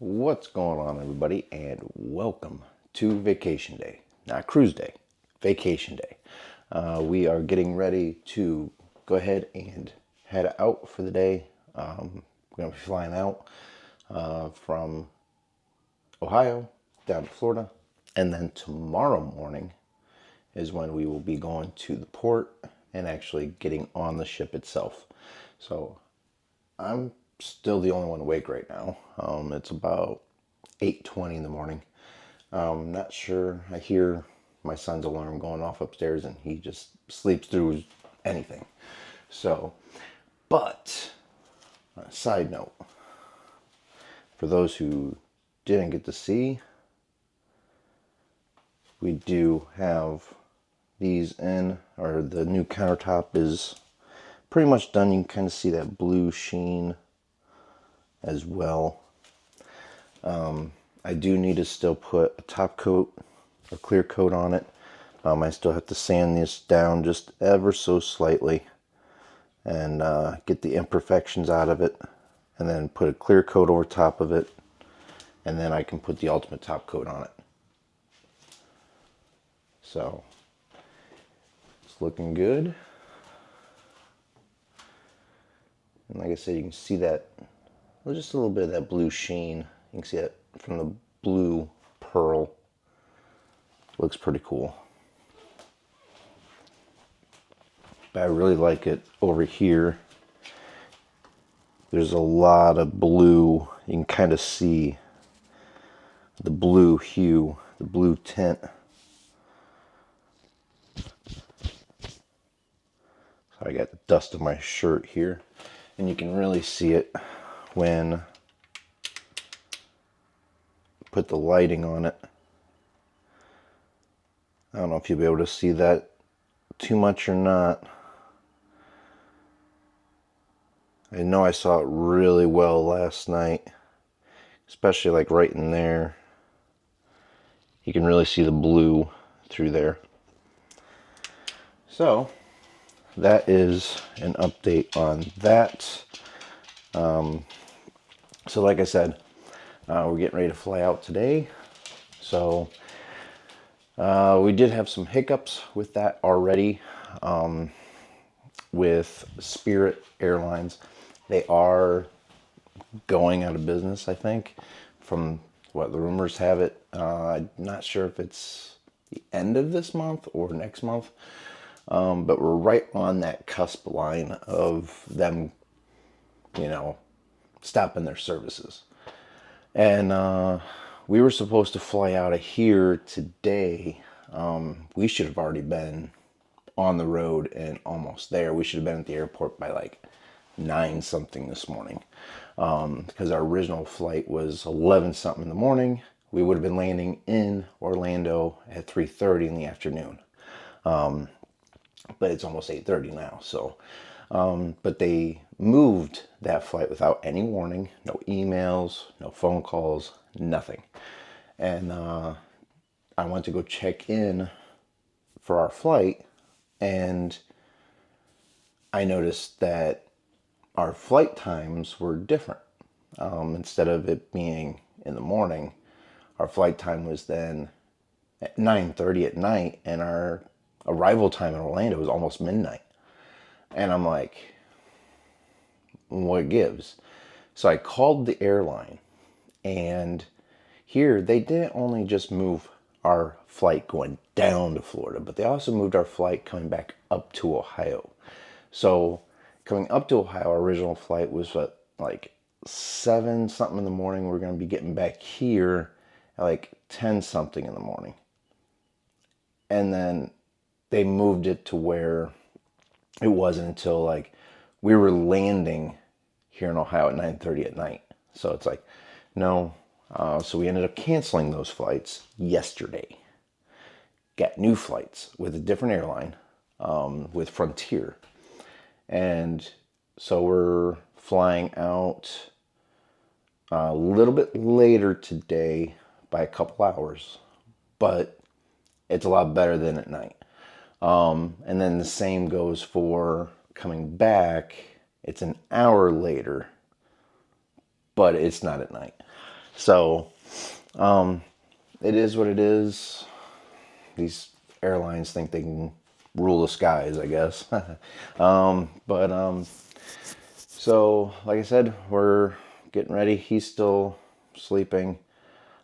What's going on, everybody, and welcome to vacation day. Not cruise day, vacation day. We are getting ready to go ahead and head out for the day. We're going to be flying out from Ohio down to Florida, and then tomorrow morning is when we will be going to the port and actually getting on the ship itself. So I'm still the only one awake right now. It's about 8:20 in the morning. Not sure. I hear my son's alarm going off upstairs, and he just sleeps through anything. So, but side note, for those who didn't get to see, we do have these in, or the new countertop is pretty much done. You can kind of see that blue sheen as well. I do need to still put a top coat or clear coat on it. I still have to sand this down just ever so slightly and get the imperfections out of it, and then put a clear coat over top of it, and then I can put the ultimate top coat on it. So it's looking good. And like I said, you can see that, well, just a little bit of that blue sheen. You can see that from the blue pearl. Looks pretty cool. But I really like it over here. There's a lot of blue. You can kind of see the blue hue, the blue tint. So I got the dust of my shirt here, and you can really see it when I put the lighting on it. I don't know if you'll be able to see that too much or not. I know I saw it really well last night, especially like right in there. You can really see the blue through there. So that is an update on that. So like I said, we're getting ready to fly out today. So we did have some hiccups with that already. With Spirit Airlines, they are going out of business, I think, from what the rumors have it. I'm not sure if it's the end of this month or next month, but we're right on that cusp line of them, stopping their services. And we were supposed to fly out of here today. We should have already been on the road and almost there. We should have been at the airport by like 9 something this morning, because our original flight was 11 something in the morning. We would have been landing in Orlando at 3:30 in the afternoon, but it's almost 8:30 now. So but they moved that flight without any warning, no emails, no phone calls, nothing. And I went to go check in for our flight, and I noticed that our flight times were different. Instead of it being in the morning, our flight time was then at 9:30 at night, and our arrival time in Orlando was almost midnight. And I'm like, what gives? So I called the airline, and here they didn't only just move our flight going down to Florida, but they also moved our flight coming back up to Ohio. So coming up to Ohio, our original flight was like 7 something in the morning. We're going to be getting back here at like 10 something in the morning. And then they moved it to where it wasn't until like we were landing here in Ohio at 9:30 at night. So it's like, no. So we ended up canceling those flights yesterday. Got new flights with a different airline, with Frontier. And so we're flying out a little bit later today by a couple hours, but it's a lot better than at night. And then the same goes for coming back. It's an hour later, but it's not at night. So it is what it is. These airlines think they can rule the skies, I guess. So like I said, we're getting ready. He's still sleeping.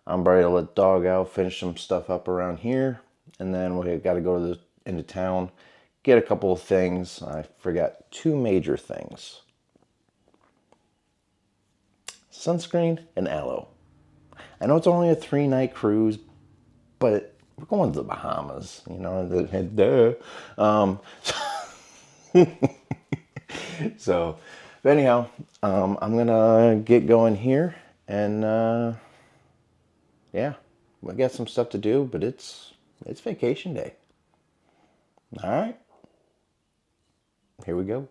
I'm ready to let dog out, finish some stuff up around here, and then we got to go to into town, get a couple of things. I forgot 2 major things: sunscreen and aloe. I know it's only a 3-night cruise, but we're going to the Bahamas, you know. Duh. So, but anyhow, I'm gonna get going here, and yeah, we got some stuff to do, but it's vacation day. All right, here we go.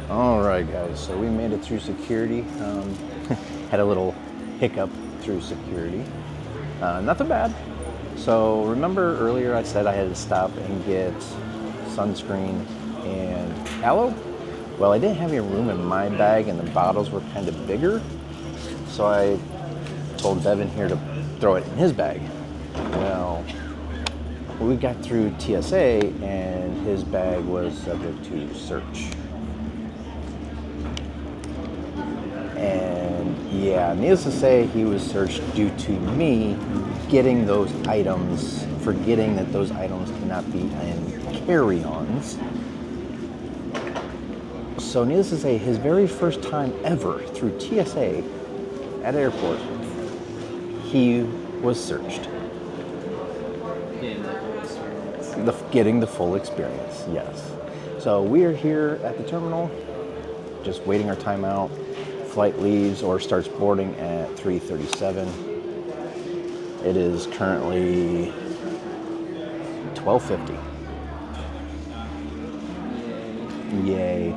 All right, guys, so we made it through security. Had a little hiccup through security. Nothing bad. So remember earlier I said I had to stop and get sunscreen and aloe? Well, I didn't have any room in my bag and the bottles were kind of bigger. So I told Devin here to throw it in his bag. Well, we got through TSA and his bag was subject to search. And yeah, needless to say, he was searched due to me getting those items, forgetting that those items cannot be in carry-ons. So needless to say, his very first time ever through TSA at an airport, he was searched. Getting the full experience, yes. So we are here at the terminal, just waiting our time out. Flight leaves or starts boarding at 3:37. It is currently $12.50. Yay.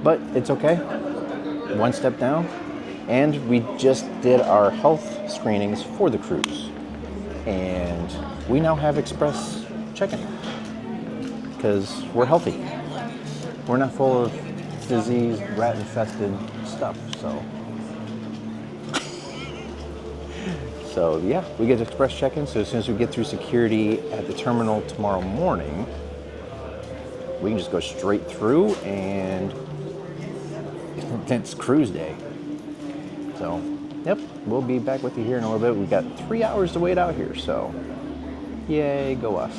But it's okay. One step down. And we just did our health screenings for the cruise. And we now have express check-in. Because we're healthy. We're not full of disease, rat-infested stuff, so. So yeah, we get express check-in. So as soon as we get through security at the terminal tomorrow morning, we can just go straight through and it's cruise day. So, yep, we'll be back with you here in a little bit. We've got 3 hours to wait out here, so yay, go us.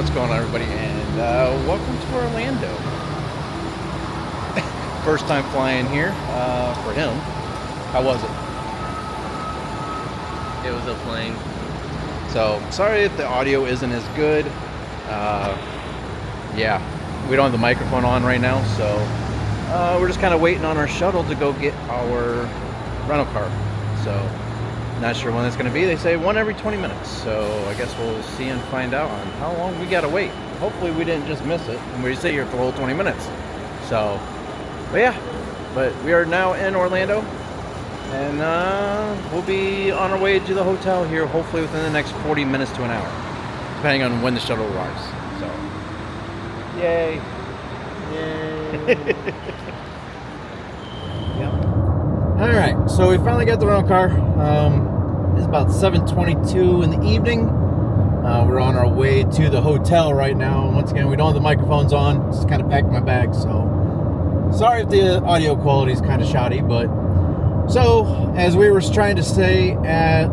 What's going on, everybody, and welcome to Orlando. First time flying here for him. How was it? It was a plane. So, sorry if the audio isn't as good. Yeah, we don't have the microphone on right now, so we're just kind of waiting on our shuttle to go get our rental car. So, not sure when it's going to be. They say one every 20 minutes. So, I guess we'll see and find out on how long we got to wait. Hopefully, we didn't just miss it and we stay here for the whole 20 minutes. So, but yeah. But we are now in Orlando. And we'll be on our way to the hotel here, hopefully within the next 40 minutes to an hour, depending on when the shuttle arrives. So, yay. Yeah. All right, so we finally got the rental car. It's about 7:22 in the evening. We're on our way to the hotel right now. Once again, we don't have the microphones on. Just kind of packed my bag, so sorry if the audio quality is kind of shoddy, but so as we were trying to stay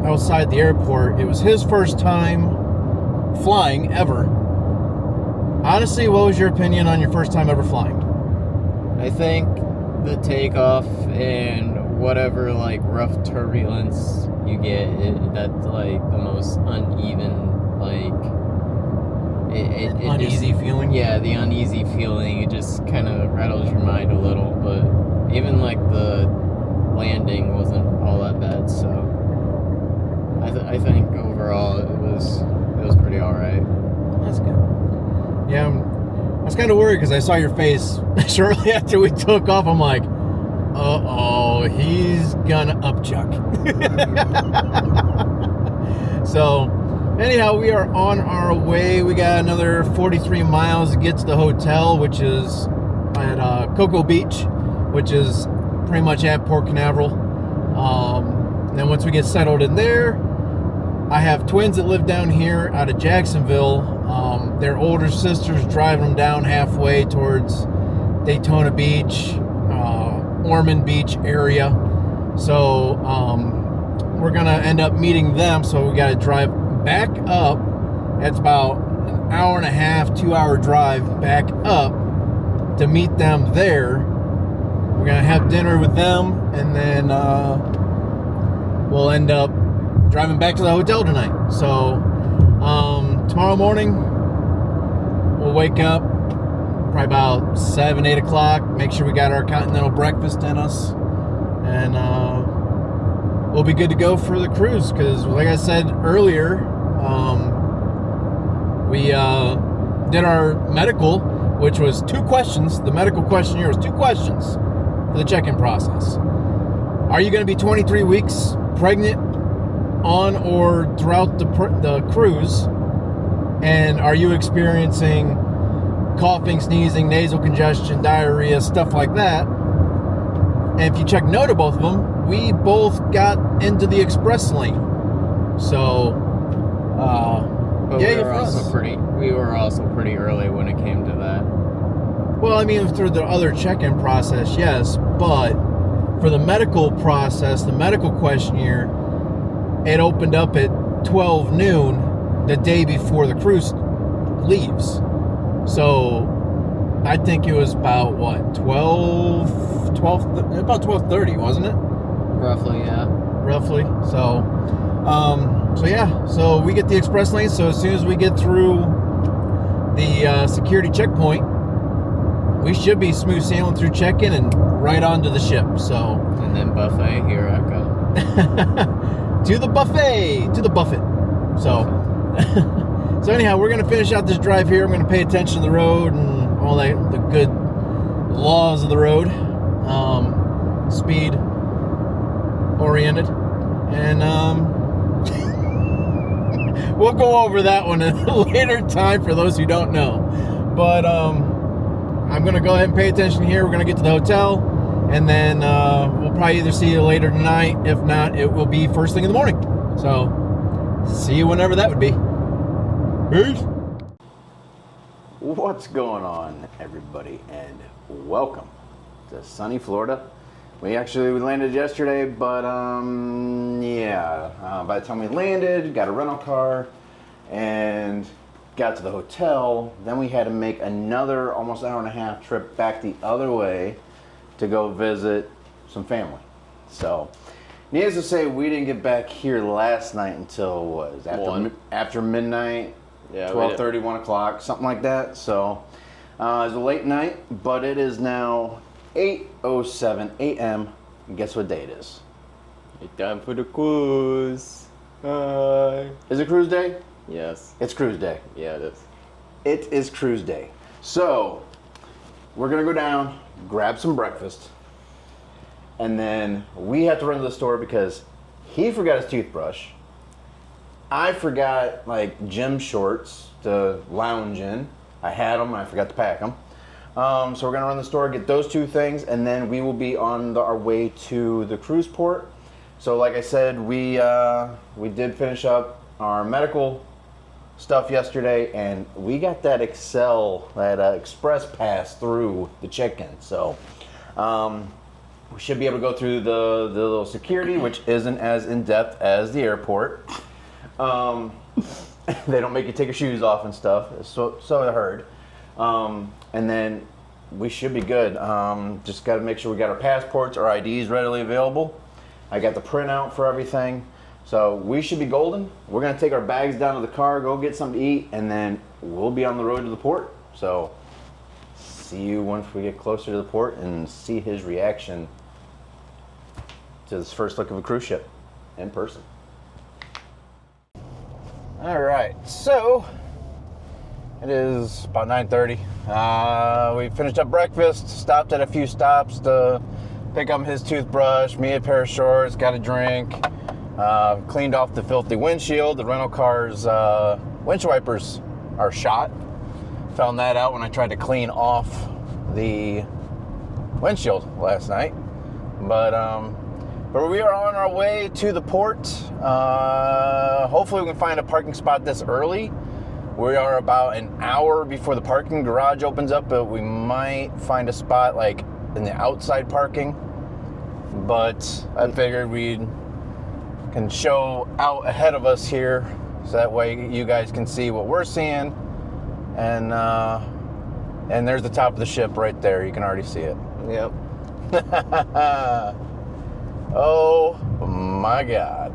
outside the airport, it was his first time flying ever. Honestly, what was your opinion on your first time ever flying? I think the takeoff and whatever like rough turbulence you get, that's like the most uneven, like uneasy feeling. Yeah, the uneasy feeling. It just kind of rattles your mind a little, but even like the landing wasn't all that bad. So I think overall it was pretty all right. That's good. Yeah, I was kind of worried because I saw your face shortly after we took off. I'm like, uh-oh, he's gonna upchuck. So, anyhow, we are on our way. We got another 43 miles to get to the hotel, which is at Cocoa Beach, which is pretty much at Port Canaveral. And then once we get settled in there, I have twins that live down here out of Jacksonville. Their older sister's driving them down halfway towards Daytona Beach, Ormond Beach area. So we're gonna end up meeting them. So we got to drive back up. It's about an hour and a half, 2-hour drive back up to meet them there. We're gonna have dinner with them, and then we'll end up driving back to the hotel tonight. So tomorrow morning we'll wake up probably about 7-8 o'clock, make sure we got our continental breakfast in us, and we'll be good to go for the cruise. Because like I said earlier, we did our medical, which was 2 questions. The medical questionnaire was 2 questions for the check-in process. Are you going to be 23 weeks pregnant on or throughout the cruise? And are you experiencing coughing, sneezing, nasal congestion, diarrhea, stuff like that? And if you check no to both of them, we both got into the express lane. So, but yeah, we were also pretty early when it came to that. Well, I mean, through the other check-in process, yes, but for the medical process, the medical questionnaire, it opened up at 12 noon the day before the cruise leaves. So I think it was about what, about 12:30, wasn't it? Roughly, yeah. Roughly. So yeah, so we get the express lane. So as soon as we get through the security checkpoint, we should be smooth sailing through check-in and right onto the ship. So, and then buffet, here I go. to the buffet. So, so anyhow, we're going to finish out this drive here. I'm going to pay attention to the road and all that, the good laws of the road, speed oriented, and we'll go over that one at a later time for those who don't know. But I'm going to go ahead and pay attention here. We're going to get to the hotel, and then we'll probably either see you later tonight. If not, it will be first thing in the morning. So, see you whenever that would be. Peace. What's going on, everybody, and welcome to sunny Florida. We landed yesterday, but yeah, by the time we landed, got a rental car and got to the hotel, then we had to make another almost hour and a half trip back the other way to go visit some family. So, needless to say, we didn't get back here last night until what was it, after midnight, Yeah, 12:30, 1 o'clock, something like that. So, it was a late night, but it is now 8:07 a.m. And guess what day it is? It's time for the cruise. Hi. Is it cruise day? Yes. It's cruise day. Yeah, it is. It is cruise day. So, we're gonna go down, grab some breakfast, and then we have to run to the store because he forgot his toothbrush. I forgot like gym shorts to lounge in. I had them, I forgot to pack them. So we're gonna run to the store, get those two things, and then we will be on our way to the cruise port. So like I said, we did finish up our medical stuff yesterday, and we got that express pass through the check-in. So we should be able to go through the little security, which isn't as in-depth as the airport. They don't make you take your shoes off and stuff, so I heard. And then we should be good. Just got to make sure we got our passports, our IDs readily available. I got the printout for everything. So we should be golden. We're going to take our bags down to the car, go get something to eat, and then we'll be on the road to the port. So see you once we get closer to the port and see his reaction to this first look of a cruise ship in person. All right, so it is about 9:30. We finished up breakfast, stopped at a few stops to pick up his toothbrush, me a pair of shorts, got a drink, cleaned off the filthy windshield. The rental car's windshield wipers are shot. Found that out when I tried to clean off the windshield last night. But we are on our way to the port. Hopefully we can find a parking spot this early. We are about an hour before the parking garage opens up, but we might find a spot like in the outside parking. But I figured we can show out ahead of us here, so that way you guys can see what we're seeing. And there's the top of the ship right there. You can already see it. Yep. Oh my God.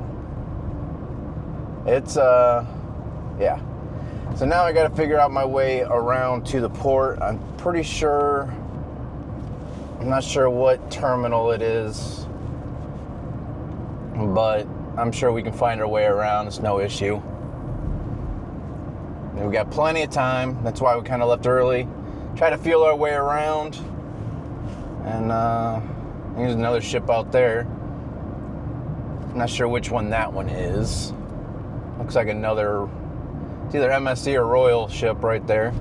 It's yeah. So now I got to figure out my way around to the port. I'm not sure what terminal it is, but I'm sure we can find our way around. It's no issue. And we got plenty of time. That's why we kind of left early. Try to feel our way around. And there's another ship out there. Not sure which one that one is. Looks like another, it's either MSC or Royal ship right there.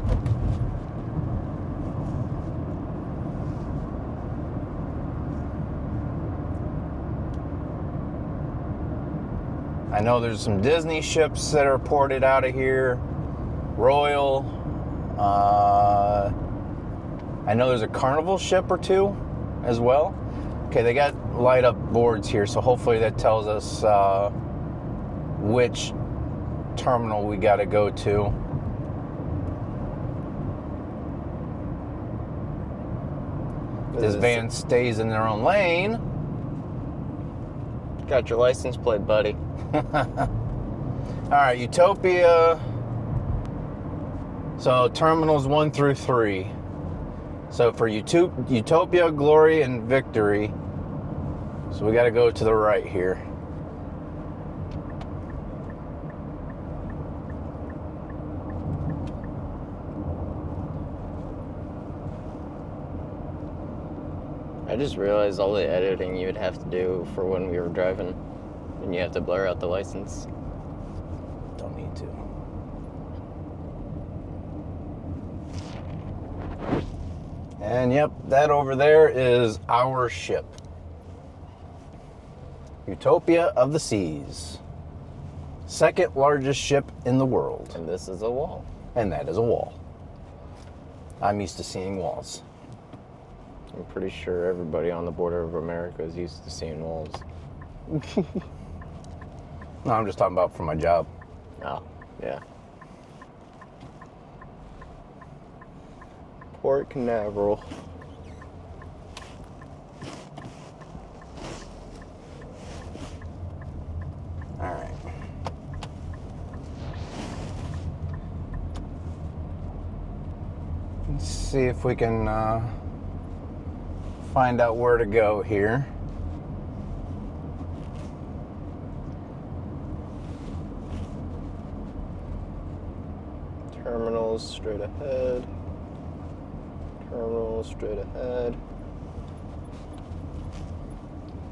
I know there's some Disney ships that are ported out of here. Royal. I know there's a Carnival ship or two as well. Okay, they got light up boards here, so hopefully that tells us which terminal we got to go to. This van stays in their own lane. Got your license plate, buddy. All right, Utopia. So terminals 1 through 3. So for Utopia, Glory, and Victory. So we got to go to the right here. I just realized all the editing you would have to do for when we were driving, and you have to blur out the license. Don't need to. And yep, that over there is our ship. Utopia of the Seas. Second largest ship in the world. And this is a wall. And that is a wall. I'm used to seeing walls. I'm pretty sure everybody on the border of America is used to seeing walls. No, I'm just talking about for my job. Oh, yeah. Port Canaveral. All right. Let's see if we can find out where to go here. Terminals straight ahead. Terminals straight ahead.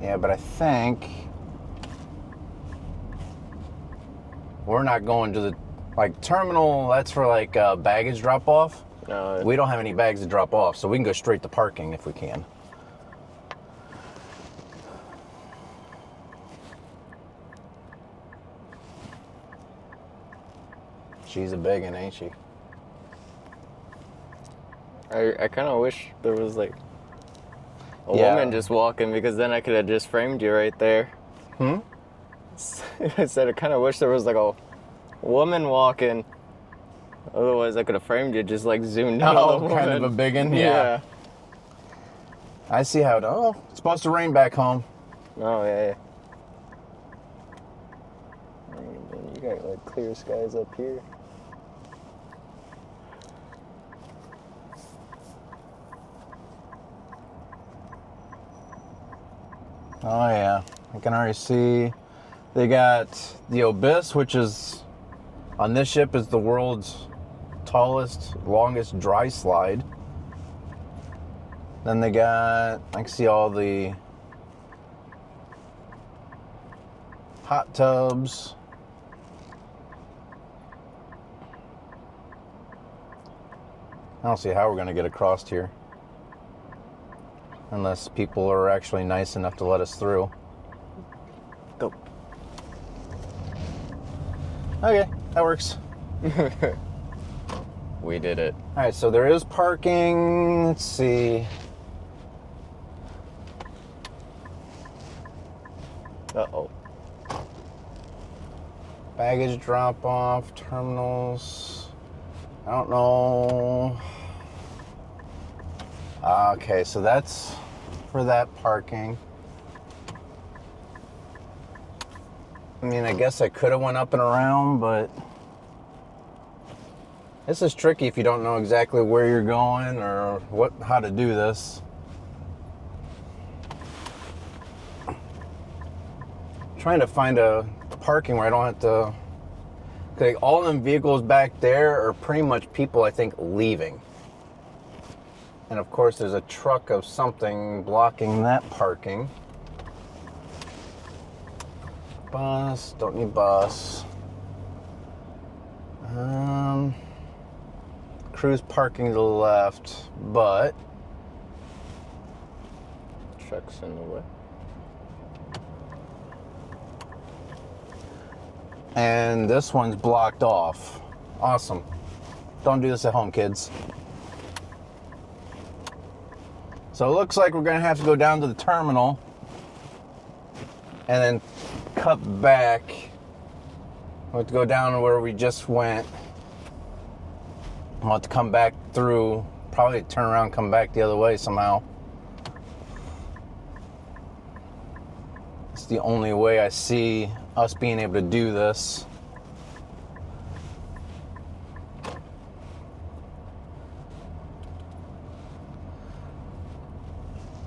Yeah, but I think we're not going to the terminal. That's for baggage drop off. No, We don't have any bags to drop off, so we can go straight to parking if we can. She's a big one, ain't she? I kind of wish there was a Yeah. woman just walking, because then I could have just framed you right there. I said I kind of wish there was a woman walking. Otherwise, I could have framed you, just zoomed in on the Oh, woman. kind of a big one? Yeah. I see how it. Oh, it's supposed to rain back home. Oh, yeah. You got clear skies up here. Oh yeah, I can already see they got the Abyss, which is on this ship is the world's tallest, longest dry slide. Then they got, I can see all the hot tubs. I don't see how we're gonna get across here. Unless people are actually nice enough to let us through. Go. Okay, that works. We did it. All right, so there is parking. Let's see. Uh-oh. Baggage drop off, terminals. I don't know. Okay, so that's for that parking. I mean, I guess I could have went up and around, but this is tricky if you don't know exactly where you're going or how to do this. Trying to find a parking where I don't have to. Okay, all them vehicles back there are pretty much people, I think, leaving. And of course, there's a truck of something blocking that parking. Bus, don't need bus. Cruise parking to the left, but Truck's in the way. and this one's blocked off. Awesome. Don't do this at home, kids. So it looks like we're gonna have to go down to the terminal and then cut back. We'll have to go down to where we just went. We'll have to come back through, probably turn around, come back the other way somehow. It's the only way I see us being able to do this.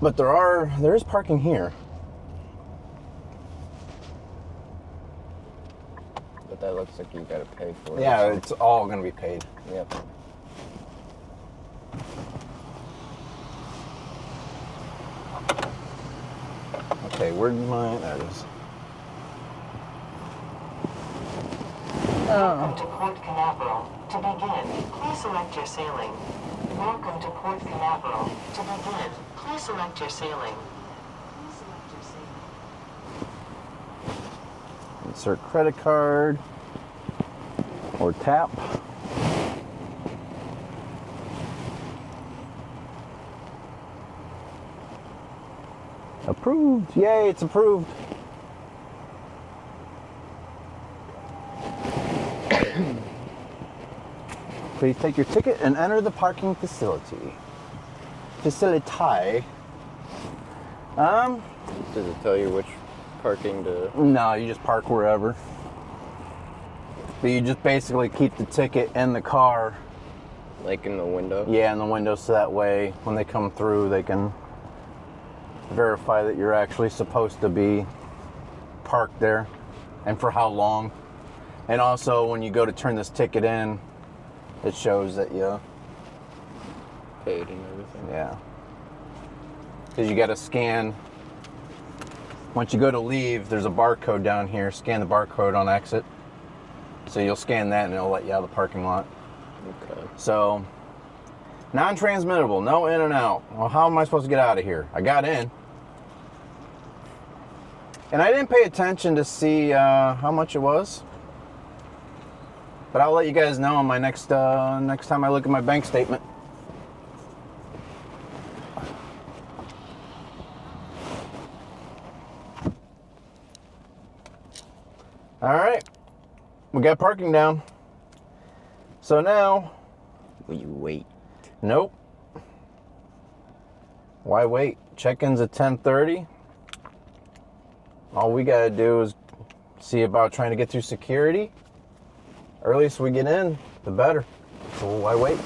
But there is parking here. But that looks like you gotta pay for it. Yeah, it's all gonna be paid. Yep. Okay, where'd my, there it is. Welcome to Port Canaveral. To begin, please select your sailing. Welcome to Port Canaveral. To begin, please select your sailing. Insert credit card or tap. Approved. Yay, it's approved. Please take your ticket and enter the parking facility. Facility. Does it tell you which parking to... No, you just park wherever. But you just basically keep the ticket in the car. Like in the window? Yeah, in the window, so that way when they come through, they can verify that you're actually supposed to be parked there and for how long. And also, when you go to turn this ticket in, it shows that you Paid and everything. yeah. Because you got to scan. Once you go to leave, there's a barcode down here. Scan the barcode on exit. So you'll scan that and it'll let you out of the parking lot. Okay. So, non-transmittable, no in and out. Well, how am I supposed to get out of here? I got in. And I didn't pay attention to see how much it was. But I'll let you guys know on my next time I look at my bank statement. All right, we got parking down. So now, Will you wait? nope. Why wait? Check-in's at 10:30. All we gotta do is see about trying to get through security. Earliest we get in, the better. So why wait?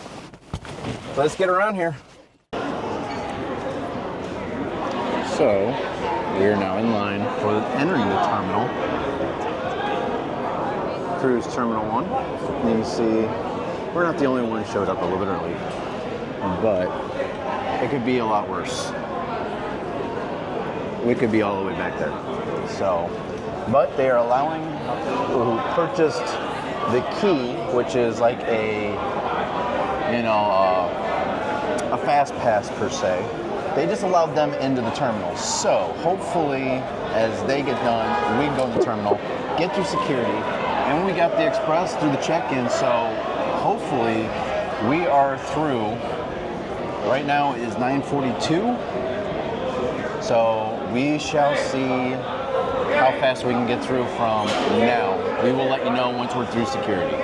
So let's get around here. So, we are now in line for entering the terminal. Cruise Terminal 1. You can see we're not the only one who showed up a little bit early, but it could be a lot worse. We could be all the way back there. So, but they are allowing people who purchased the key, which is like a fast pass per se. They just allowed them into the terminal. So hopefully, as they get done, we can go to the terminal, get through security, and we got the express through the check-in. So hopefully, we are through. Right now it is 9:42. So we shall see how fast we can get through from now. We will let you know once we're through security.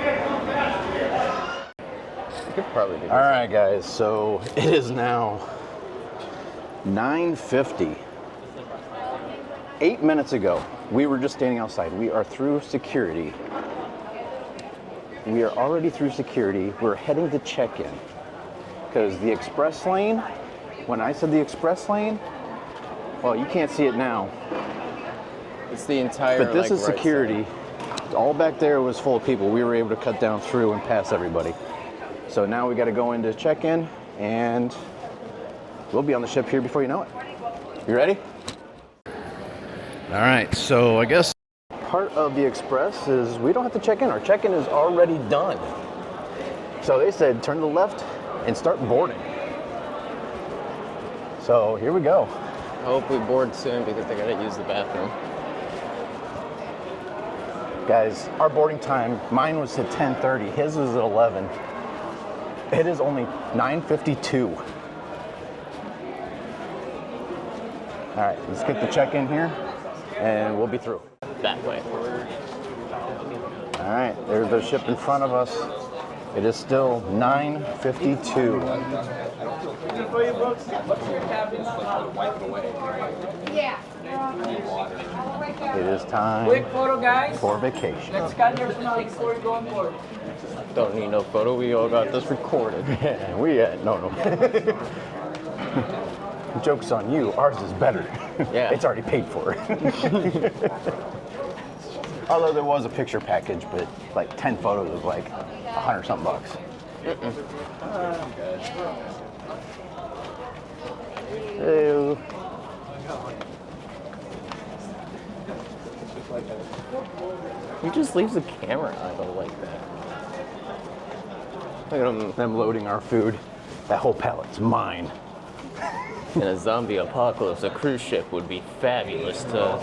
You could probably do this. All right, guys, so it is now 9:50. 8 minutes ago, we were just standing outside. We are through security. We are already through security. We're heading to check-in. Because the express lane, when I said the express lane, well, you can't see it now. It's the entire, But this like, is right security. All back there was full of people. We were able to cut down through and pass everybody. So now we got to go into check-in, and we'll be on the ship here before you know it. You ready? All right, so I guess part of the express is we don't have to check in. Our check-in is already done. So they said turn to the left and start boarding. So here we go. I hope we board soon because they gotta use the bathroom. Guys, our boarding time, mine was at 10:30, his was at 11. It is only 9:52. All right, let's get the check-in here and we'll be through. That way. All right, there's the ship in front of us. It is still 9:52. It is time Quick photo, guys. for vacation. Let's cut your smile before we go on board. Don't need no photo. We all got this recorded. Yeah, no. Joke's on you. Ours is better. Yeah. It's already paid for. Although there was a picture package, but like 10 photos was like $100 something bucks. Ew. He just leaves the camera idle like that. Look at him. Them loading our food. That whole pallet's mine. In a zombie apocalypse, a cruise ship would be fabulous to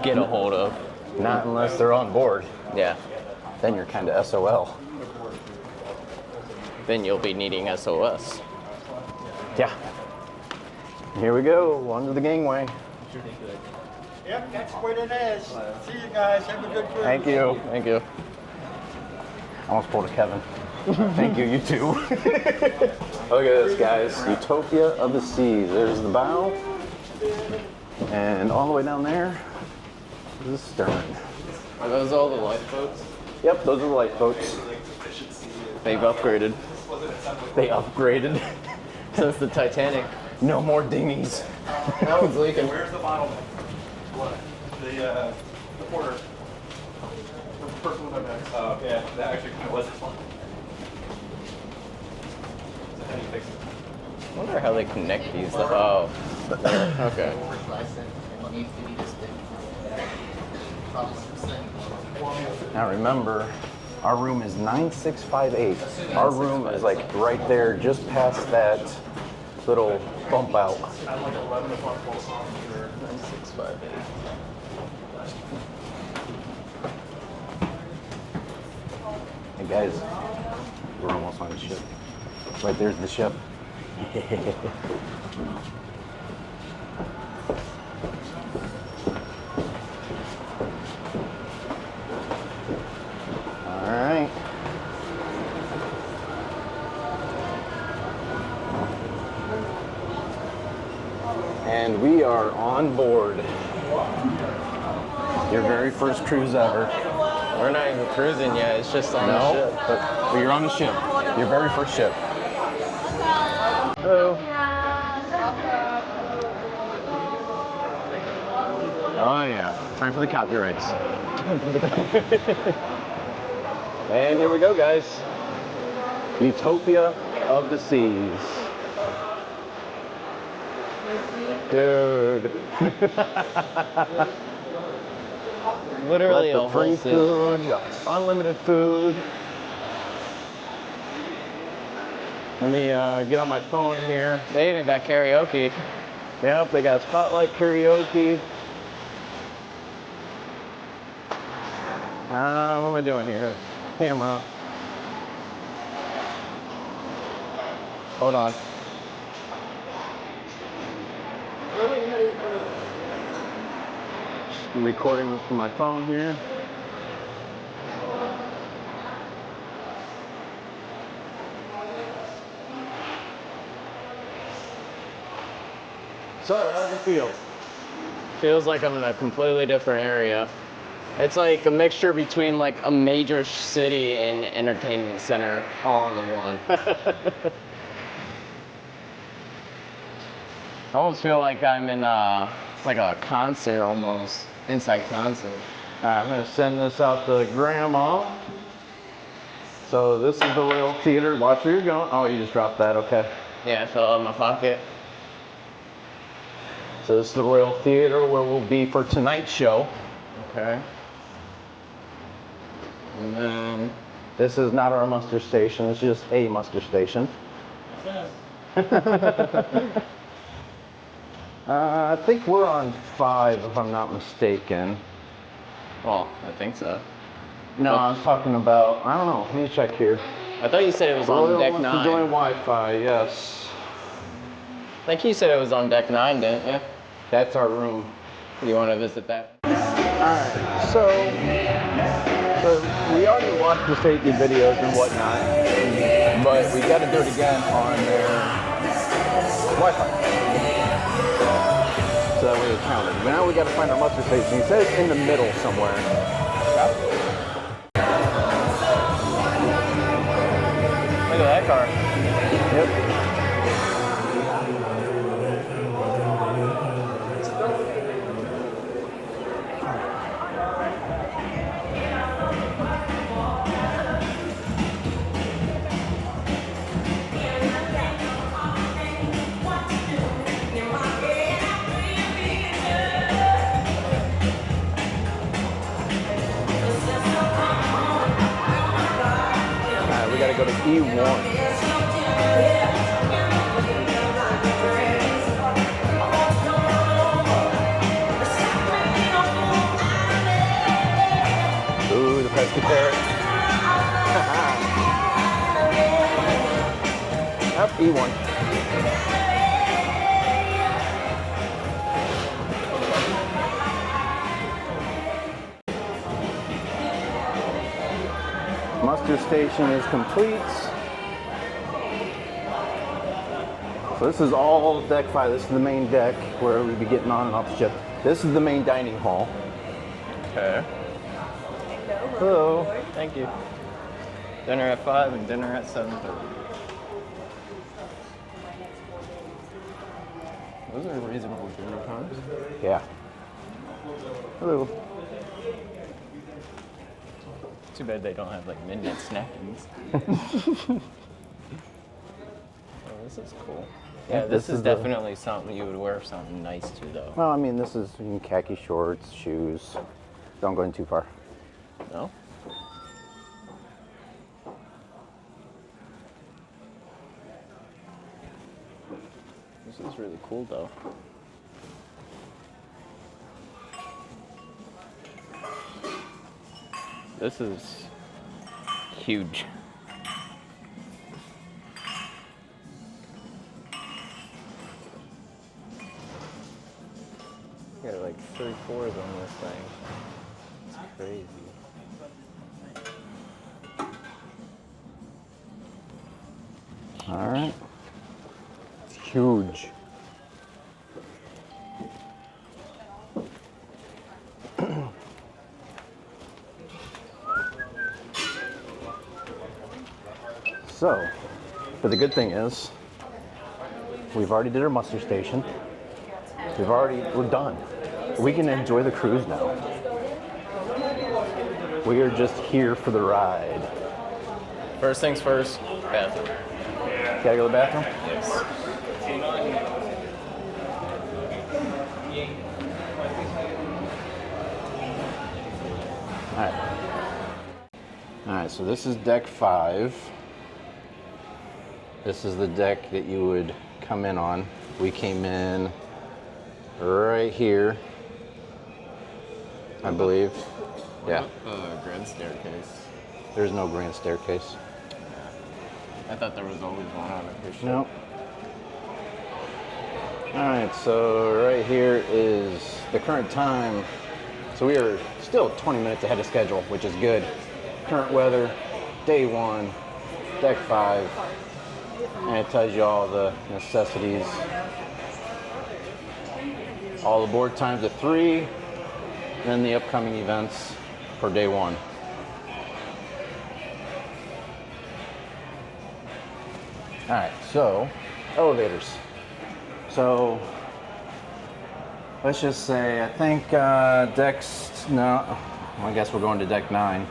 get a hold of. Not unless they're on board. Yeah. Then you're kind of SOL. Then you'll be needing SOS. Yeah. Here we go, onto the gangway. Yep, that's what it is. See you guys. Have a good cruise. Thank you. Thank you. Almost pulled a Kevin. Thank you, you too. Look at this, guys. Utopia of the seas. There's the bow. And all the way down there is the stern. Are those all the lifeboats? Yep, those are the lifeboats. They've upgraded They upgraded. since the Titanic. No more dinghies. That one's leaking. Where's the bottleneck? What? The porter. The person with no bags. Oh, yeah, that actually kind of was this one. So how do you fix it? I wonder how they connect these. Oh, okay. Now remember, our room is 9658. Our room is like right there, just past that little bump out. At like 11 o'clock, 12 o'clock, or 9658. Hey guys, we're almost on the ship. Right there's the ship. All right. And we are on board. Your very first cruise ever. We're not even cruising yet. It's just on the No, ship. but you're on the ship. Your very first ship. Hello. Oh yeah, time for the copyrights. And here we go, guys. Utopia of the seas. Dude. Literally Let a the free whole ship. food, unlimited food. Let me get on my phone here. They even got karaoke. Yep, they got spotlight karaoke. What am I doing here? Camera. Hold on. I'm recording from my phone here. So, how does it feel? Feels like I'm in a completely different area. It's like a mixture between like a major city and entertainment center all in one. I almost feel like I'm in like a concert almost. Inside concert. I'm going to send this out to Grandma. So this is the Royal Theater. Watch where you're going. Oh, you just dropped that. Okay. Yeah, I fell out of my pocket. So this is the Royal Theater where we'll be for tonight's show. Okay. And then This is not our muster station. It's just a muster station. I think we're on 5, if I'm not mistaken. well, I think so. No, I was talking about, I don't know. Let me check here. I thought you said it was on Royal deck wants to 9. join Wi-Fi, yes. I think you said it was on deck 9, didn't you? That's our room. You want to visit that? Alright, so we already watched the safety videos and whatnot, but we got to do it again on their Wi-Fi. So that way it's counted. But now we got to find our muster station. He says in the middle somewhere. Look at that car. Yep. We gotta go to E1. Ooh, the pesky parrot. Up E1. Muster station is complete. So this is all deck 5. This is the main deck where we'd be getting on and off the ship. This is the main dining hall. Okay. Hello. Thank you. Dinner at 5 and dinner at 7:30. Those are reasonable dinner times. Yeah. Hello. Too bad they don't have like midnight snackings. Oh, this is cool. Yeah, this is definitely something you would wear something nice to, though. Well, I mean, this is khaki shorts, shoes. Don't go in too far. No? This is really cool, though. This is huge. You got like 3 floors on this thing. It's crazy. All right. It's huge. So, but the good thing is, we've already did our muster station. We're done. We can enjoy the cruise now. We are just here for the ride. First things first, bathroom. Gotta go to the bathroom? Yes. All right, so this is deck 5. This is the deck that you would come in on. We came in right here, I believe. Yeah, Grand staircase. there's no grand staircase. I thought there was always one on a cruise ship. Nope. All right, so right here is the current time. So we are still 20 minutes ahead of schedule, which is good. Current weather, day 1, deck 5, and it tells you all the necessities. All the board times at 3, then the upcoming events for day 1. All right, so elevators. So let's just say, I think no, I guess we're going to deck 9.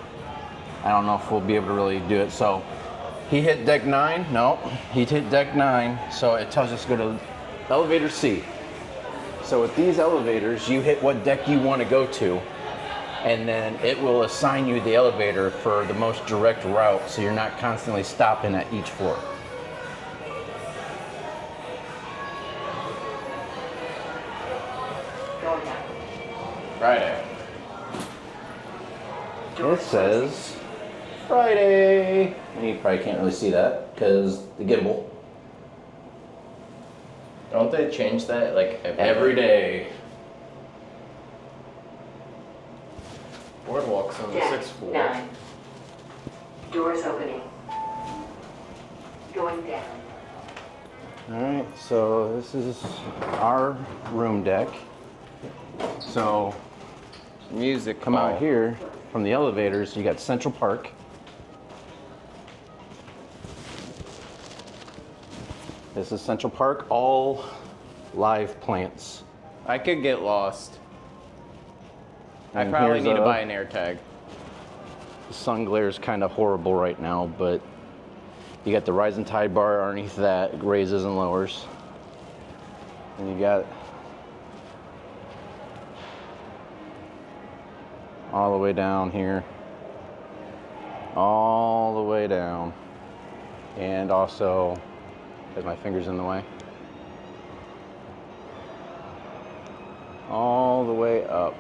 I don't know if we'll be able to really do it. So he hit deck 9. No, he hit deck 9. So it tells us to go to elevator C. So with these elevators, you hit what deck you want to go to, and then it will assign you the elevator for the most direct route, so you're not constantly stopping at each floor. Friday. It says Friday. And you probably can't really see that because the gimbal. Don't they change that like Every day. Boardwalks on the Deck 6th floor? 9. Doors opening. Going down. Alright, so this is our room deck. So Music. come out here from the elevators, you got Central Park. This is Central Park, all live plants. I could get lost. I And probably here's need to a- buy an air tag. The sun glare is kind of horrible right now, but you got the rising tide bar underneath that, it raises and lowers. And you got all the way down here, all the way down, and also, as my finger's in the way, all the way up.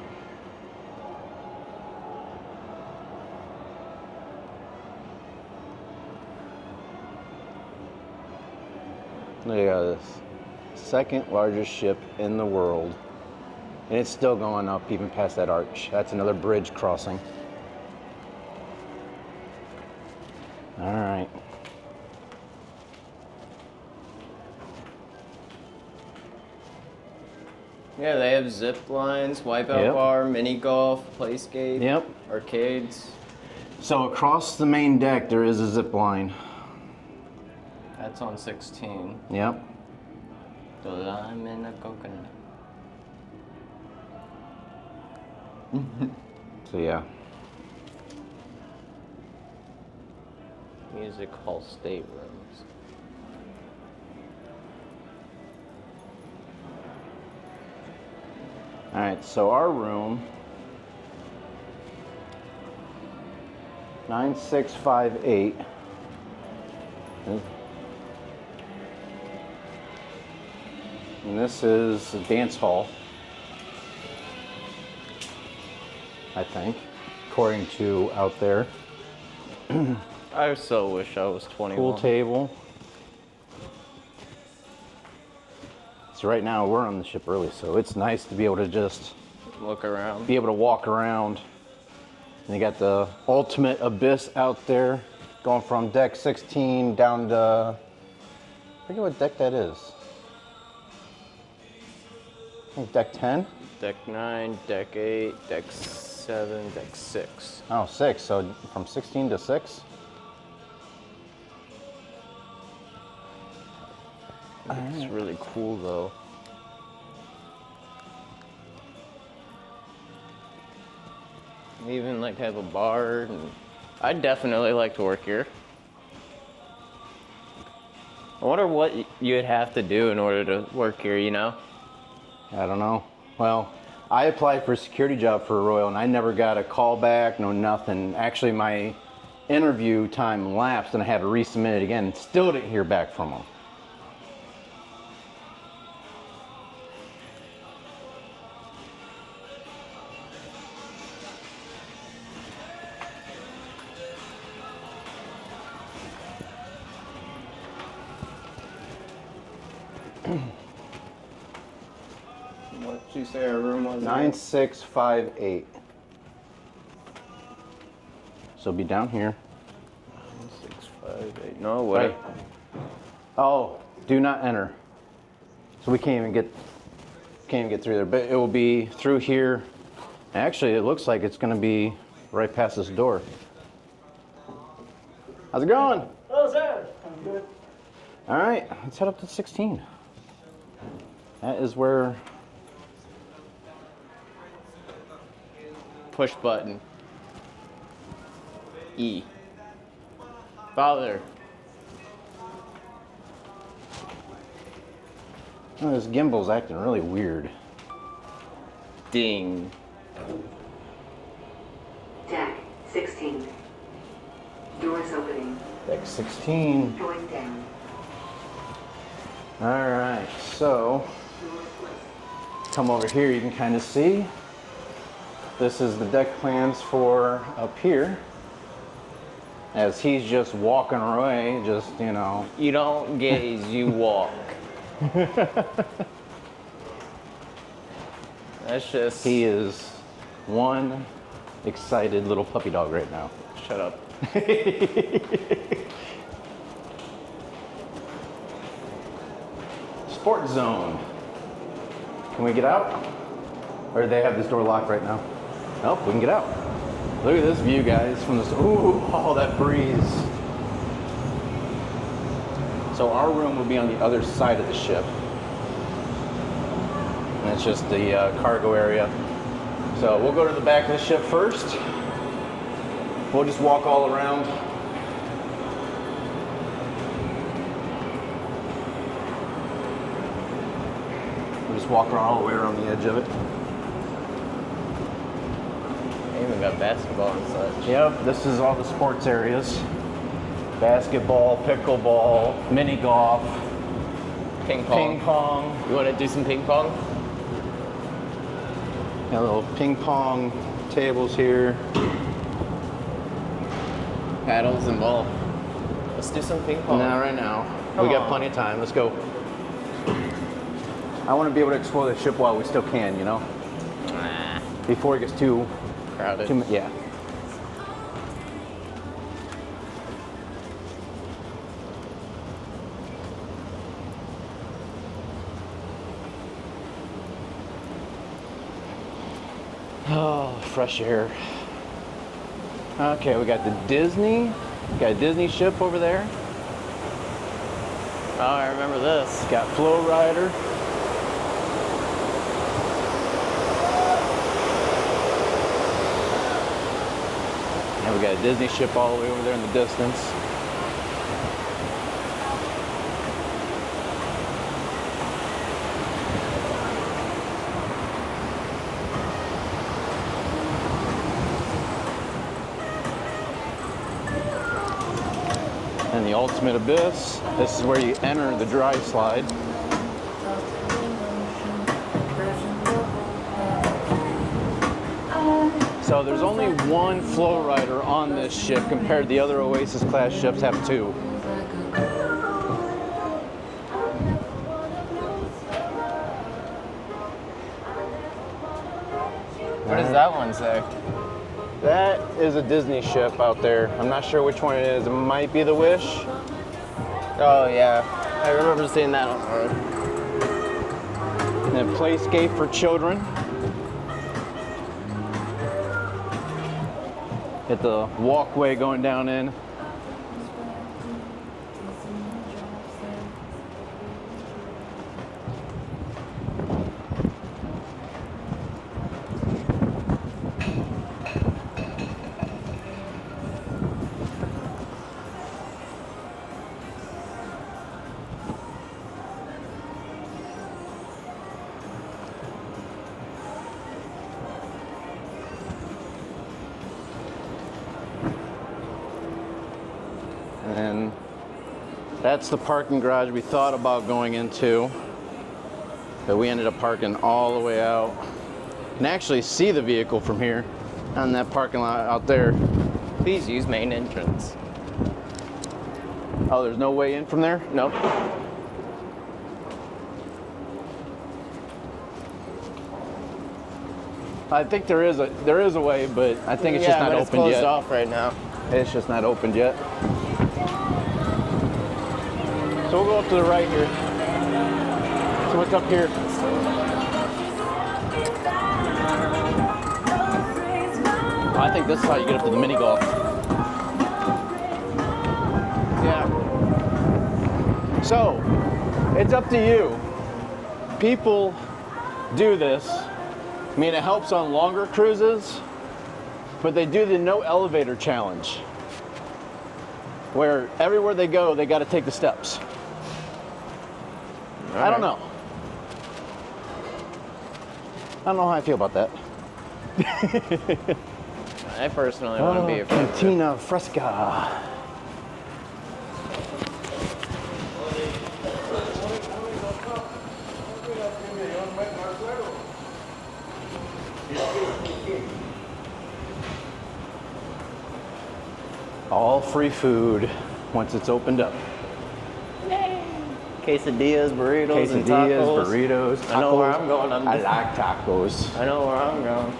Look at this, second largest ship in the world. And it's still going up even past that arch. That's another bridge crossing. All right. Yeah, they have zip lines, wipeout Yep. bar, mini golf, playscape, Yep. arcades. So across the main deck, there is a zip line. That's on 16. Yep. The lime in a coconut. So yeah. Music hall staterooms. All right. So our room, 9658. And this is a dance hall, I think, according to out there. I so wish I was 21. Pool table. So right now we're on the ship early, so it's nice to be able to just Look around. be able to walk around. And you got the ultimate abyss out there, going from deck 16 down to, I forget what deck that is. I think deck 10? Deck 9, deck 8, deck 7, deck 6. Oh, 6, so from 16 to 6? It's really cool though. They even like have a bar, and I'd definitely like to work here. I wonder what you'd have to do in order to work here, you know? I don't know. Well, I applied for a security job for Royal and I never got a call back, no nothing. Actually, my interview time lapsed and I had to resubmit it again and still didn't hear back from them. What did you say our room was? 9658. So be down here. 6, 5, 8. No, what? Right. Oh, do not enter. So we can't even get through there. But it will be through here. Actually, it looks like it's going to be right past this door. How's it going? Hello, sir. I'm good. All right, let's head up to 16. That is where. Push button. E. Father. Oh, this gimbal's acting really weird. Ding. Deck 16. Doors opening. Deck 16. Join down. All right, so Doors closed. come over here, you can kind of see. This is the deck plans for up here. As he's just walking away, just, you know. You don't gaze, you walk. That's just. He is one excited little puppy dog right now. Shut up. Sport zone. Can we get out? Or do they have this door locked right now? Nope, we can get out. Look at this view, guys, from this. Ooh, oh, that breeze. So our room will be on the other side of the ship. And it's just the cargo area. So we'll go to the back of the ship first. We'll just walk all around. We'll just walk around all the way around the edge of it. They even got basketball and such. Yep, this is all the sports areas. Basketball, pickleball, mini golf, Ping pong. ping pong. You want to do some ping pong? Got little ping pong tables here. Paddles and ball. Let's do some ping pong. Not right now. Come We got on. plenty of time. Let's go. I want to be able to explore the ship while we still can, you know? Nah, Before it gets too crowded. yeah. fresh air. Okay, we got the Disney. Got a Disney ship over there. Oh, I remember this. Got Flow Rider. And we got a Disney ship all the way over there in the distance. And the ultimate abyss. This is where you enter the dry slide. So there's only one flow rider on this ship compared to the other Oasis class ships have two. What does that one say? That is a Disney ship out there. I'm not sure which one it is. It might be the Wish. Oh yeah, I remember seeing that on the road. And then Playscape for children. At the walkway going down in. And that's the parking garage we thought about going into, but we ended up parking all the way out. You can actually see the vehicle from here on that parking lot out there. Please use main entrance. Oh, there's no way in from there? Nope. I think there is a way, but I think it's just not but open it's closed yet. off right now. It's just not opened yet. So we'll go up to the right here. So what's up here? I think this is how you get up to the mini golf. Yeah. So, it's up to you. People do this. I mean, it helps on longer cruises, but they do the no elevator challenge, where everywhere they go, they got to take the steps. I don't know. I don't know how I feel about that. I personally want to be a friend. Cantina Fresca. All free food once it's opened up. Quesadillas, burritos, and Quesadillas, tacos. burritos, tacos. I know where I'm going. I like tacos. I know where I'm going.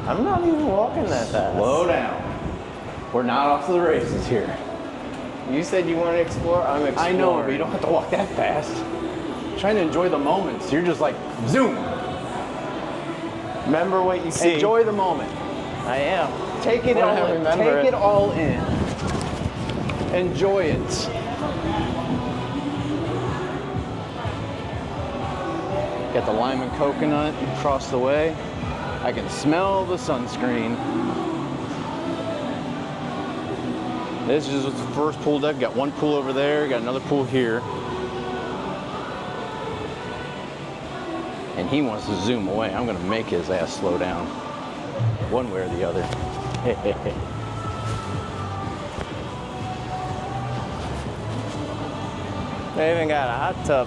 I'm not even walking that fast. Slow down. We're not off to the races here. You said you want to explore? I'm exploring. I know, but you don't have to walk that fast. I'm trying to enjoy the moments. You're just like, zoom. Remember what you see. Enjoy the moment. I am. Take it Well, all I in. remember Take it. it all in. Enjoy it. Got the lime and coconut across the way. I can smell the sunscreen. This is the first pool deck. Got one pool over there, got another pool here. And he wants to zoom away. I'm gonna make his ass slow down. One way or the other. They even got a hot tub.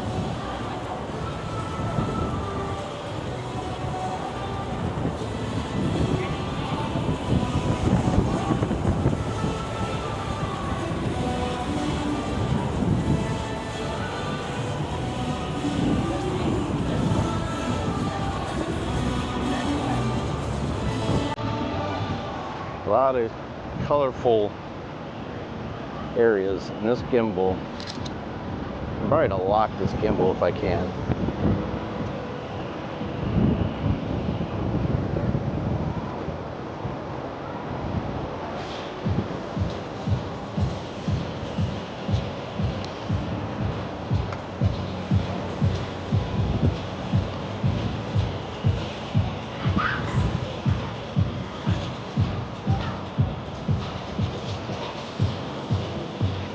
A lot of colorful areas. And this gimbal, I'm probably to lock this gimbal if I can.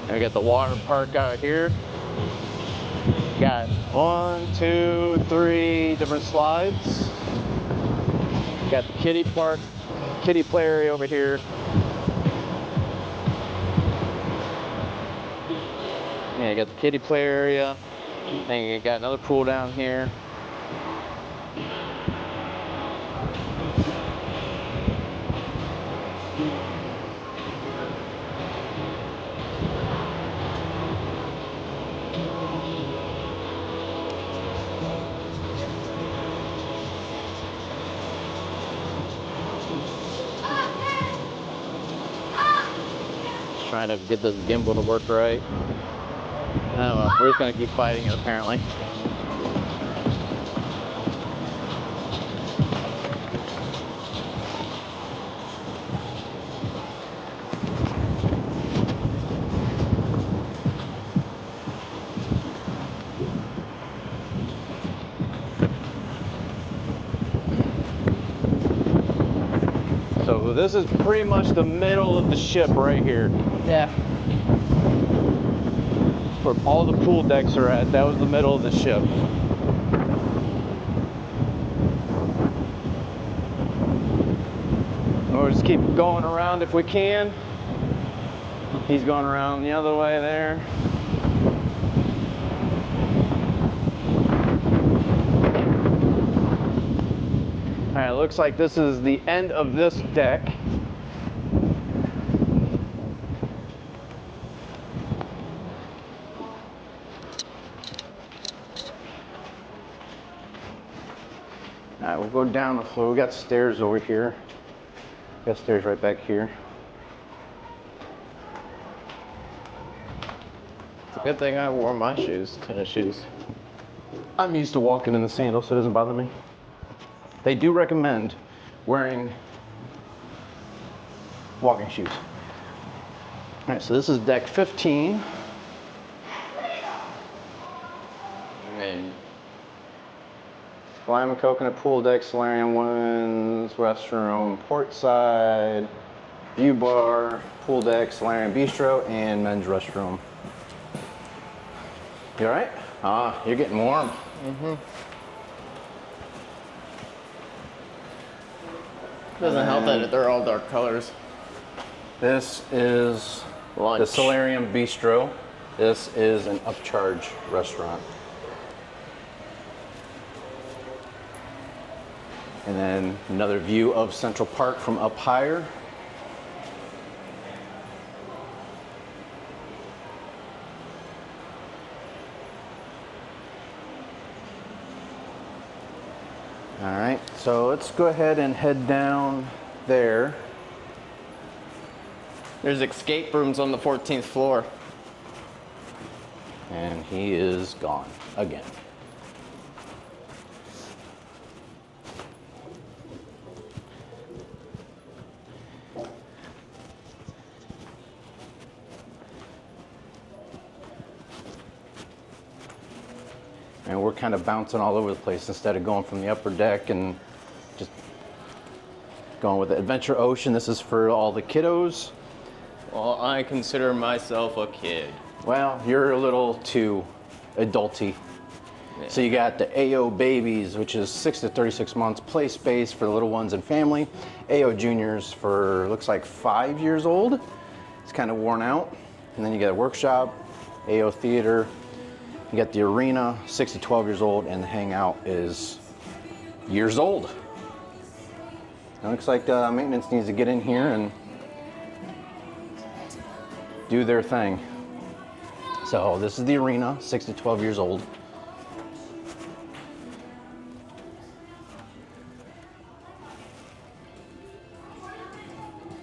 And we got the water park out here. Got 1, 2, 3 different slides. Got the kiddie park, kiddie play area over here. Yeah, you got the kiddie play area. Then you got another pool down here. Trying to get this gimbal to work right. I don't know, we're just gonna keep fighting it apparently. So this is pretty much the middle of the ship right here. Yeah. Where all the pool decks are at, that was the middle of the ship. We'll just keep going around if we can. He's going around the other way there. Alright, looks like this is the end of this deck. Alright, we'll go down the floor. We got stairs over here. We got stairs right back here. It's a good thing I wore my shoes, tennis shoes. I'm used to walking in the sandals, so it doesn't bother me. They do recommend wearing walking shoes. All right, so this is deck 15. And Lime and coconut pool deck, solarium, women's restroom, port side, view bar, pool deck, solarium, bistro, and men's restroom. You all right? Ah, you're getting warm. mm-hmm. Doesn't help that they're all dark colors. This is Lunch. the solarium bistro. This is an upcharge restaurant. And then another view of Central Park from up higher. All right, so let's go ahead and head down there. There's escape rooms on the 14th floor. And he is gone again. And we're kind of bouncing all over the place instead of going from the upper deck and just going with the Adventure Ocean. This is for all the kiddos. Well, I consider myself a kid. Well, you're a little too adulty. Yeah. So you got the AO Babies, which is 6 to 36 months, play space for little ones and family. AO Juniors for, looks like 5 years old. It's kind of worn out. And then you got a workshop, AO Theater. You got the arena, 6 to 12 years old, and the hangout is years old. It looks like maintenance needs to get in here and do their thing. So this is the arena, 6 to 12 years old.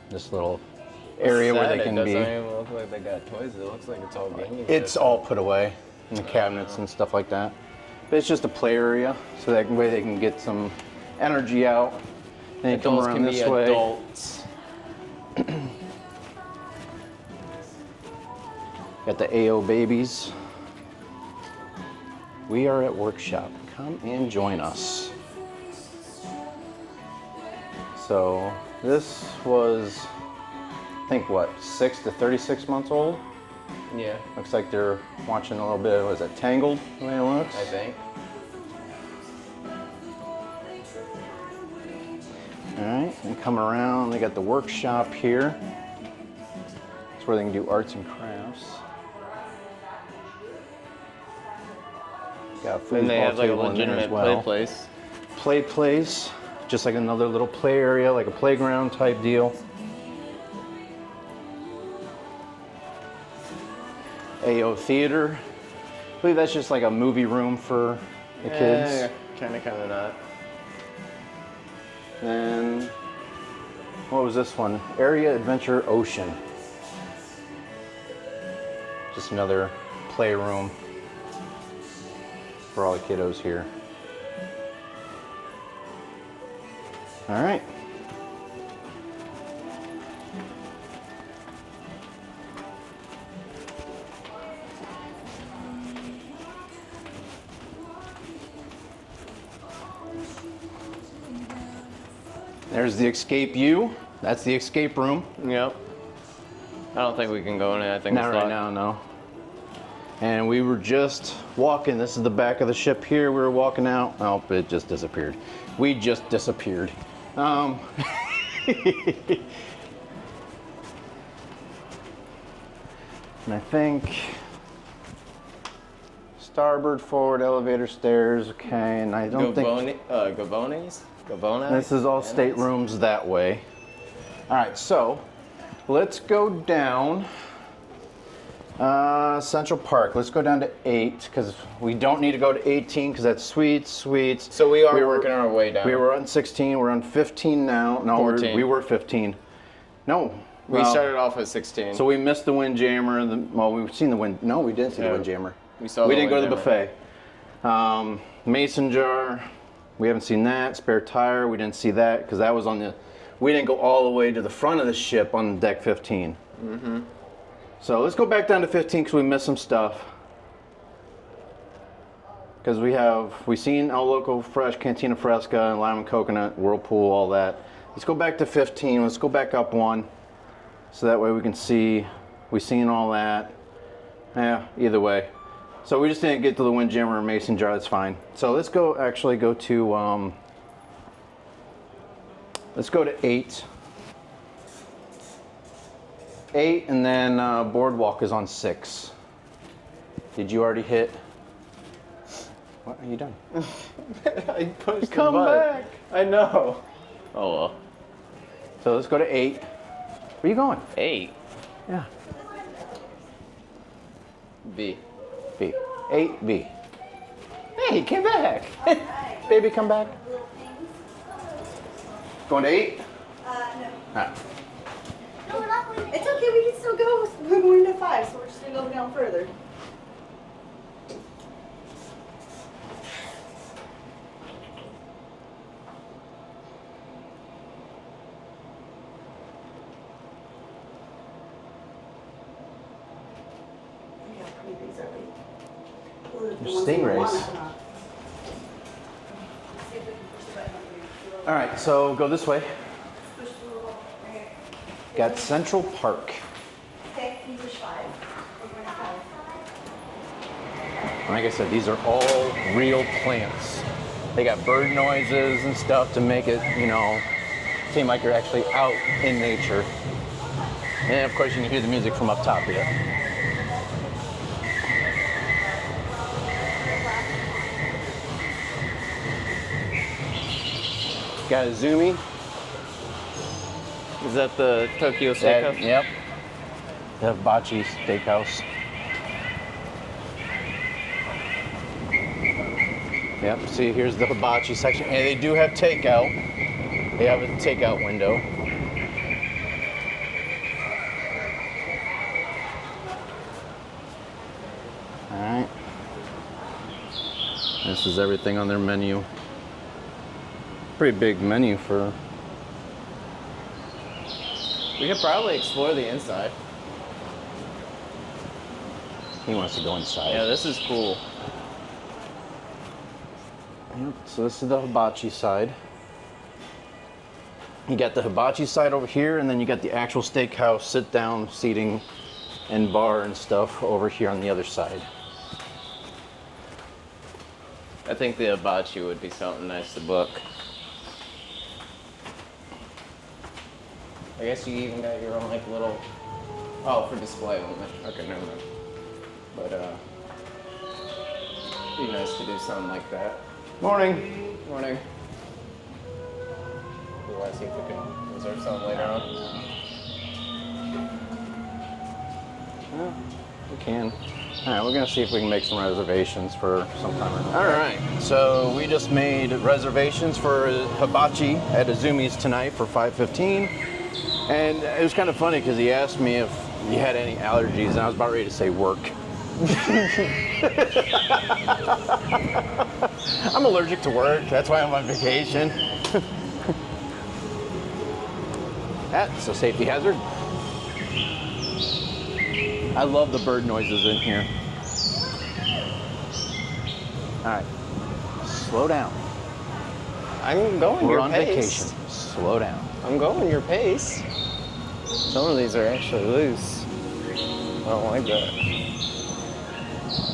This little area where Sad, they can it be. doesn't even look like they got toys. It looks like it's all gaming. It's all put away in the cabinets and stuff like that. But it's just a play area, so that way they can get some energy out. And you come Adults around can be this way. adults. Got the AO babies. We are at workshop. Come and join us. So this was, I think what, 6 to 36 months old? Yeah, Looks like they're watching a little bit, was it Tangled, the way it looks? I think. All right, and come around, they got the workshop here. That's where they can do arts and crafts. Got a foosball And they have like a table in there legitimate as well. play place. Play place, just like another little play area, like a playground type deal. AO Theater. I believe that's just like a movie room for the kids. Kind of not. Then, what was this one? Area Adventure Ocean. Just another playroom for all the kiddos here. All right. There's the escape U. That's the escape room. Yep. I don't think we can go in it. I think Not it's right locked. now, no. And we were just walking. This is the back of the ship here. We were walking out. Oh, it just disappeared. We just disappeared. And I think starboard, forward, elevator, stairs. Okay, and I don't think Gavones? Gavona? this is all staterooms that way. All right, so let's go down Central Park. Let's go down to 8 because we don't need to go to 18 because that's suites. So we are working our way down. We were on 16. We're on 15 now. No, 14. we were 15. No. We well, started off at 16. So we missed the Windjammer. Well, we've seen the wind. No, we didn't see the Yeah. Windjammer. We saw We the didn't go to the Windjammer. buffet. Mason jar. We haven't seen that. Spare tire. We didn't see that because that was on the. We didn't go all the way to the front of the ship on deck 15. Mm-hmm. So let's go back down to 15 because we missed some stuff. Because we've seen El Loco Fresh, Cantina Fresca, Lime and Coconut, Whirlpool, all that. Let's go back to 15. Let's go back up one. So that way we can see, we've seen all that. Yeah, either way. So we just didn't get to the Windjammer or Mason jar, that's fine. So let's go to, let's go to 8. 8 and then Boardwalk is on 6. Did you already hit? What are you done? I pushed Come the button. back. I know. Oh well. So let's go to 8. Where are you going? 8. Yeah. B. B. 8B. Hey, he came back. Baby, come back. Going to 8? No. Ah. No, we're not going. It's okay, we can still go. We're going to 5, so we're just gonna go down further. Yeah, how many things are we? Or the ones that you Stingrays. want or not. See if we can push the button over here. All right, so go this way. Push the little, right here. Got Central Park. Okay, can you push 5? We're going to 5. Like I said, these are all real plants. They got bird noises and stuff to make it, seem like you're actually out in nature. And of course, you can hear the music from up top here. Got a Zoomy. Is that the Tokyo Steakhouse? Yep. They have Bachi Steakhouse. Yep, see, here's the hibachi section. And they do have takeout. They have a takeout window. This is everything on their menu. Pretty big menu for... We could probably explore the inside. He wants to go inside. Yeah, this is cool. Yep, so this is the hibachi side. You got the hibachi side over here, and then you got the actual steakhouse sit-down seating and bar and stuff over here on the other side. I think the hibachi would be something nice to book. I guess you even got your own like little... Oh, for display only. Okay, never mind. But be nice to do something like that. Morning. Morning. We want to see if we can reserve something later on. Yeah, we can. All right, we're gonna see if we can make some reservations for some time. All right, so we just made reservations for hibachi at Izumi's tonight for 5:15, and it was kind of funny because he asked me if you had any allergies, and I was about ready to say work. I'm allergic to work. That's why I'm on vacation. That's a safety hazard. I love the bird noises in here. All right, slow down. I'm going We're your on pace. vacation. Slow down. I'm going your pace. Some of these are actually loose. I don't like that.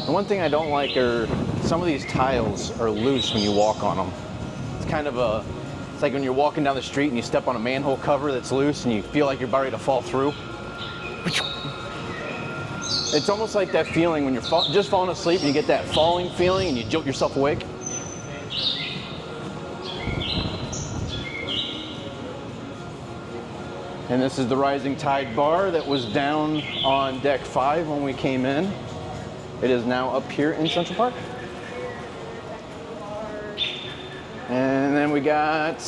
The one thing I don't like are some of these tiles are loose when you walk on them. It's kind of a, it's like when you're walking down the street and you step on a manhole cover that's loose and you feel like you're about ready to fall through. It's almost like that feeling when you're just falling asleep and you get that falling feeling and you jolt yourself awake. And this is the Rising Tide bar that was down on deck 5 when we came in. It is now up here in Central Park. And then we got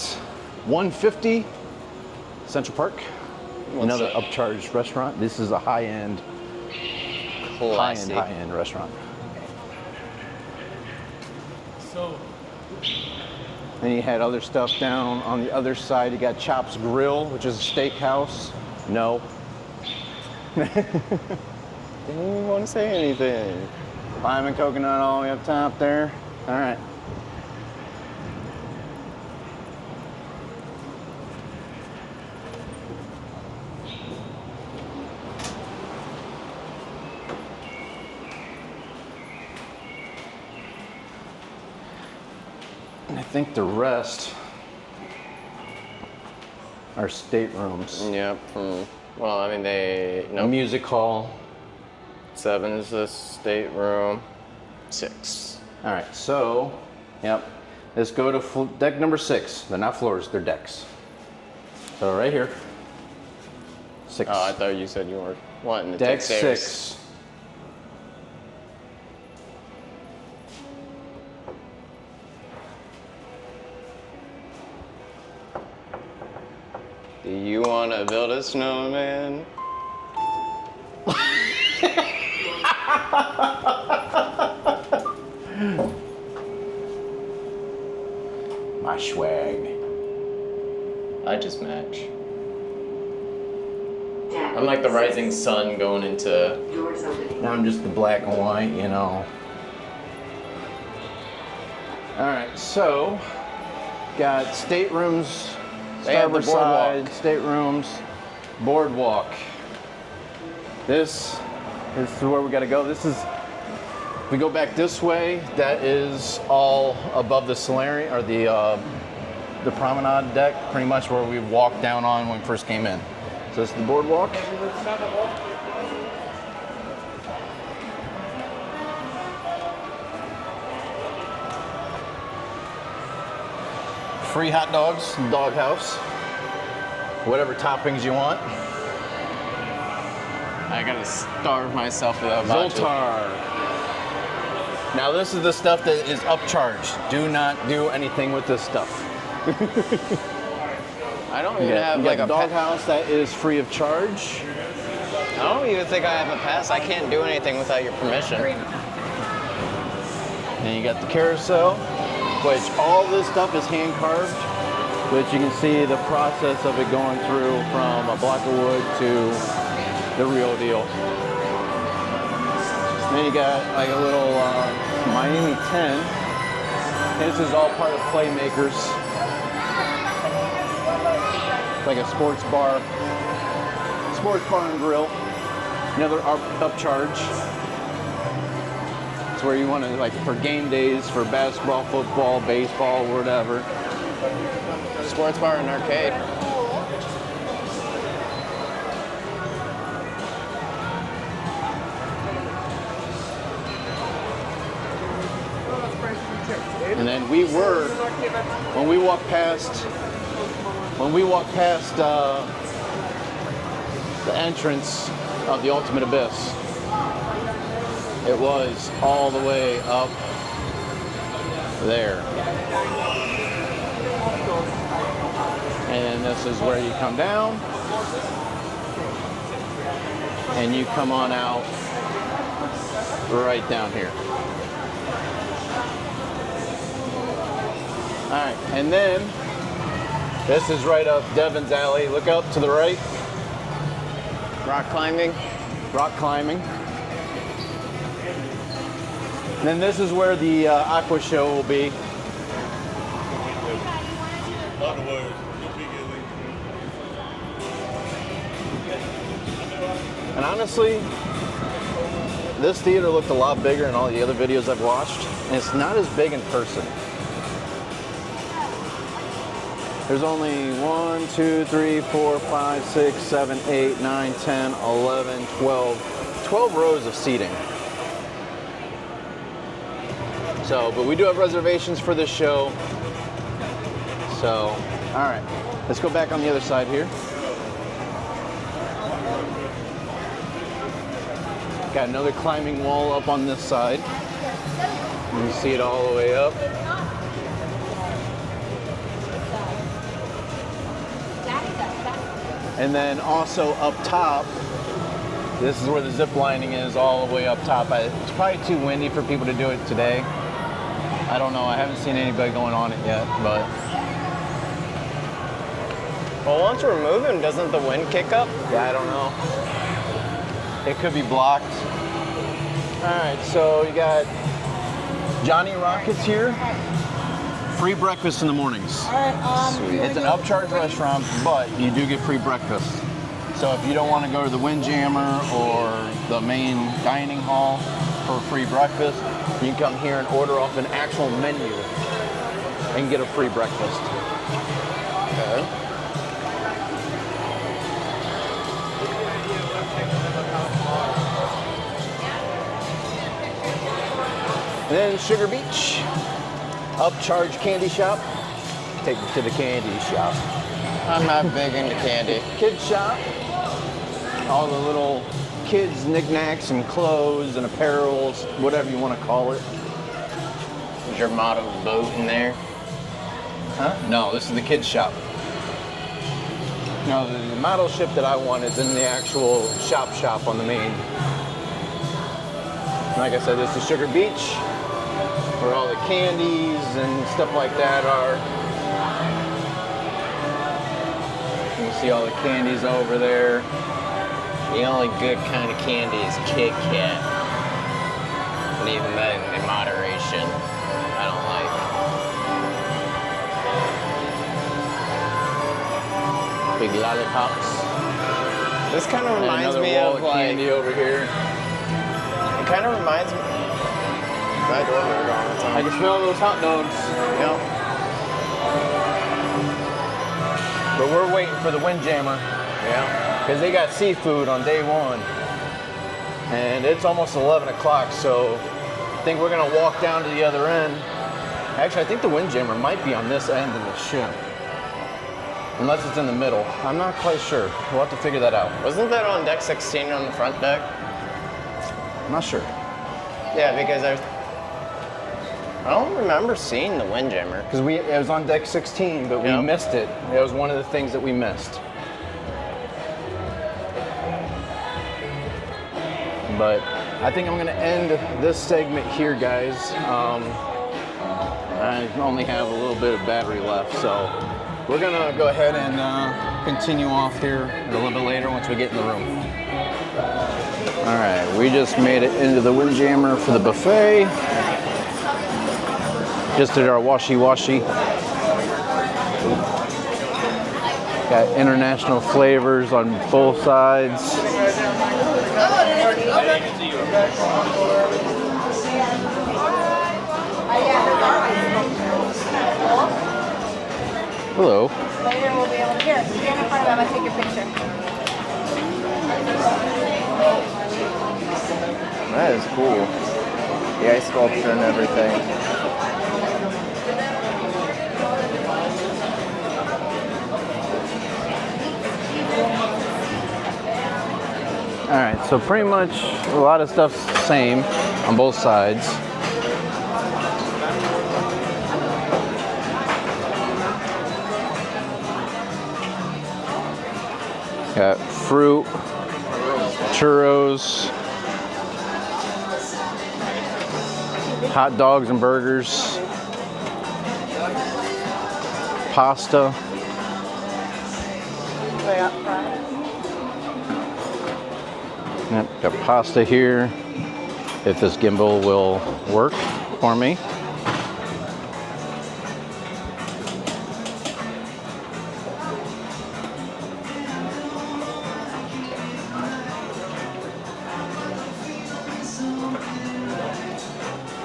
150 Central Park. Another upcharged restaurant. This is a high-end restaurant. So, Then you had other stuff down on the other side. You got Chops Grill, which is a steakhouse. No. Didn't even want to say anything. Lime and coconut all the way up top there. All right. And I think the rest are staterooms. Yep. Well, I mean, they... A music hall. 7 is the stateroom. 6. All right, so, yep. Let's go to deck number 6. They're not floors, they're decks. So right here. 6. Oh, I thought you said you were wanting to Deck take stairs. 6. Do you want to build a snowman? My swag. I just match. I'm like the rising sun going into... Doors opening. Now I'm just the black and white, you know. All right, so got staterooms, They have the starboard side, boardwalk. staterooms, boardwalk. This is where we got to go. This is, if we go back this way, that is all above the solarium or the promenade deck, pretty much where we walked down on when we first came in. So this is the boardwalk. Free hot dogs, doghouse. Whatever toppings you want. I gotta starve myself for that hibachi. Zoltar. Now this is the stuff that is upcharged. Do not do anything with this stuff. I don't You even have like a doghouse that is free of charge. I don't even think I have a pass. I can't do anything without your permission. And you got the carousel, which all this stuff is hand carved, which you can see the process of it going through from a block of wood to the real deal. Then you got like a little Miami 10. This is all part of Playmakers. It's like a sports bar and grill. Another upcharge. It's where you want to, like, for game days, for basketball, football, baseball, whatever. Sports bar and arcade. And then when we walked past the entrance of the Ultimate Abyss, it was all the way up there. And this is where you come down and you come on out right down here. All right, and then this is right up Devin's alley. Look up to the right. Rock climbing. Rock climbing. And then this is where the aqua show will be. And honestly, this theater looked a lot bigger than all the other videos I've watched, and it's not as big in person. There's only 1, 2, 3, 4, 5, 6, 7, 8, 9, 10, 11, 12 rows of seating. So, but we do have reservations for this show. So, all right, let's go back on the other side here. Got another climbing wall up on this side. You can see it all the way up. And then also up top, this is where the zip lining is, all the way up top. It's probably too windy for people to do it today. I don't know, I haven't seen anybody going on it yet, but. Well, once we're moving, doesn't the wind kick up? Yeah, I don't know. It could be blocked. All right, so you got Johnny Rockets here. Free breakfast in the mornings. It's an upcharge restaurant, but you do get free breakfast. So if you don't want to go to the Windjammer or the main dining hall for free breakfast, you can come here and order off an actual menu and get a free breakfast. Okay. And then Sugar Beach. Upcharge candy shop. Take you to the candy shop. I'm not big into candy. Kid shop. All the little kids' knickknacks and clothes and apparels, whatever you want to call it. Is your motto boat in there? Huh? No, this is the kids shop. No, the model ship that I want is in the actual shop on the main. Like I said, this is Sugar Beach, where all the candies and stuff like that are. You can see all the candies over there. The only good kind of candy is Kit Kat. And even then, in moderation, I don't like. Big lollipops. This kind of And reminds another me wall of like. candy over here. It kind of reminds me. My doorbell all the I time. can smell those hot dogs. Yep. But we're waiting for the Windjammer. Yeah. Because they got seafood on day one. And it's almost 11 o'clock, so I think we're going to walk down to the other end. Actually, I think the Windjammer might be on this end of the ship. Unless it's in the middle. I'm not quite sure. We'll have to figure that out. Wasn't that on deck 16 on the front deck? I'm not sure. Yeah, because I don't remember seeing the Windjammer. Because it was on deck 16, but we Yep. missed it. It was one of the things that we missed. But I think I'm gonna end this segment here, guys. I only have a little bit of battery left, so we're gonna go ahead and continue off here a little bit later once we get in the room. All right, we just made it into the Windjammer for the buffet. Just did our washy-washy. Got international flavors on both sides. Hello. Later we'll be able to hear. Stand in front of them and take your picture. That is cool. The ice sculpture and everything. All right, so pretty much a lot of stuff's the same on both sides. Got fruit, churros, hot dogs and burgers, pasta. Way up front. Yep, got pasta here, if this gimbal will work for me.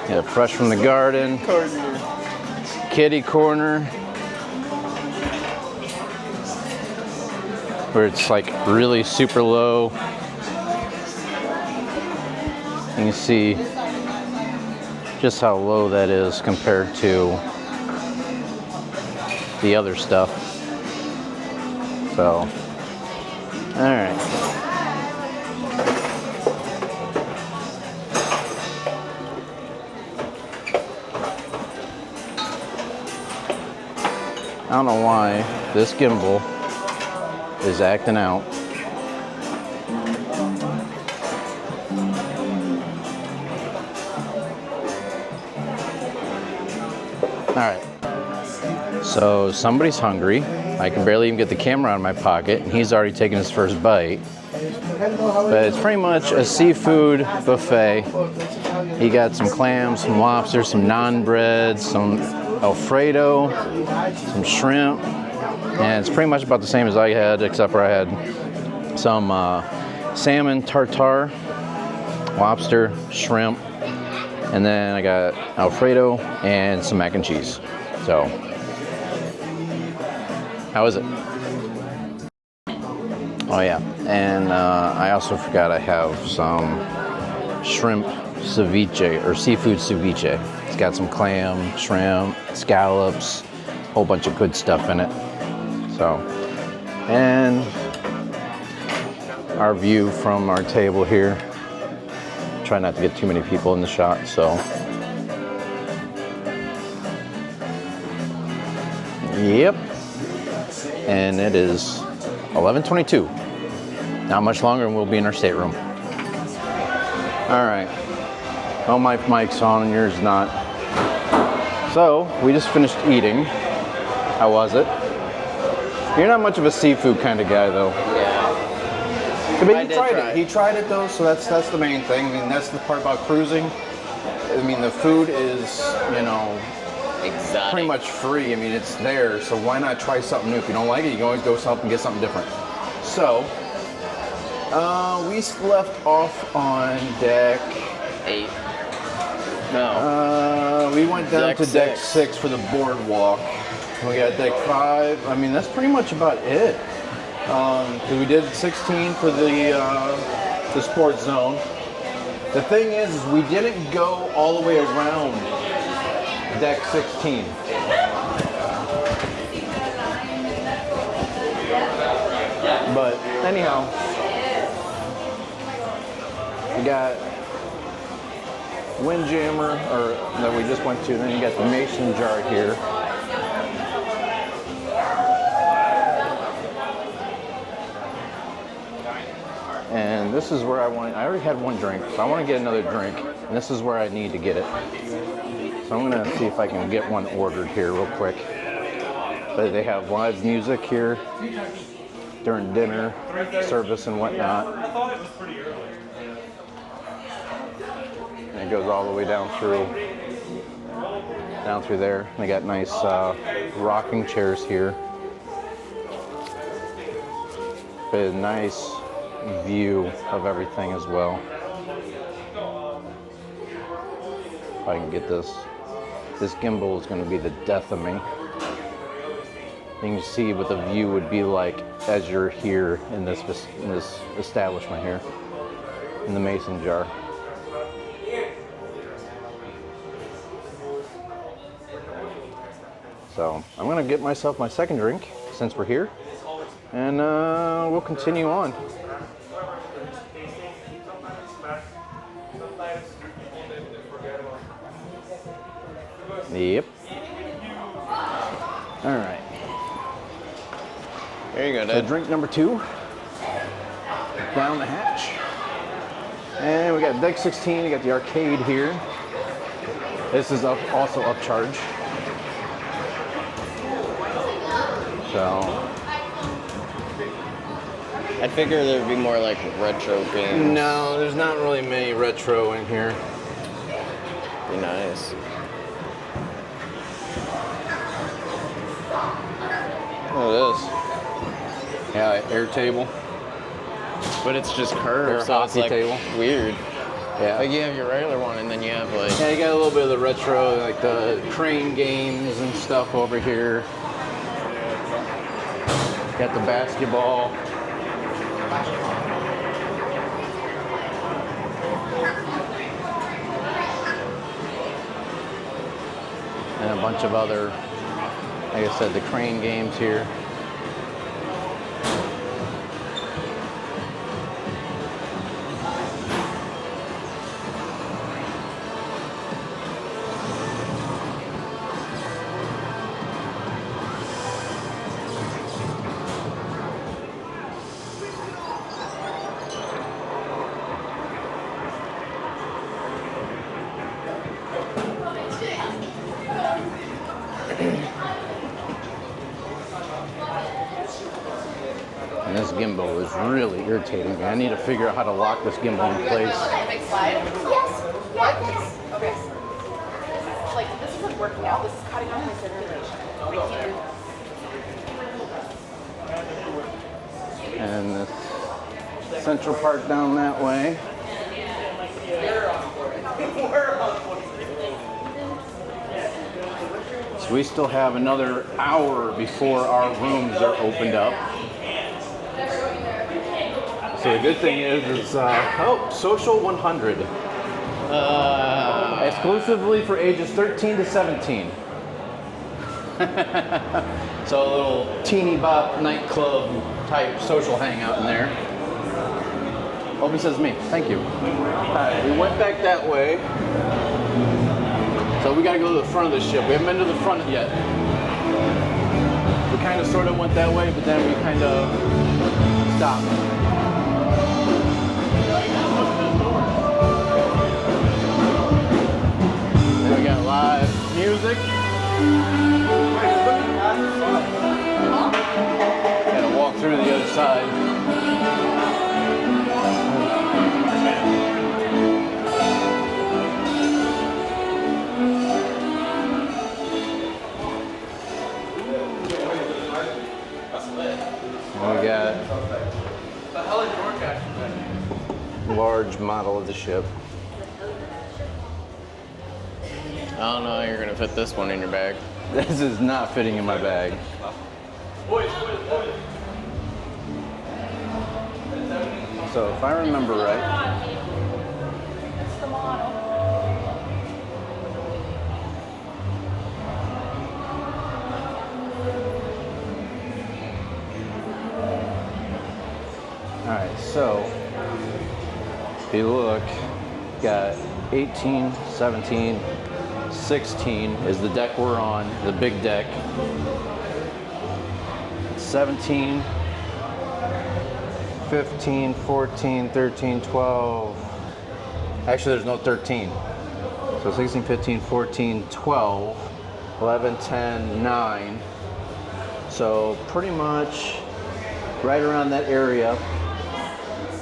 Yeah, fresh from the garden. Kitty corner. Where it's like really super low. You can see just how low that is compared to the other stuff. So, all right. I don't know why this gimbal is acting out. All right, so somebody's hungry. I can barely even get the camera out of my pocket, and he's already taken his first bite. But it's pretty much a seafood buffet. He got some clams, some lobster, some naan bread, some Alfredo, some shrimp, and it's pretty much about the same as I had, except for I had some salmon tartare, lobster, shrimp, and then I got Alfredo and some mac and cheese. So, how is it? Oh yeah, and I also forgot I have some shrimp ceviche, or seafood ceviche. It's got some clam, shrimp, scallops, a whole bunch of good stuff in it. So, and our view from our table here. Try not to get too many people in the shot, so. Yep. And it is 11:22. Not much longer and we'll be in our stateroom. All right. Oh, my mic's on and yours not. So, we just finished eating. How was it? You're not much of a seafood kind of guy, though. Yeah. But I he did tried try it. it. He tried it though, so that's the main thing. I mean, that's the part about cruising. I mean, the food is, you know, Exotic. pretty much free. I mean, it's there, so why not try something new? If you don't like it, you can always go and get something different. So, we left off on deck 8. No. we went down Deck to deck 6. 6 for the boardwalk. We got deck 5. I mean, that's pretty much about it. 'Cause we did 16 for the sports zone. The thing is we didn't go all the way around deck 16. But anyhow, we got Windjammer, or that we just went to, then you got the Mason jar here. And this is where I already had one drink, so I want to get another drink, and this is where I need to get it. So I'm gonna see if I can get one ordered here real quick. But they have live music here during dinner service and whatnot. I thought it was pretty early. And it goes all the way down through there. They got nice rocking chairs here. But a nice view of everything as well. If I can get this. This gimbal is going to be the death of me. You can see what the view would be like as you're here in this establishment here, in the mason jar. So I'm gonna get myself my second drink since we're here, and we'll continue on. Yep. All right. There you go, So Dad. drink number 2, down the hatch. And we got deck 16, we got the arcade here. This is also upcharge. So, I'd figure there'd be more like retro games. no, there's not really many retro in here. Be nice. Oh, this. Yeah, air table. But it's just curved, Or so it's hockey like table. weird. Yeah. Like you have your regular one, and then you have like. Yeah, you got a little bit of the retro, like the crane games and stuff over here. Got the basketball. And a bunch of other, like I said, the crane games here. And this gimbal is really irritating me. I need to figure out how to lock this gimbal in place. Big slide? Yes. Yes. Okay. Like, this isn't working out. This is cutting off my circulation. And this central part down that way. So we still have another hour before our rooms are opened up. So the good thing is Social 100. Exclusively for ages 13 to 17. So a little teeny bop nightclub type social hangout in there. Obi says me, thank you. Alright, we went back that way. So we gotta go to the front of the ship. We haven't been to the front yet. We kind of sort of went that way, but then we kind of stopped. Then we got live music. Gotta walk through the other side. We got a large model of the ship. I don't know how you're gonna fit this one in your bag. This is not fitting in my bag. So if I remember right, It's the model. all right, so if you look, got 18, 17, 16 is the deck we're on, the big deck. 17, 15, 14, 13, 12. Actually, there's no 13. So 16, 15, 14, 12, 11, 10, 9. So pretty much right around that area,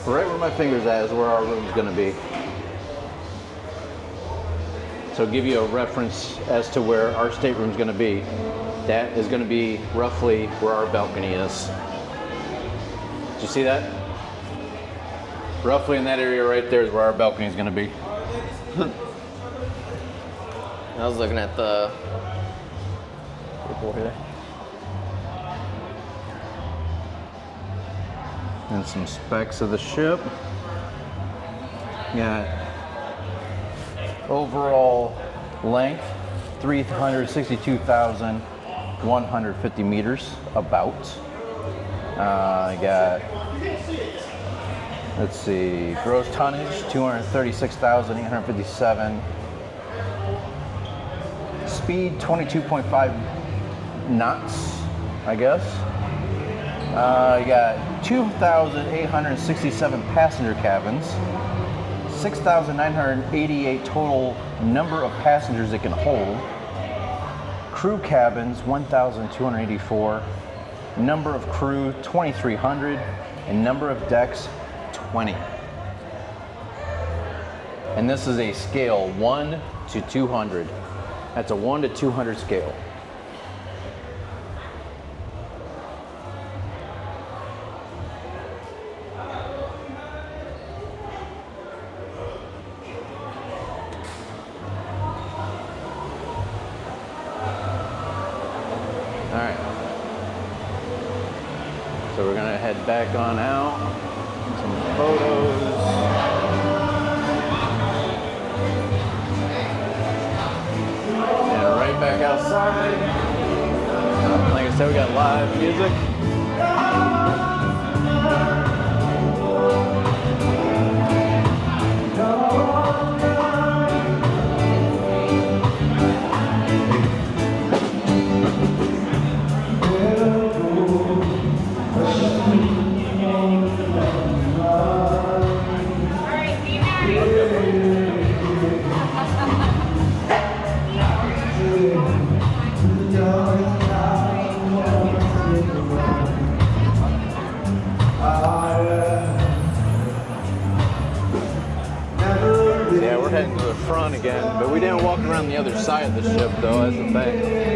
right where my finger's at is where our room's gonna be. So give you a reference as to where our stateroom's gonna be. That is gonna be roughly where our balcony is. Did you see that? Roughly in that area right there is where our balcony is gonna be. I was looking at the report here. And some specs of the ship. Got overall length 362,150 meters about. I got, let's see, gross tonnage 236,857. Speed 22.5 knots, I guess. You got 2,867 passenger cabins, 6,988 total number of passengers it can hold. Crew cabins 1,284, number of crew 2,300, and number of decks 20. And this is a scale 1 to 200. That's a 1 to 200 scale. So we're gonna head back on out. Some photos. And right back outside. Like I said, we got live music. Heading to the front again, but we didn't walk around the other side of the ship though, that's the thing.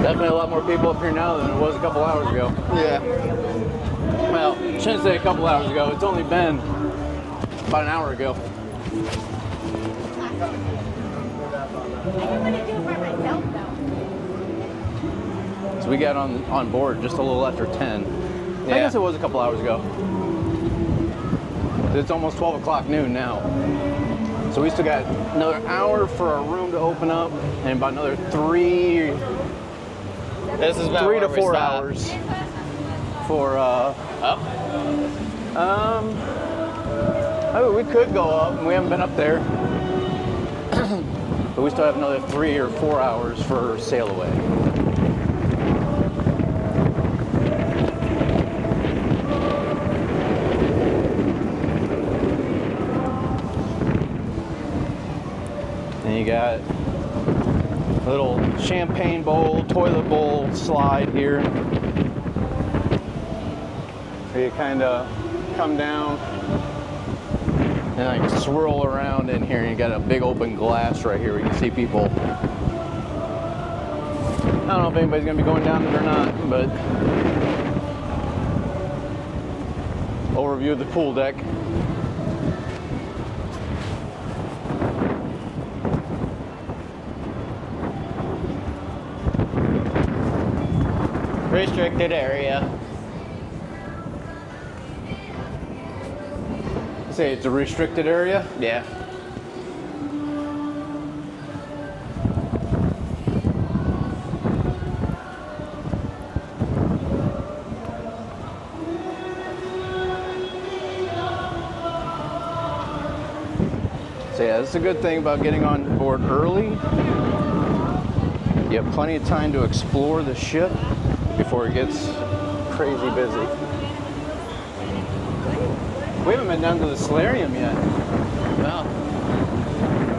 Definitely a lot more people up here now than it was a couple hours ago. Yeah. Well, shouldn't say a couple hours ago. It's only been about an hour ago. I want to do it by myself though. So we got on board just a little after 10. I guess it was a couple hours ago. It's almost 12 o'clock noon now. So we still got another hour for our room to open up and about another three to 4 hours for I mean, we could go up, and we haven't been up there. But we still have another 3 or 4 hours for sail away. And you got a little champagne bowl, toilet bowl slide here. So you kind of come down and like swirl around in here, and you got a big open glass right here where you can see people. I don't know if anybody's gonna be going down it or not, but overview of the pool deck. Restricted area. Say it's a restricted area? Yeah. So yeah, that's a good thing about getting on board early. You have plenty of time to explore the ship before it gets crazy busy. We haven't been down to the solarium yet. Well,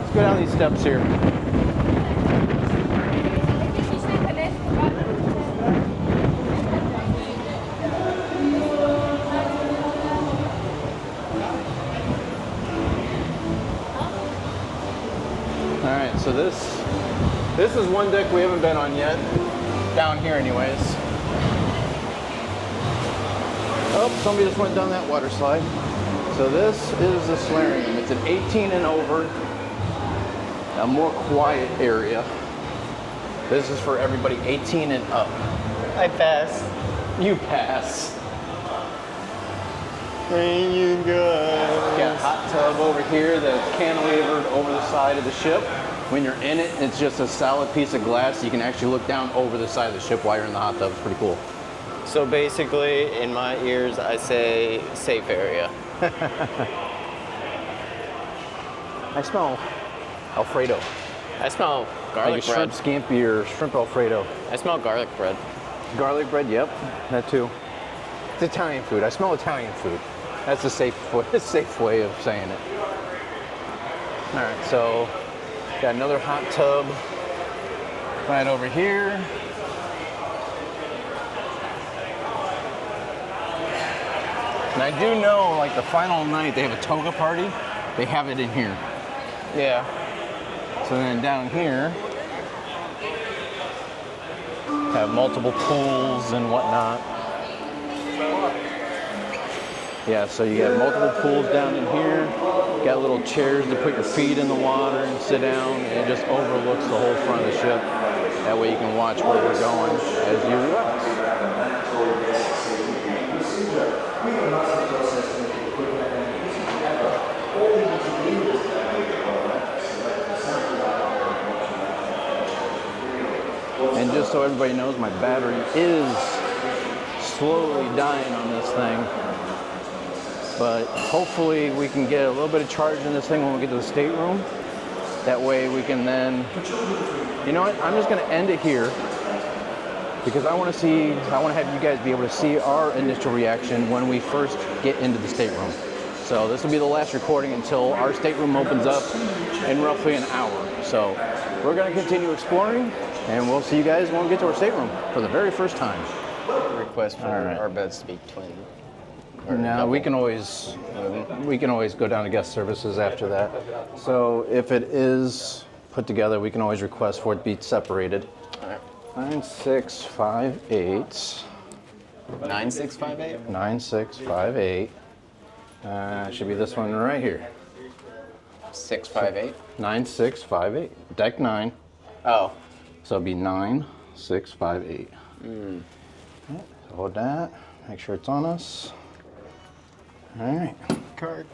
Let's go down these steps here. All right, so this is one deck we haven't been on yet. Down here anyways. Oh, somebody just went down that water slide. So this is the solarium. It's an 18 and over, a more quiet area. This is for everybody 18 and up. I pass. You pass. Thank you guys. Got a hot tub over here that's cantilevered over the side of the ship. When you're in it, it's just a solid piece of glass. You can actually look down over the side of the ship while you're in the hot tub. It's pretty cool. So basically, in my ears, I say safe area. I smell Alfredo. I smell garlic Like a bread. shrimp scampi or shrimp Alfredo. I smell garlic bread. Garlic bread, yep, that too. It's Italian food. I smell Italian food. That's a safe way of saying it. All right, so got another hot tub right over here. And I do know, like the final night, they have a toga party. They have it in here. Yeah. So then down here, have multiple pools and whatnot. Yeah, so you got multiple pools down in here. Got little chairs to put your feet in the water and sit down. And it just overlooks the whole front of the ship. That way you can watch where we're going as you relax. And just so everybody knows, my battery is slowly dying on this thing. But hopefully we can get a little bit of charge in this thing when we get to the stateroom. That way we can then, you know what, I'm just gonna end it here because I wanna have you guys be able to see our initial reaction when we first get into the stateroom. So this will be the last recording until our stateroom opens up in roughly an hour. So we're gonna continue exploring and we'll see you guys when we get to our stateroom for the very first time. Request for All right. our beds to be twin. No, we can always go down to guest services after that. So if it is put together, we can always request for it to be separated. All right. 9658. 9658? 9658. Should be this one right here. 658? 9658. Deck 9. Oh. So it'll be 9658. Hold that. Make sure it's on us. All right. Card.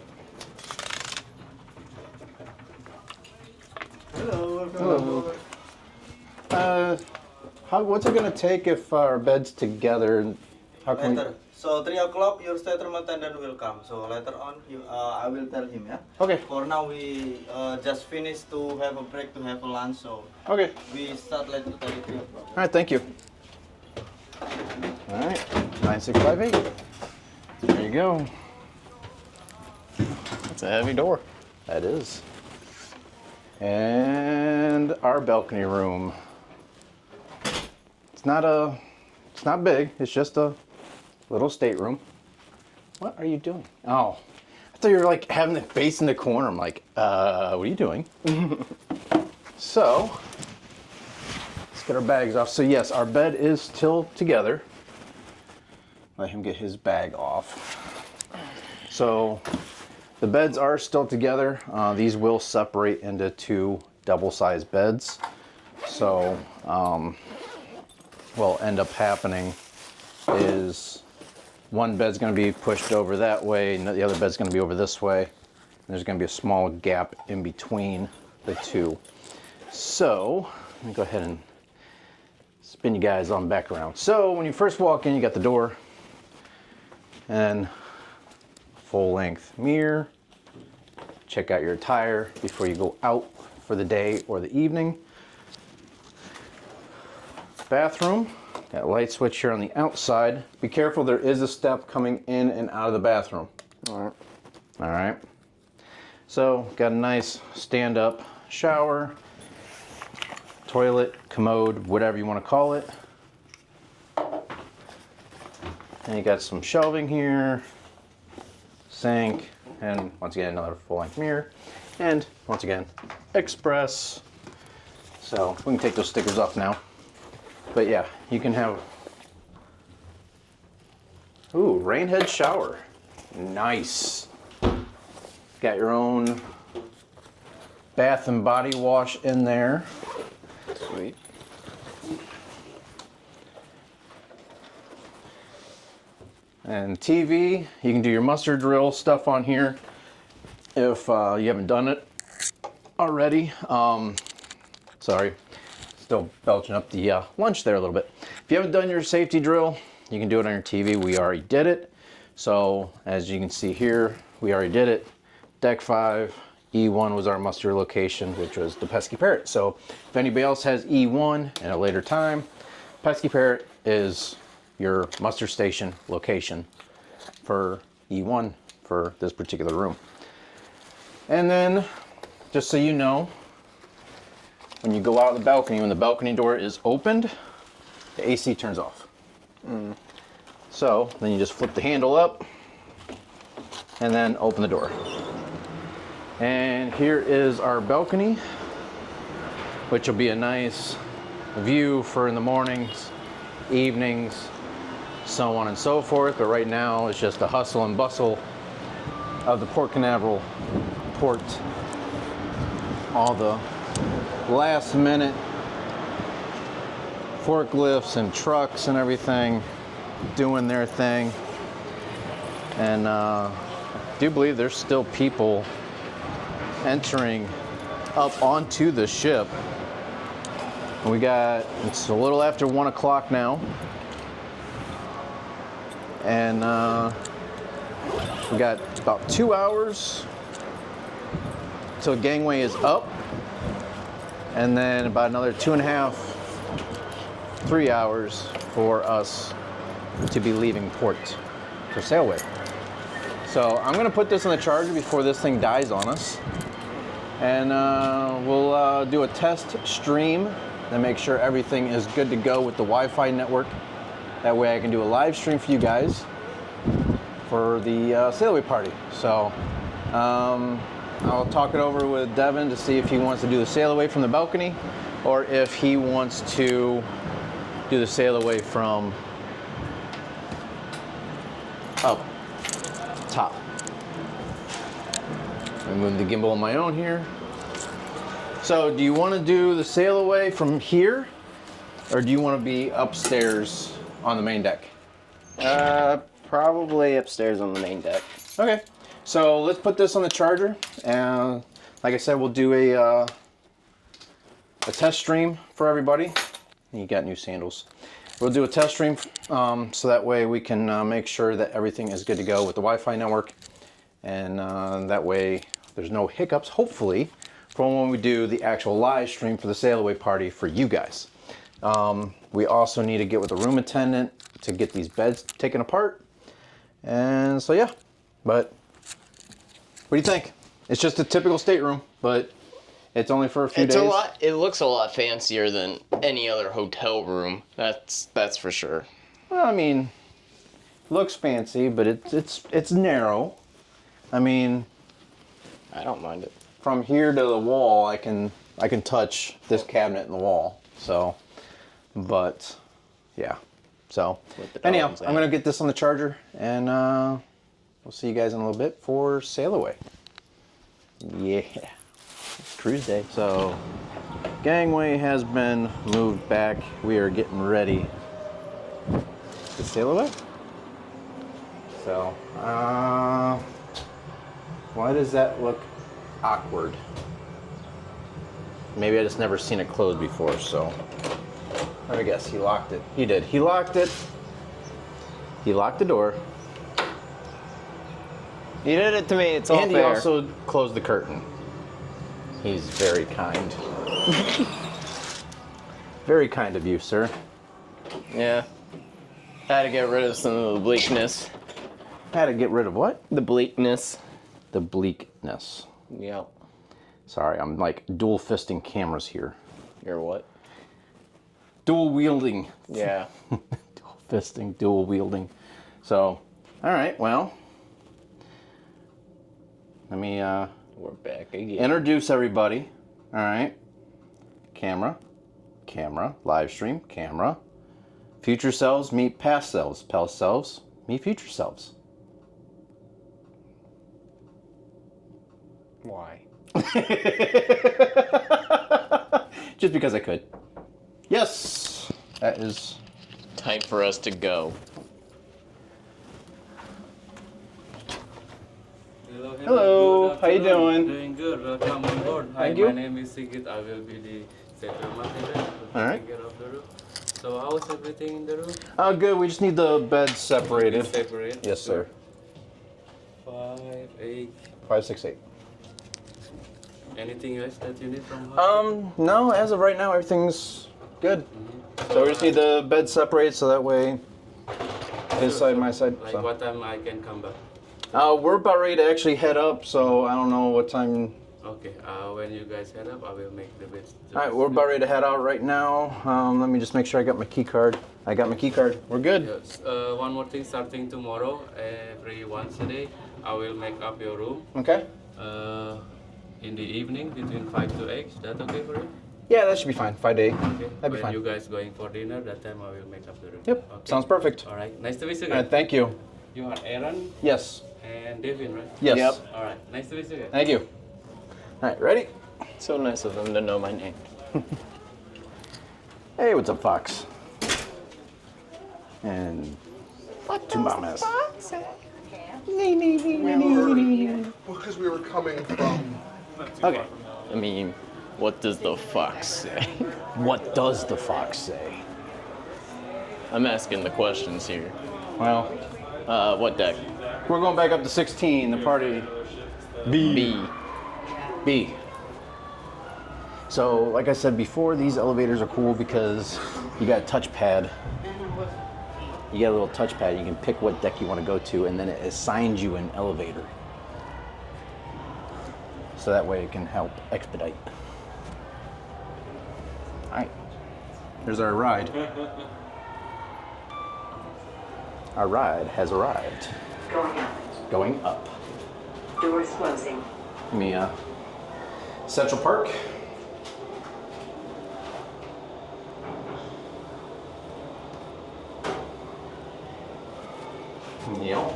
Hello. What's it gonna take if our bed's together? How can we? Later. So 3 o'clock your stateroom attendant will come. So later on I will tell him, yeah? Okay. For now we just finished to have a break to have a lunch, so Okay. we start later 3 o'clock. All right. Thank you. All right. 9658. There you go. That's a heavy door. That is. And our balcony room. It's not big. It's just a little stateroom. What are you doing? Oh, I thought you were like having it face in the corner. I'm like, what are you doing? So, let's get our bags off. So yes, our bed is still together. Let him get his bag off. So, the beds are still together. These will separate into 2 double-sized beds. So, what will end up happening is one bed's going to be pushed over that way, and the other bed's going to be over this way. And there's going to be a small gap in between the two. So let me go ahead and spin you guys on back around. So when you first walk in, you got the door and full length mirror. Check out your attire before you go out for the day or the evening. Bathroom, got a light switch here on the outside. Be careful, there is a step coming in and out of the bathroom. All right. So got a nice stand-up shower, toilet, commode, whatever you want to call it. And you got some shelving here, sink, and once again another full-length mirror, and once again express. So we can take those stickers off now. But yeah, you can have, ooh, rain head shower. Nice. Got your own bath and body wash in there. Sweet. And TV, you can do your mustard drill stuff on here if you haven't done it already. Sorry, still belching up the lunch there a little bit. If you haven't done your safety drill, you can do it on your TV. We already did it. So as you can see here, we already did it. Deck 5, E1 was our muster location, which was the Pesky Parrot. So if anybody else has E1 at a later time, Pesky Parrot is your muster station location for E1 for this particular room. And then, just so you know, when you go out the balcony, when the balcony door is opened, the AC turns off. So then you just flip the handle up and then open the door. And here is our balcony, which will be a nice view for in the mornings, evenings, so on and so forth. But right now it's just the hustle and bustle of the Port Canaveral port. All the last minute forklifts and trucks and everything doing their thing. And I do believe there's still people entering up onto the ship. It's a little after 1 o'clock now. And we got about 2 hours till gangway is up. And then about another 2.5, 3 hours for us to be leaving port for sailaway. So I'm gonna put this in the charger before this thing dies on us. And we'll do a test stream and make sure everything is good to go with the Wi-Fi network. That way I can do a live stream for you guys for the sail away party. So I'll talk it over with Devin to see if he wants to do the sail away from the balcony or if he wants to do the sail away from up top. I'm moving the gimbal on my own here. So do you want to do the sail away from here or do you want to be upstairs on the main deck? Probably upstairs on the main deck. Okay, so let's put this on the charger, and like I said, we'll do a test stream for everybody. You got new sandals. We'll do a test stream so that way we can make sure that everything is good to go with the Wi-Fi network, and that way there's no hiccups, hopefully, from when we do the actual live stream for the sail away party for you guys. We also need to get with the room attendant to get these beds taken apart. And so yeah, but what do you think? It's just a typical stateroom, but it's only for a few days. It looks a lot fancier than any other hotel room. That's for sure. Well, I mean, looks fancy, but it's narrow. I mean, I don't mind it. From here to the wall, I can touch this cabinet in the wall. So, but yeah. So anyhow, I'm gonna get this on the charger, and we'll see you guys in a little bit for sail away. Yeah, it's cruise day. So gangway has been moved back. We are getting ready to sail away. So, why does that look awkward? Maybe I just never seen it closed before, so. Let me guess, he locked it. He did. He locked it. He locked the door. You did it to me. It's all And fair. he also closed the curtain. He's very kind. Very kind of you, sir. Yeah. Had to get rid of some of the bleakness. Had to get rid of what? The bleakness. The bleakness. Yep. Sorry, I'm like dual fisting cameras here. You're what? Dual wielding. Yeah. Dual fisting, dual wielding. So, all right, well. Let me We're back again. introduce everybody. All right. Camera. Camera. Live stream. Camera. Future selves meet past selves. Past selves meet future selves. Why? Just because I could. Yes. That is. Time for us to go. Hello, how you doing? Doing good. Welcome on board. Hi, Thank you. my name is Sigit. I will be the settlement agent. All right. Take care of the room. So how is everything in the room? Oh, good. We just need the beds separated. Separate. Yes, sir. 5, 8. 568. Anything else that you need from hospital? No. As of right now, everything's good. So we just need the bed separated so that way, his side, my side. Like So. what time I can come back? We're about ready to actually head up, so I don't know what time. Okay. When you guys head up, I will make the beds. All right, we're about ready to head out right now. Let me just make sure I got my key card. I got my key card. We're good. Yes. One more thing. Starting tomorrow, every once a day, I will make up your room. Okay. In the evening between 5 to 8. Is that okay for you? Yeah, that should be fine. 5 to 8. Okay. That'd be When fine. you guys going for dinner, that time I will make up the room. Yep. Okay. Sounds perfect. All right. Nice to meet you All right, again. thank you. You are Aaron Yes. and Devin, right? Yes. Yep. All right. Nice to meet you again. Thank you. All right, ready? So nice of them to know my name. Hey, what's up, Fox? And two mamas. Because we were coming from. Okay. I mean, what does the fox say? What does the fox say? I'm asking the questions here. Well, What deck? we're going back up to 16. The party B. B. So, like I said before, these elevators are cool because you got a touchpad. You got a little touchpad. You can pick what deck you want to go to, and then it assigns you an elevator. So that way it can help expedite. All right. There's our ride. Our ride has arrived. Going up. Going up. Doors closing. Give me Central Park. Yep.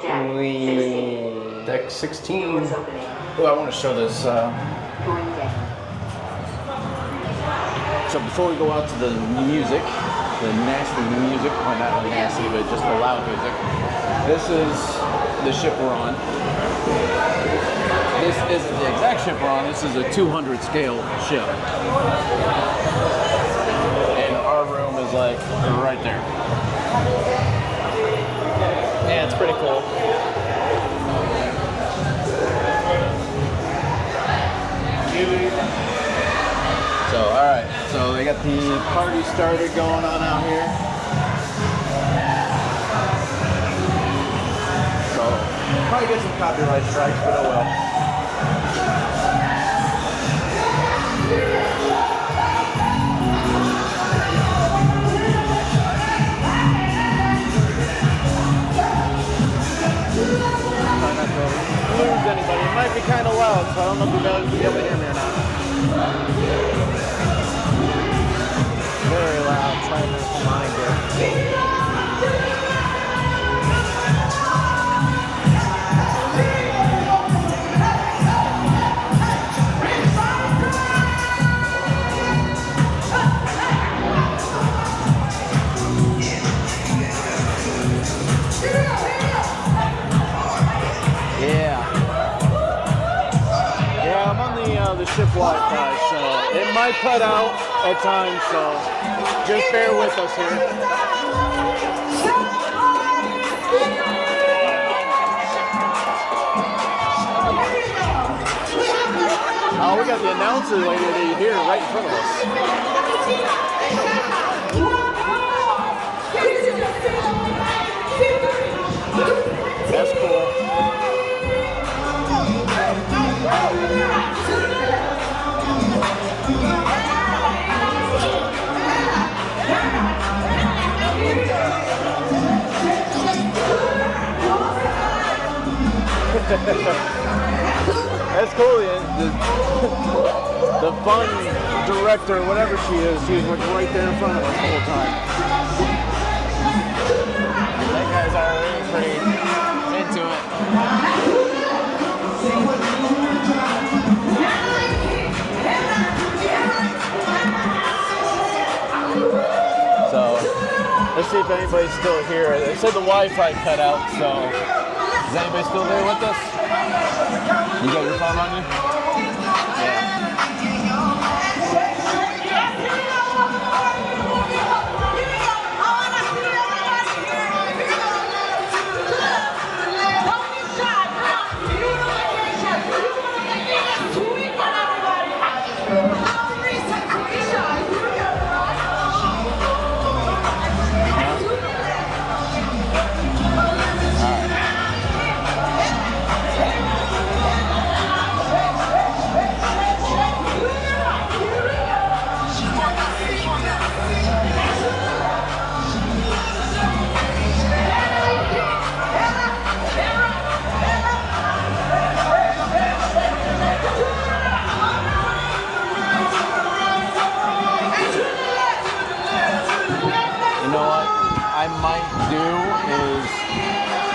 Deck 16. Deck 16. Doors opening. Oh, I want to show this. Going down. So before we go out to the music, the nasty music, well not really nasty, but just the loud music, this is the ship we're on. This isn't the exact ship we're on, this is a 200 scale ship. And our room is like right there. Yeah, it's pretty cool. So, alright, so they got the party started going on out here. So, probably get some copyright strikes, but oh well. Try not to lose anybody. It might be kind of loud, so I don't know if you guys will be able to hear me or not. Very loud. Trying to mind it. might cut out at times, so just bear with us here. Oh, we got the announcer lady here right in front of us. That's cool. That's cool. The fun director, whatever she is, she was right there in front of us the whole time. That guy's already pretty into it. So, let's see if anybody's still here. They said the Wi-Fi cut out, so is anybody still there with us? You got your phone on you? Yeah.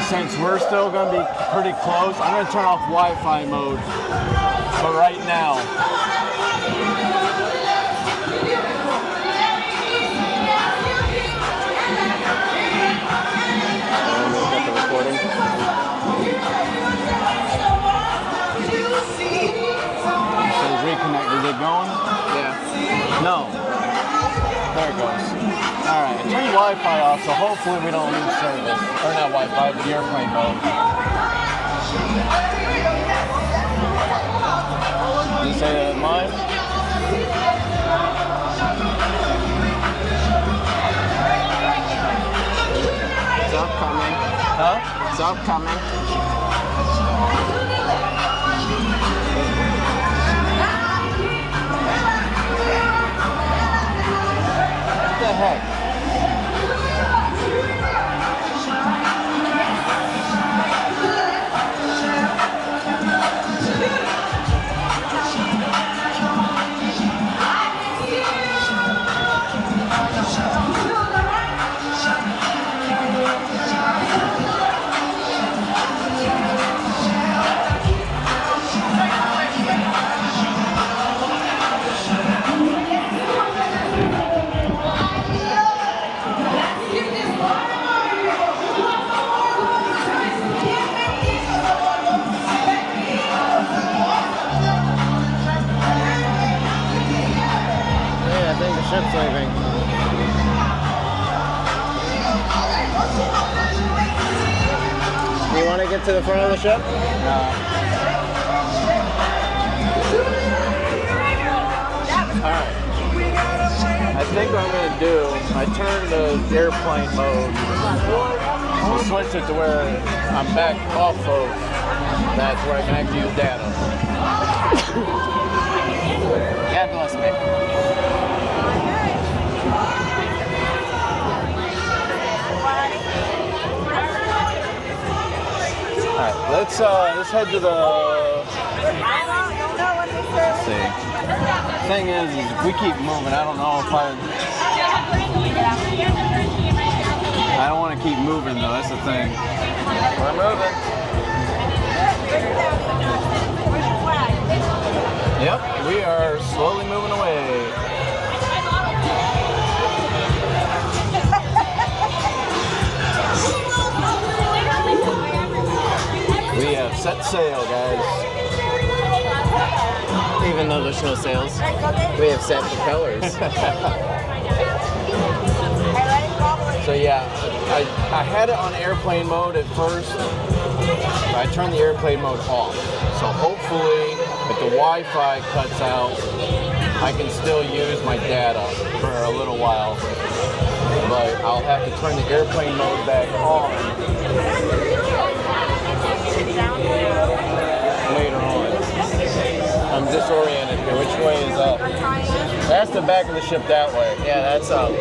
Since we're still going to be pretty close, I'm going to turn off Wi-Fi mode for right now. Got the recording. It says reconnect. Is it going? Yeah. No. There it goes. Alright, turn Wi-Fi off, so hopefully we don't lose service. Or not Wi-Fi, but the airplane mode. Did you say that at mine? It's upcoming. Huh? It's upcoming. What the heck? Ship's leaving. You want to get to the front of the ship? No. Alright. I think what I'm going to do, I turn the airplane mode. We'll switch it to where I'm back off of. That's where I can actually use data. God bless me. Alright, let's head to the. Let's see. Thing is if we keep moving, I don't know if I don't want to keep moving though. That's the thing. We're moving. Yep, we are slowly moving away. We have set sail, guys. Even though there's no sails, we have set propellers. So yeah, I had it on airplane mode at first. But I turned the airplane mode off. So hopefully, if the Wi-Fi cuts out, I can still use my data for a little while. But I'll have to turn the airplane mode back on later on. I'm disoriented here. Which way is up? That's the back of the ship that way. Yeah, that's up.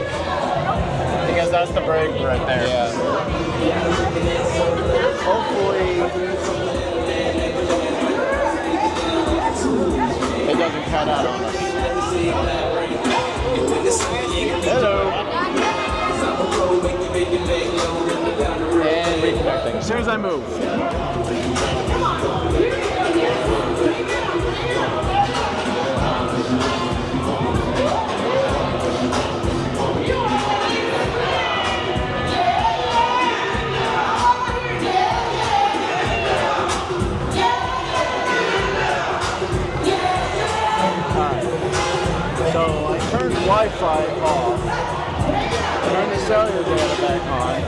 Because that's the brig right there. Yeah. Hopefully it doesn't cut out on us. Hello. And reconnecting. As soon as I move. So I turned Wi-Fi off, turned the cellular data back on.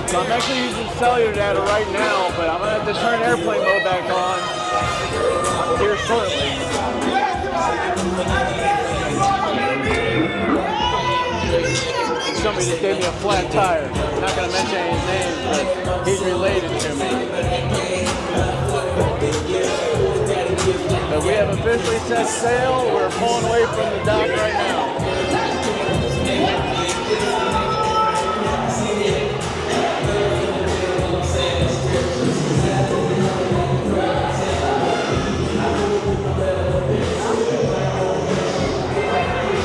So I'm actually using cellular data right now, but I'm going to have to turn airplane mode back on here shortly. Somebody just gave me a flat tire. I'm not going to mention any names, but he's related to me. But we have officially set sail. We're pulling away from the dock right now.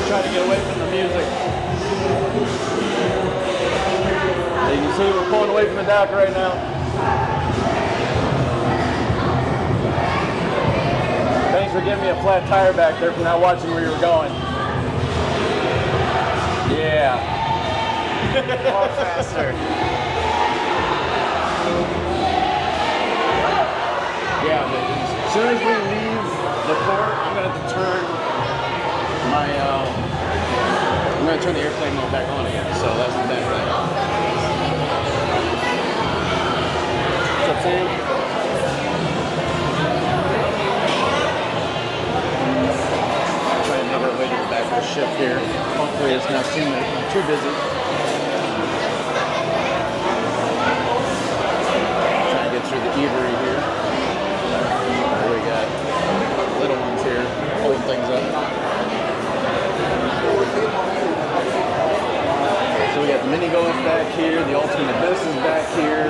Trying to get away from the music. You can see we're pulling away from the dock right now. Thanks for giving me a flat tire back there for not watching where you were going. Yeah. More faster. Yeah, but as soon as we leave the port, I'm going to have to turn my, I'm going to turn the airplane mode back on again. So that's the thing. What's up, Sam? Trying to make our way to the back of the ship here. Hopefully it's not too busy. Trying to get through the Every here. We got little ones here holding things up. So we got the mini goes back here, the Ultimate Abyss is back here.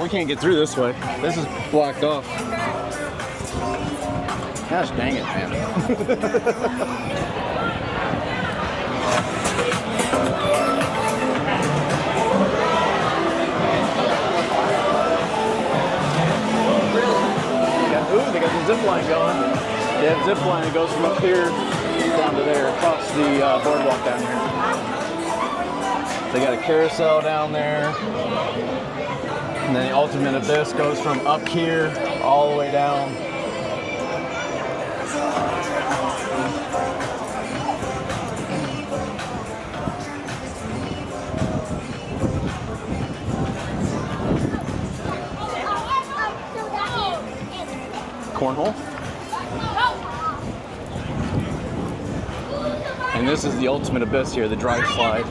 We can't get through this way. This is blocked off. Gosh dang it, man. They got the zip line going. They have zip line that goes from up here down to there, across the boardwalk down here. They got a carousel down there. And then the Ultimate Abyss goes from up here all the way down. Cornhole. And this is the Ultimate Abyss here, the drive slide.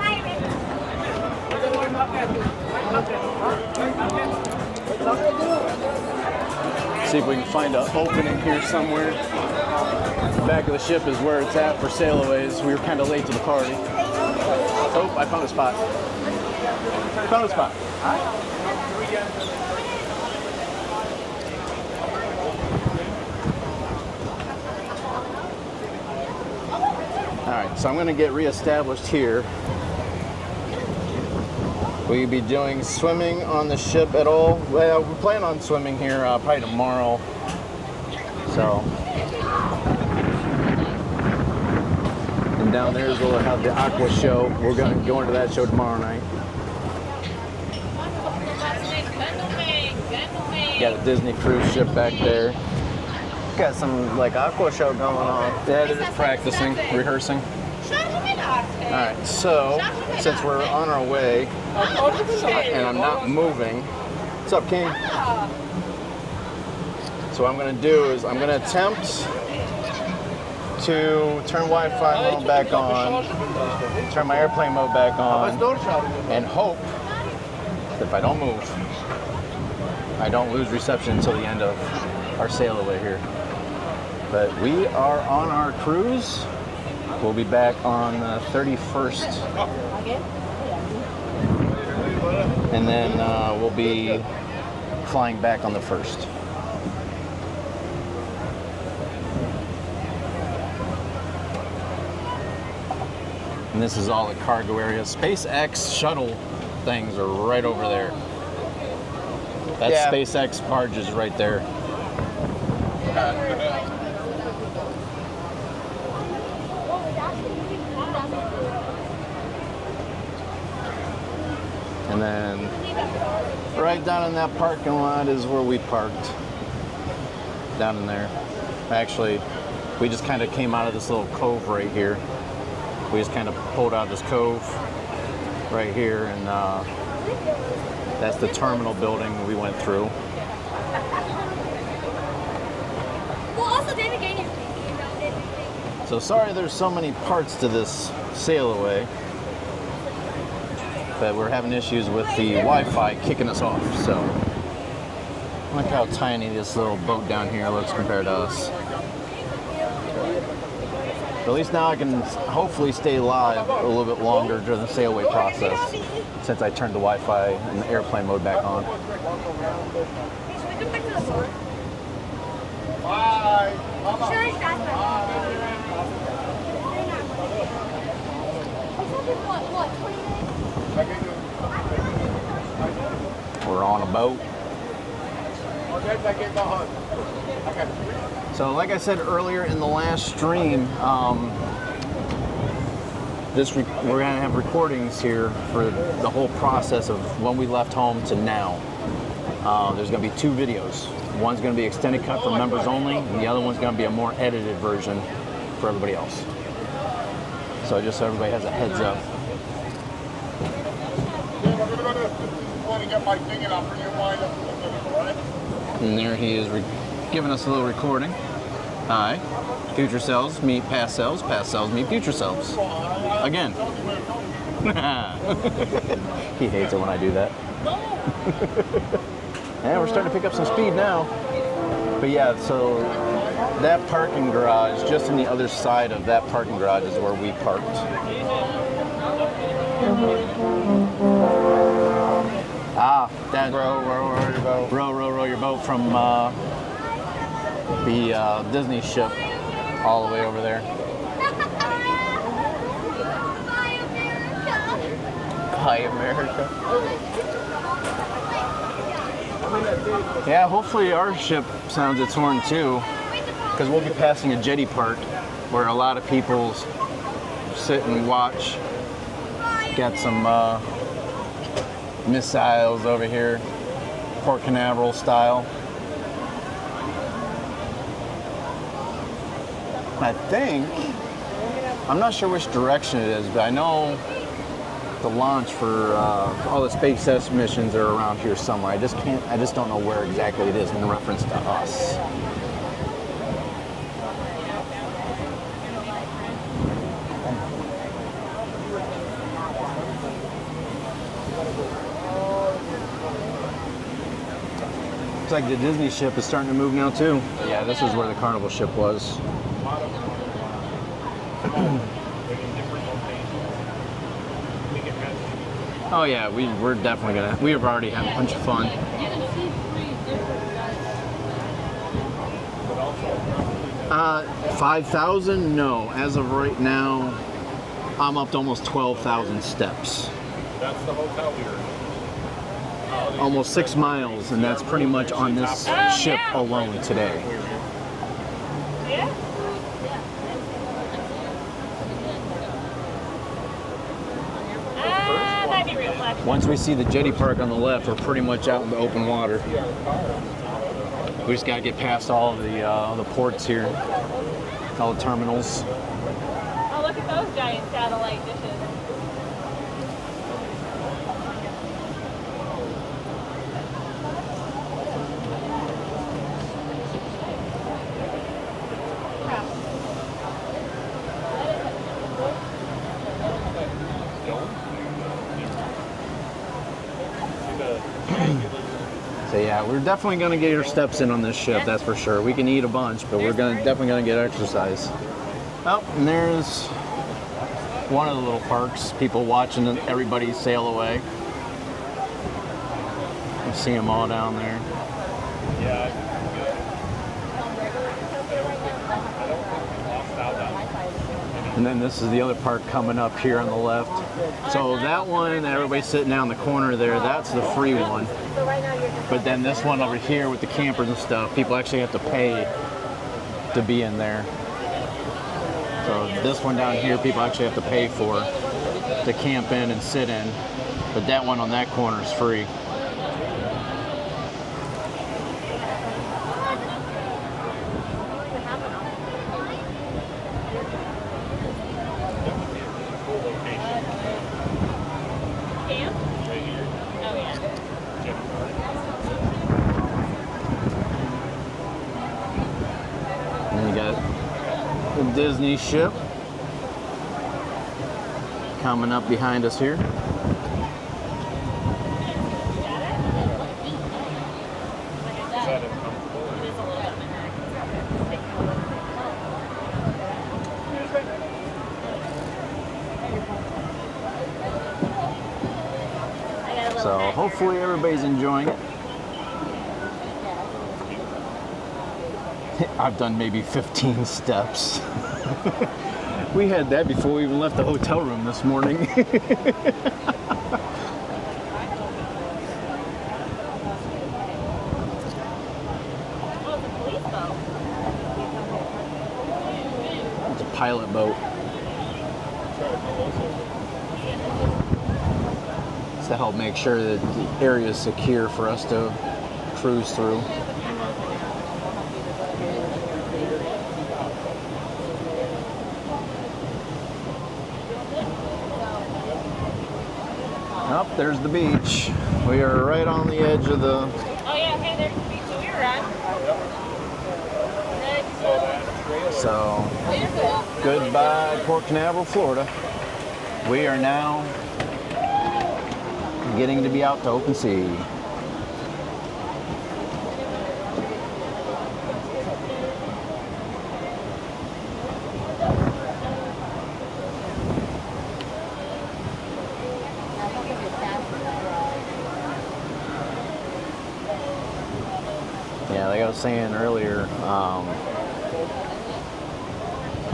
See if we can find an opening here somewhere. The back of the ship is where it's at for sailaways. We were kind of late to the party. Oh, I found a spot. Found a spot. Alright, so I'm going to get reestablished here. Will you be doing swimming on the ship at all? Well, we plan on swimming here probably tomorrow. So. And down there is where we'll have the aqua show. We're going to go into that show tomorrow night. Got a Disney cruise ship back there. Got some like aqua show going on. Yeah, they're just practicing, rehearsing. Alright, so since we're on our way and I'm not moving. What's up, King? So what I'm gonna do is I'm gonna attempt to turn Wi-Fi mode back on, turn my airplane mode back on, and hope that if I don't move, I don't lose reception until the end of our sail away here. But we are on our cruise. We'll be back on the 31st. And then we'll be flying back on the 1st. And this is all the cargo area. SpaceX shuttle things are right over there. That's SpaceX barges right there. And then right down in that parking lot is where we parked. Down in there. Actually, we just kind of came out of this little cove right here. We just kind of pulled out of this cove right here, and that's the terminal building we went through. So sorry there's so many parts to this sail away, but we're having issues with the Wi-Fi kicking us off. So look how tiny this little boat down here looks compared to us. But at least now I can hopefully stay live a little bit longer during the sailaway process, since I turned the Wi-Fi and the airplane mode back on. We're on a boat. So like I said earlier in the last stream, we're gonna have recordings here for the whole process of when we left home to now. There's gonna be two videos. One's gonna be extended cut for members only, and the other one's gonna be a more edited version for everybody else. So just so everybody has a heads up. And there he is giving us a little recording. Hi, future selves meet past selves meet future selves. Again. He hates it when I do that. Yeah, we're starting to pick up some speed now. But yeah, so that parking garage, just on the other side of that parking garage is where we parked. Ah, that row your boat from the Disney ship all the way over there. Bye, America. Yeah, hopefully our ship sounds its horn too, because we'll be passing a jetty part where a lot of people sit and watch. Got some missiles over here, Port Canaveral style. I think, I'm not sure which direction it is, but I know the launch for all the SpaceX missions are around here somewhere. I just don't know where exactly it is in reference to us. Looks like the Disney ship is starting to move now too. Yeah, this is where the Carnival ship was. Oh yeah, we're definitely gonna. We have already had a bunch of fun. 5,000? No. As of right now, I'm up to almost 12,000 steps. That's the hotel we were in. Almost 6 miles, and that's pretty much on this ship alone today. Once we see the jetty park on the left, we're pretty much out in the open water. We just got to get past all of the ports here, all the terminals. Oh, look at those giant satellite dishes. So yeah, we're definitely gonna get our steps in on this ship, that's for sure. We can eat a bunch, but we're definitely gonna get exercise. Oh, and there's one of the little parks. People watching everybody sail away. You see them all down there. Yeah. And then this is the other park coming up here on the left. So that one that everybody's sitting down in the corner there, that's the free one. But then this one over here with the campers and stuff, people actually have to pay to be in there. So this one down here, people actually have to pay for to camp in and sit in. But that one on that corner is free. And you got the Disney ship coming up behind us here. So hopefully everybody's enjoying it. I've done maybe 15 steps. We had that before we even left the hotel room this morning. It's a pilot boat. It's to help make sure that the area is secure for us to cruise through. Oh, there's the beach. We are right on the edge of the... Oh yeah, hey, there's the beach that we were on. So, goodbye Port Canaveral, Florida. We are now getting to be out to open sea. Yeah, like I was saying earlier,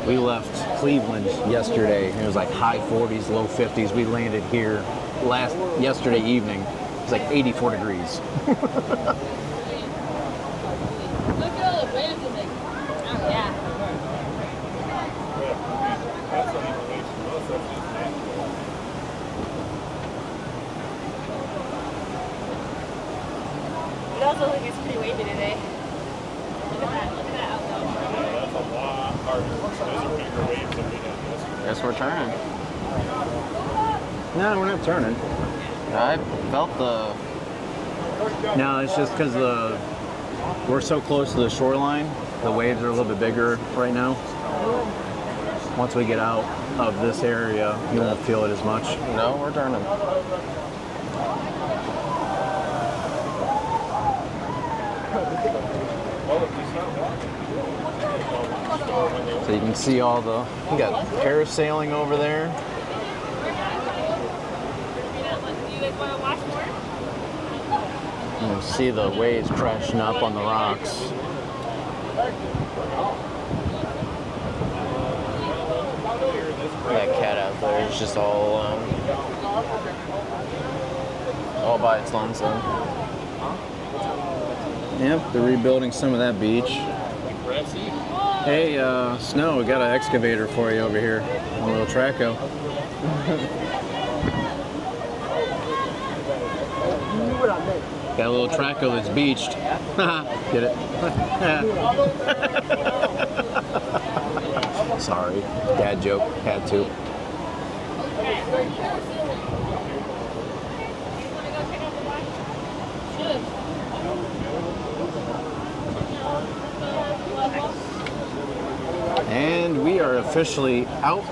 we left Cleveland yesterday. It was like high 40s, low 50s. We landed here yesterday evening. It was like 84 degrees. Look at all the waves in it. Oh yeah. It also looks like it's pretty wavy today. Look at that out there. That's a lot harder. Those are bigger waves than we had yesterday. Guess we're turning. No, we're not turning. I felt the... No, it's just because we're so close to the shoreline. The waves are a little bit bigger right now. Once we get out of this area, you won't feel it as much. No, we're turning. So you can see you got parasailing over there. Do you guys want to watch more? You can see the waves crashing up on the rocks. That cat out there is just all alone. All by its lonesome. Yep, they're rebuilding some of that beach. Hey, Snow, we got an excavator for you over here. A little Traco. Got a little Traco that's beached. Get it? Sorry. Dad joke. Had to. And we are officially out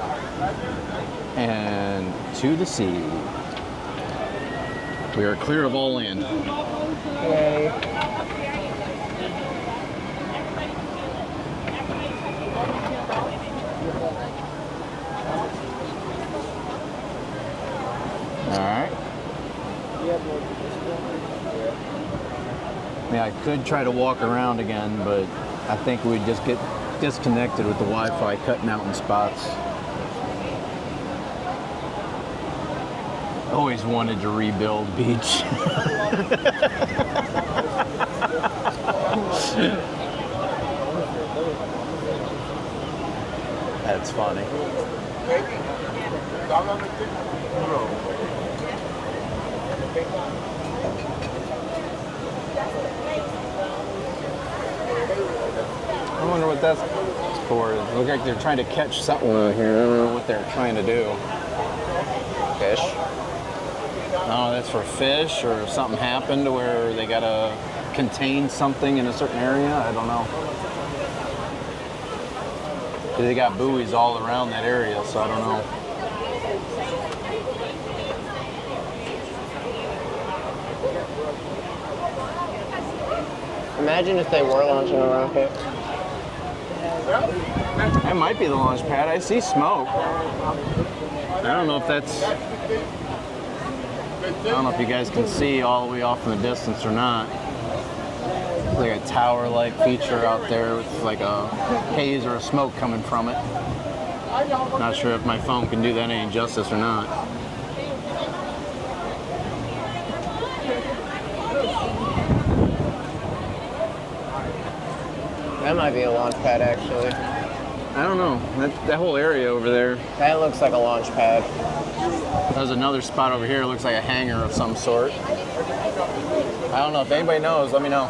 and to the sea. We are clear of all land. Yay. Alright. I mean, I could try to walk around again, but I think we'd just get disconnected with the Wi-Fi cutting out in spots. Always wanted to rebuild beach. That's funny. I wonder what that's for. It looks like they're trying to catch something here. I don't know what they're trying to do. Fish? Oh, that's for fish, or if something happened where they gotta contain something in a certain area. I don't know. They got buoys all around that area, so I don't know. Imagine if they were launching a rocket. That might be the launch pad. I see smoke. I don't know if that's... I don't know if you guys can see all the way off in the distance or not. There's like a tower-like feature out there with like a haze or a smoke coming from it. Not sure if my phone can do that any justice or not. That might be a launch pad, actually. I don't know. That whole area over there. That looks like a launch pad. There's another spot over here. It looks like a hangar of some sort. I don't know. If anybody knows, let me know.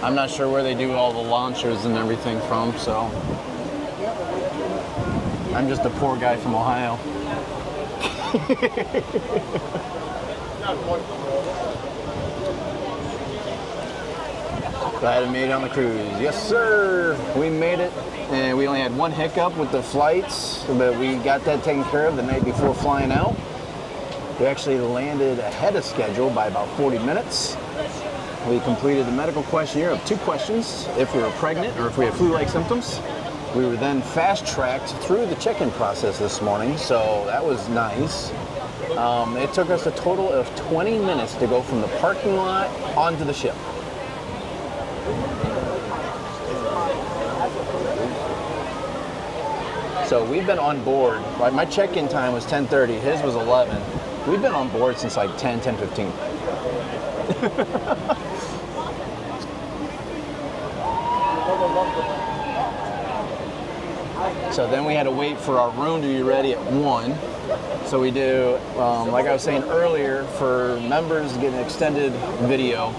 I'm not sure where they do all the launchers and everything from, so. I'm just a poor guy from Ohio. Glad I made it on the cruise. Yes, sir. We made it. And we only had one hiccup with the flights, but we got that taken care of the night before flying out. We actually landed ahead of schedule by about 40 minutes. We completed the medical questionnaire of 2 questions, if we were pregnant or if we had flu-like symptoms. We were then fast-tracked through the check-in process this morning, so that was nice. It took us a total of 20 minutes to go from the parking lot onto the ship. So we've been on board. My check-in time was 10:30. His was 11. We've been on board since like 10:15. So then we had to wait for our room to be ready at 1. So we do, like I was saying earlier, for members get an extended video,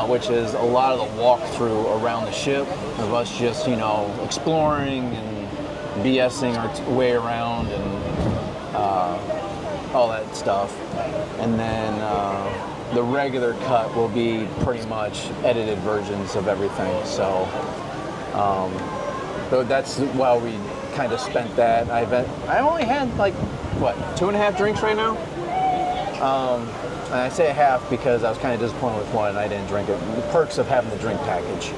which is a lot of the walkthrough around the ship of us just, exploring and BSing our way around and all that stuff. And then the regular cut will be pretty much edited versions of everything. So that's why we kind of spent that. I only had 2.5 drinks right now. And I say a half because I was kind of disappointed with one and I didn't drink it. The perks of having the drink package.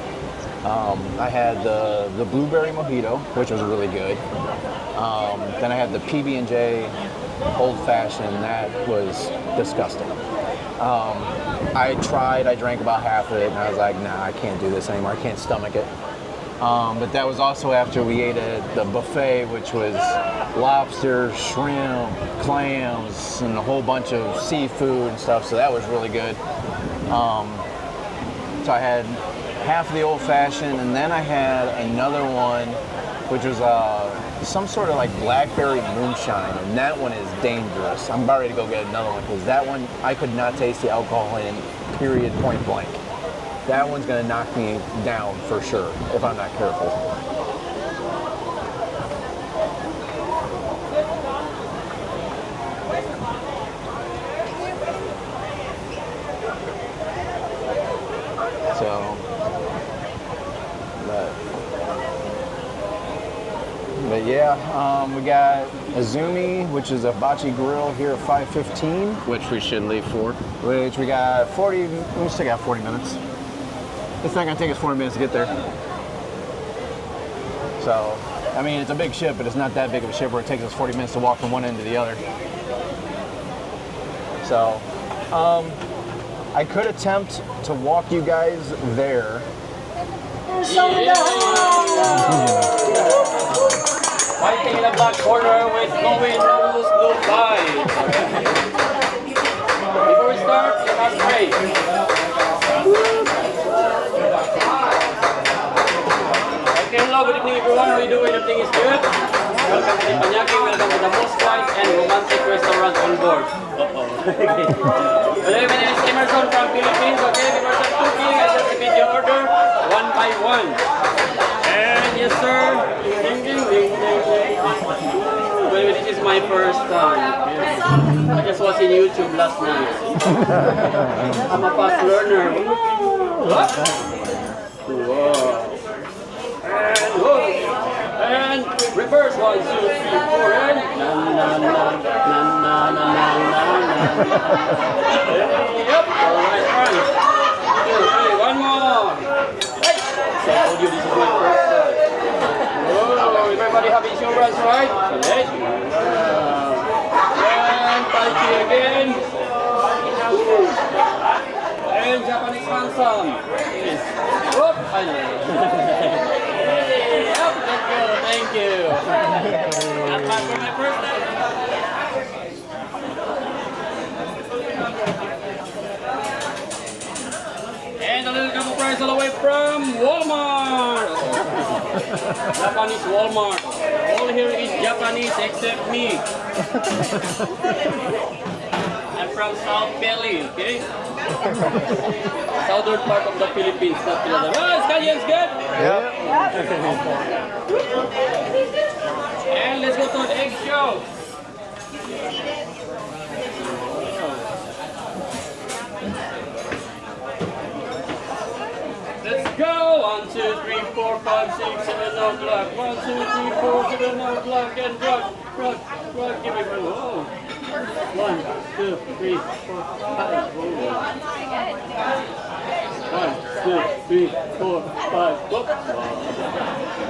I had the blueberry mojito, which was really good. Then I had the PB&J old fashioned, that was disgusting. I drank about half of it, and I was like, nah, I can't do this anymore. I can't stomach it. But that was also after we ate at the buffet, which was lobster, shrimp, clams, and a whole bunch of seafood and stuff. So that was really good. So I had half of the old fashioned, and then I had another one, which was some sort of like blackberry moonshine, and that one is dangerous. I'm about ready to go get another one because that one I could not taste the alcohol in, period, point blank. That one's gonna knock me down for sure if I'm not careful. So, but yeah, we got Azumi, which is a bocce grill here at 5:15. Which we should leave for. Which we got 40, we still got 40 minutes. It's not gonna take us 40 minutes to get there. So, I mean, it's a big ship, but it's not that big of a ship where it takes us 40 minutes to walk from one end to the other. So, I could attempt to walk you guys there. Fighting in the black corner with no win, no lose, no fight. Before we start, you must pray. Okay, hello, good evening everyone. How are you doing? Everything is good? Welcome to the Panyaki. Welcome to the most quiet and romantic restaurant on board. Hello, my name is Emerson from Philippines. Okay, before I start cooking, I just repeat your order one by one. And yes, sir. Ding, ding, ding, ding, ding. By the way, this is my first time. Yes. I just watched in YouTube last night. I'm a fast learner. Whoa. And whoa. And reverse 1, 2, 3, 4, and na na na na na na na na. Yep. All right, one, 2, 3, one more. Hey. So I told you this is my first time. Whoa, everybody have insurance, right? Let's go. And touchy again. And Japanese handsome. Yes. Whoop, I know. Yep, let's go. Thank you. That's my first time. And a little couple price all the way from Walmart. Japanese Walmart. All here is Japanese except me. I'm from South Valley, okay? Southern part of the Philippines, not Philippines. Oh, Scallions good? Yep. And let's go to the egg show. Let's go! 1, 2, 3, 4, 5, 6, 7 o'clock. 1, 2, 3, 4, 7 o'clock. And rock, give me one. Whoa. 1, 2, 3, 4, 5. 1, 2, 3, 4, 5. Whoop.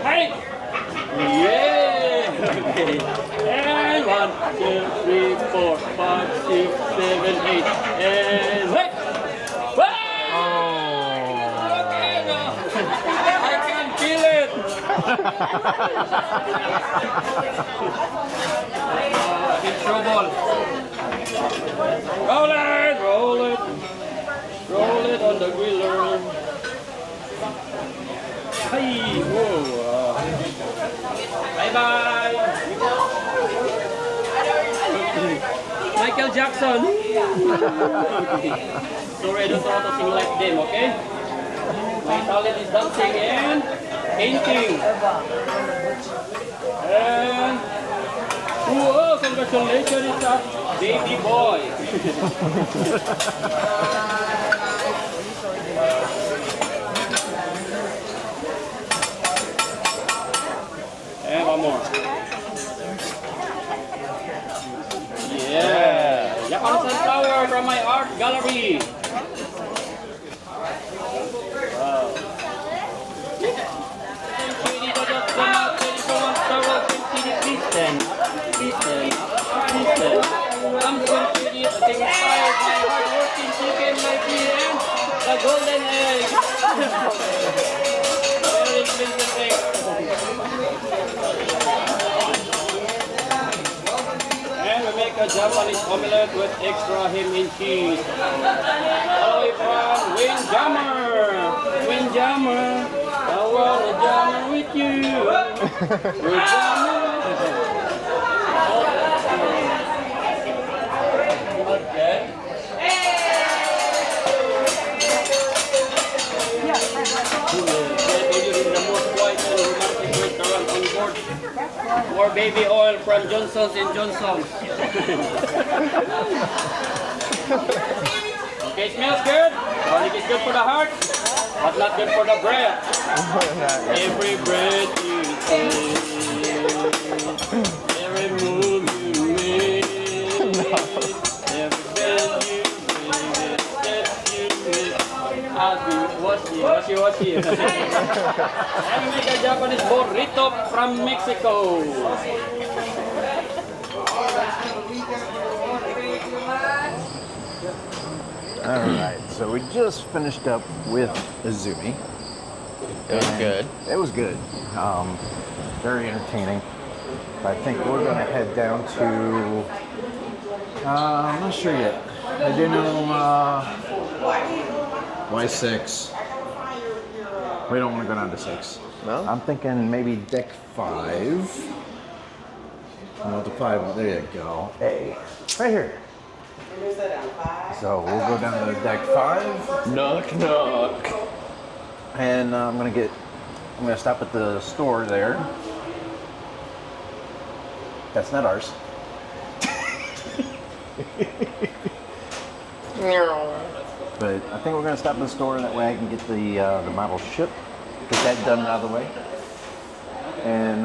Hey! Yeah! Okay. And 1, 2, 3, 4, 5, 6, 7, 8. And hey! In trouble. Roll it on the griller. Hey, whoa. Bye bye. Michael Jackson. Sorry, I don't know how to sing like them, okay? My talent is dancing and painting. And whoa, congratulations, it's a baby boy. And one more. Yeah, Japanese sunflower from my art gallery. Wow. I'm so pretty, I think inspired my hard-working chicken like me and the golden egg. Very expensive egg. a Japanese omelette with extra ham and cheese. All the way from Windjammer. Windjammer. I want a jammer with you. We're jamming. Okay. More baby oil from Johnson's and Johnson's. Okay, smells good. Garlic is good for the heart, but not good for the breath. Every breath you take, every move you make, every bend you bring, every step you make. Washi. And we make a Japanese burrito from Mexico. All right, so we just finished up with Izumi. It was good. It was good. Very entertaining. I think we're gonna head down to. I'm not sure yet. I do know Y6. We don't want to go down to 6. No? I'm thinking maybe deck 5. Oh, the 5. There you go. Hey, right here. So we'll go down to deck 5. Knock, knock. And I'm gonna stop at the store there. That's not ours. But I think we're gonna stop at the store, that way I can get the model ship, get that done out of the way. And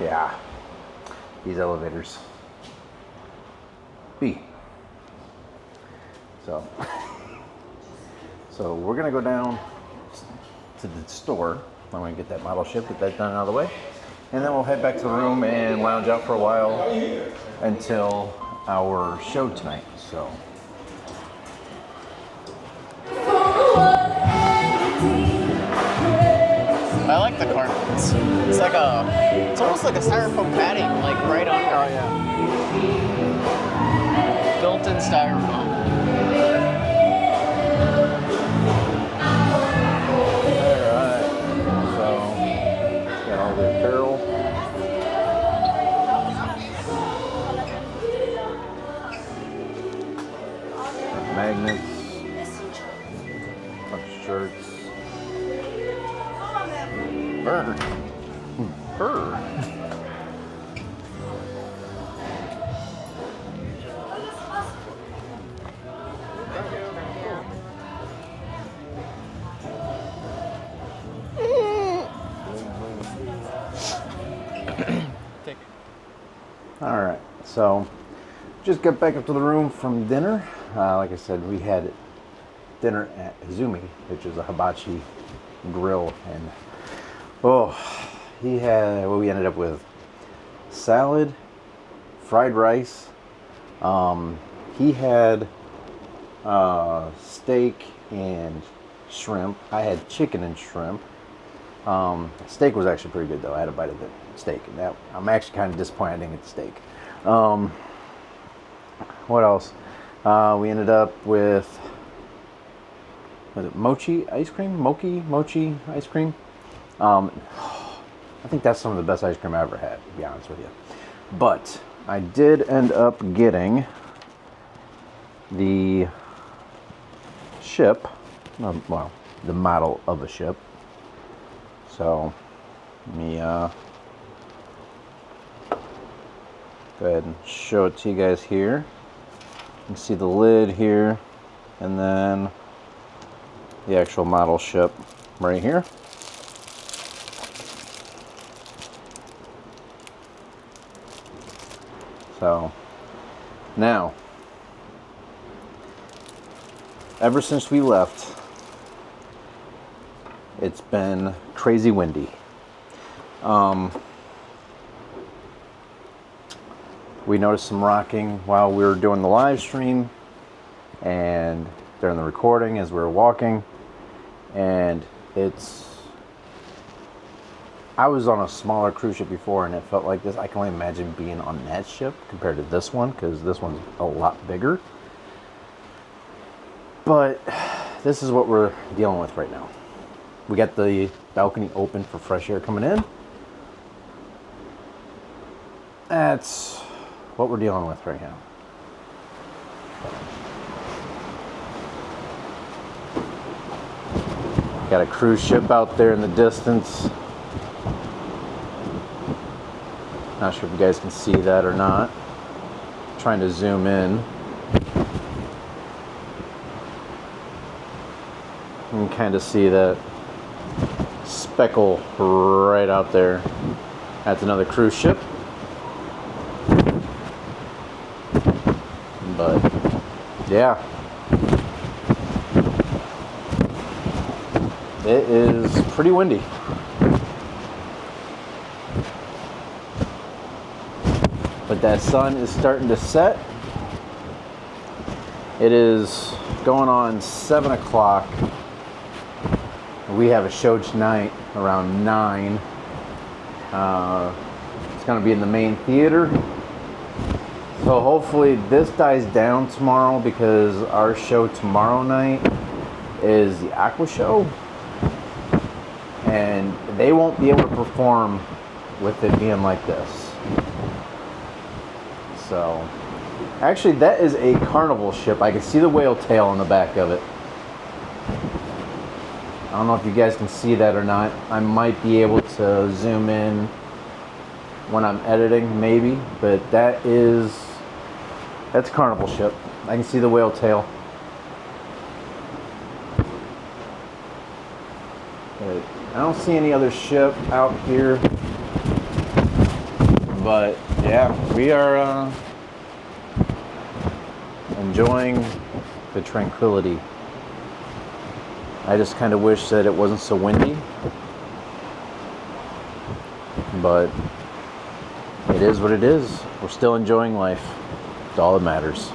yeah, these elevators. So we're gonna go down to the store. I'm gonna get that model ship, get that done out of the way, and then we'll head back to the room and lounge out for a while until our show tonight. So. I like the carpets. It's almost like a styrofoam padding, like right under. Oh yeah. Built-in styrofoam. Alright. So got all the apparel. Magnets. Bunch of shirts. Bird. Bird. All right, so just got back up to the room from dinner. Like I said, we had dinner at Izumi, which is a hibachi grill, and we ended up with salad, fried rice. He had steak and shrimp. I had chicken and shrimp. Steak was actually pretty good though. I had a bite of the steak, and I'm actually kind of disappointed I didn't get the steak. What else? We ended up with, was it mochi ice cream? Mochi ice cream. I think that's some of the best ice cream I ever had, to be honest with you. But I did end up getting the ship, well, the model of a ship. So let me go ahead and show it to you guys here. You can see the lid here, and then the actual model ship right here. So now, ever since we left, it's been crazy windy. We noticed some rocking while we were doing the live stream and during the recording as we were walking, and it's I was on a smaller cruise ship before and it felt like this. I can only imagine being on that ship compared to this one, because this one's a lot bigger. But this is what we're dealing with right now. We got the balcony open for fresh air coming in. That's what we're dealing with right now. Got a cruise ship out there in the distance. Not sure if you guys can see that or not. Trying to zoom in. You can kind of see that speckle right out there. That's another cruise ship. But yeah, it is pretty windy. But that sun is starting to set. It is going on 7 o'clock. We have a show tonight around 9. It's going to be in the main theater. So hopefully this dies down tomorrow, because our show tomorrow night is the Aqua Show. And they won't be able to perform with it being like this. So, actually that is a Carnival ship. I can see the whale tail on the back of it. I don't know if you guys can see that or not. I might be able to zoom in when I'm editing, maybe, but that's a Carnival ship. I can see the whale tail. But I don't see any other ship out here. But yeah, we are enjoying the tranquility. I just kind of wish that it wasn't so windy, but it is what it is. We're still enjoying life. It's all that matters.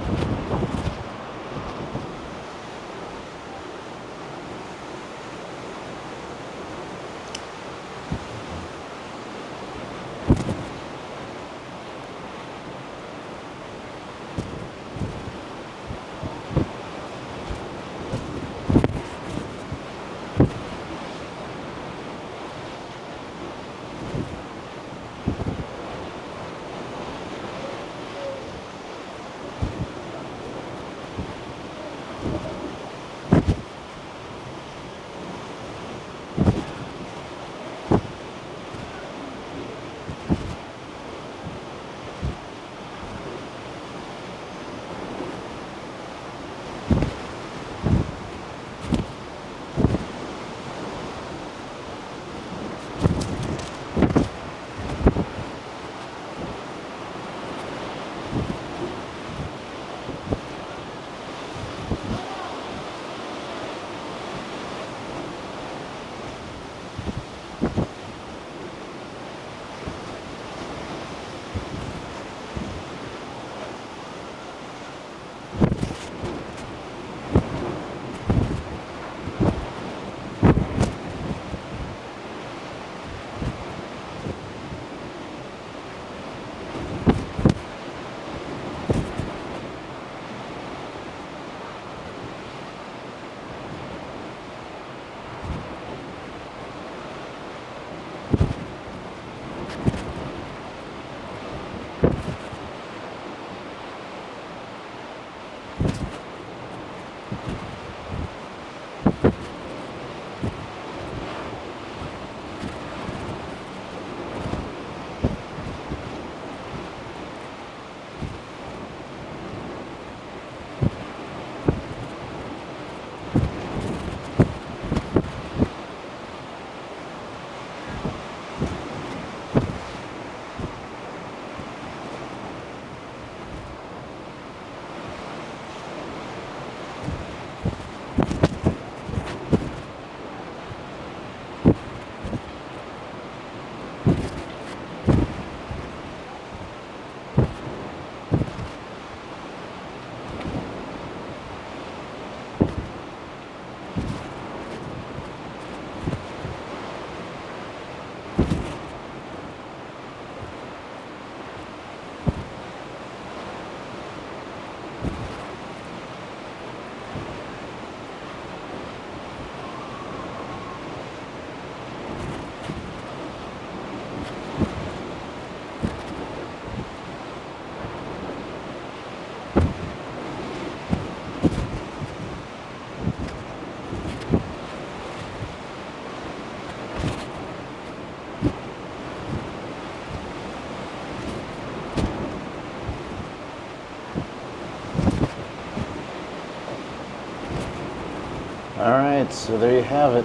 Alright, so there you have it.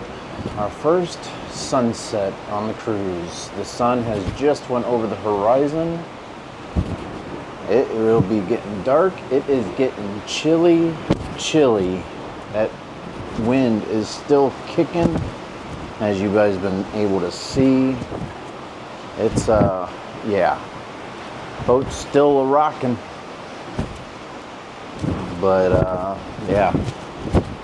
Our first sunset on the cruise. The sun has just went over the horizon. It will be getting dark. It is getting chilly. That wind is still kicking, as you guys have been able to see. It's yeah, boat's still rocking, but yeah,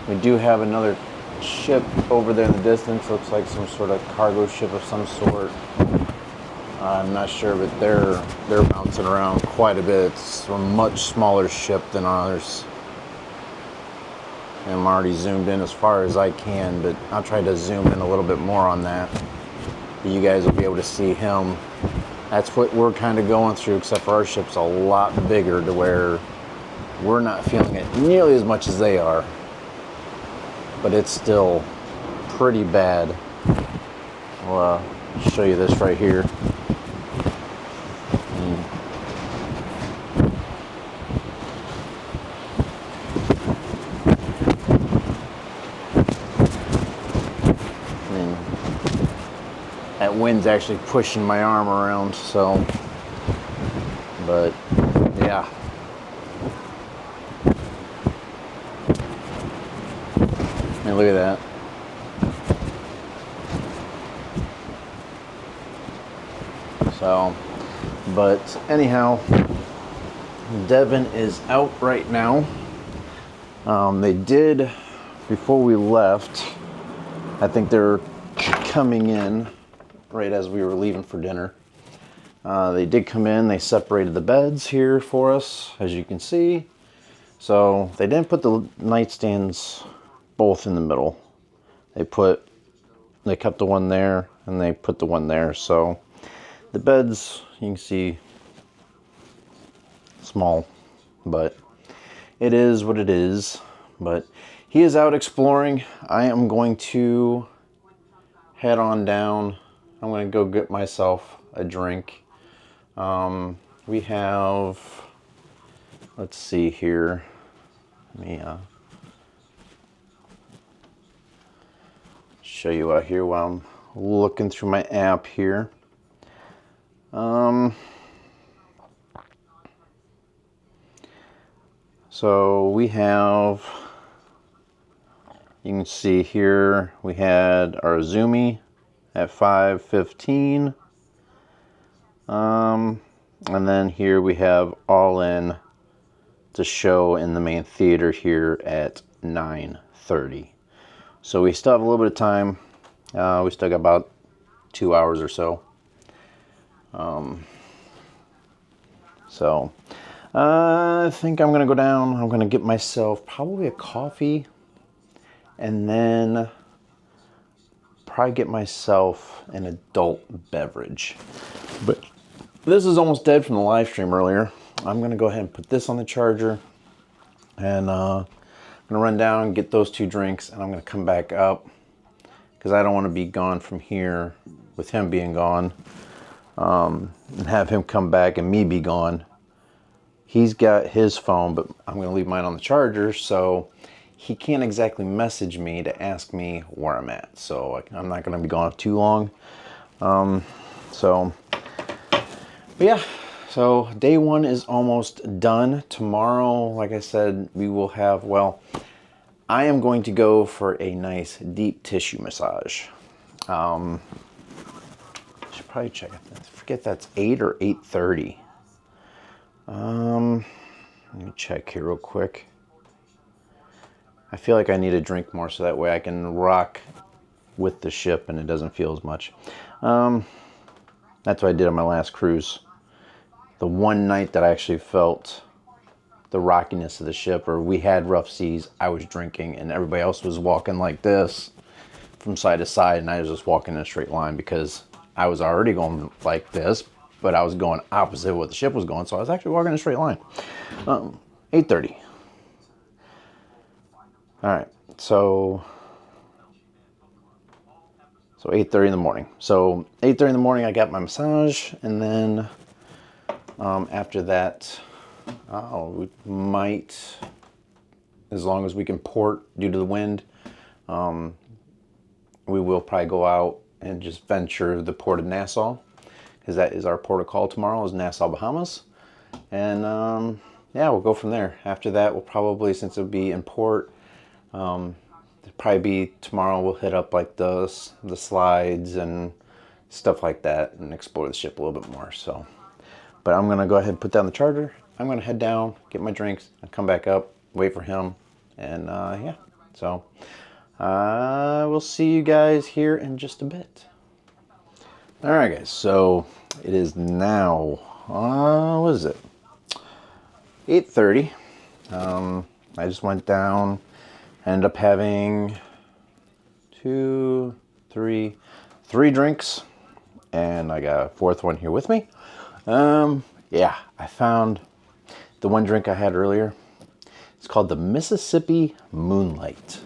we do have another ship over there in the distance. Looks like some sort of cargo ship of some sort. I'm not sure, but they're bouncing around quite a bit. It's a much smaller ship than ours. And I'm already zoomed in as far as I can, but I'll try to zoom in a little bit more on that. You guys will be able to see him. That's what we're kind of going through, except for our ship's a lot bigger to where we're not feeling it nearly as much as they are. But it's still pretty bad. I'll show you this right here. That wind's actually pushing my arm around, so, but yeah. I mean, look at that. So, but anyhow, Devin is out right now. They did, before we left, I think they're coming in right as we were leaving for dinner. They did come in, they separated the beds here for us, as you can see. So they didn't put the nightstands both in the middle. They kept the one there and they put the one there. So the beds, you can see, small, but it is what it is. But he is out exploring. I am going to head on down. I'm going to go get myself a drink. We have, let's see here. Let me show you out here while I'm looking through my app here. So we have, you can see here, we had our Zoomy at 5:15. And then here we have All In to show in the main theater here at 9:30. So we still have a little bit of time. We still got about 2 hours or so. So I think I'm gonna go down. I'm gonna get myself probably a coffee, and then probably get myself an adult beverage. But this is almost dead from the live stream earlier. I'm gonna go ahead and put this on the charger, and I'm gonna run down and get those 2 drinks, and I'm gonna come back up because I don't want to be gone from here with him being gone, and have him come back and me be gone. He's got his phone, but I'm gonna leave mine on the charger, so he can't exactly message me to ask me where I'm at. So I'm not gonna be gone too long. But yeah, so day 1 is almost done. Tomorrow, like I said, we will have, well, I am going to go for a nice deep tissue massage. I should probably check it. I forget that's 8 or 8:30. Let me check here real quick. I feel like I need to drink more so that way I can rock with the ship and it doesn't feel as much. That's what I did on my last cruise. The one night that I actually felt the rockiness of the ship, or we had rough seas, I was drinking and everybody else was walking like this from side to side, and I was just walking in a straight line because I was already going like this, but I was going opposite of what the ship was going, so I was actually walking in a straight line. 8:30. All right, so 8:30 in the morning. So 8:30 in the morning, I got my massage, and then after that, we might, as long as we can port due to the wind, we will probably go out and just venture the port of Nassau, because that is our port of call tomorrow, is Nassau, Bahamas. And yeah, we'll go from there. After that, we'll probably, since it'll be in port, it'll probably be tomorrow we'll hit up like the slides and stuff like that and explore the ship a little bit more. So, but I'm gonna go ahead and put down the charger. I'm gonna head down, get my drinks, and come back up, wait for him, and yeah. So we'll see you guys here in just a bit. All right, guys. So it is now what is it? 8:30. I just went down, ended up having three drinks, and I got a fourth one here with me. Yeah, I found the one drink I had earlier. It's called the Mississippi Moonlight.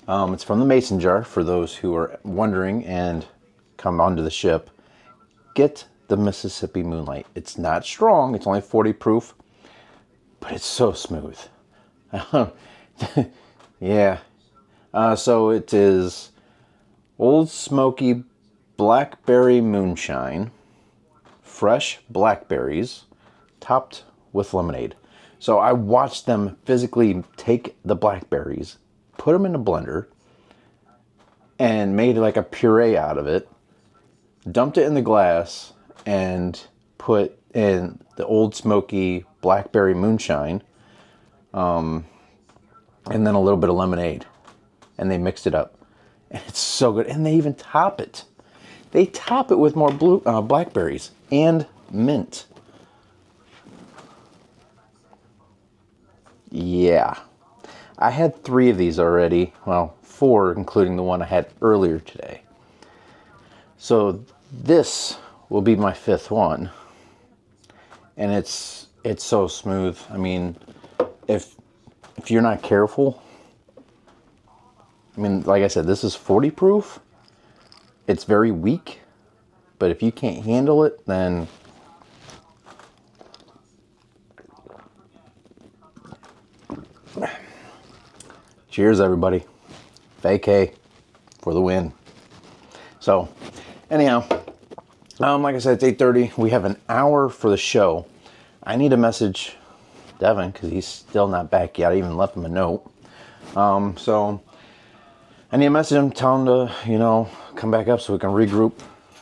It's from the Mason jar, for those who are wondering and come onto the ship. Get the Mississippi Moonlight. It's not strong, it's only 40 proof, but it's so smooth. Yeah. So it is Old Smoky Blackberry Moonshine, fresh blackberries, topped with lemonade. So I watched them physically take the blackberries, put them in a blender, and made like a puree out of it, dumped it in the glass, and put in the Old Smoky Blackberry Moonshine, and then a little bit of lemonade, and they mixed it up, and it's so good. And they even top it. They top it with more blackberries and mint. Yeah, I had 3 of these already. Well, 4, including the one I had earlier today. So this will be my 5th one, and it's so smooth. I mean, if you're not careful, I mean, like I said, this is 40 proof. It's very weak, but if you can't handle it, then cheers, everybody. Vacay for the win. So, anyhow, like I said, it's 8:30. We have an hour for the show. I need to message Devin because he's still not back yet. I even left him a note. So I need to message him, tell him to, you know, come back up so we can regroup.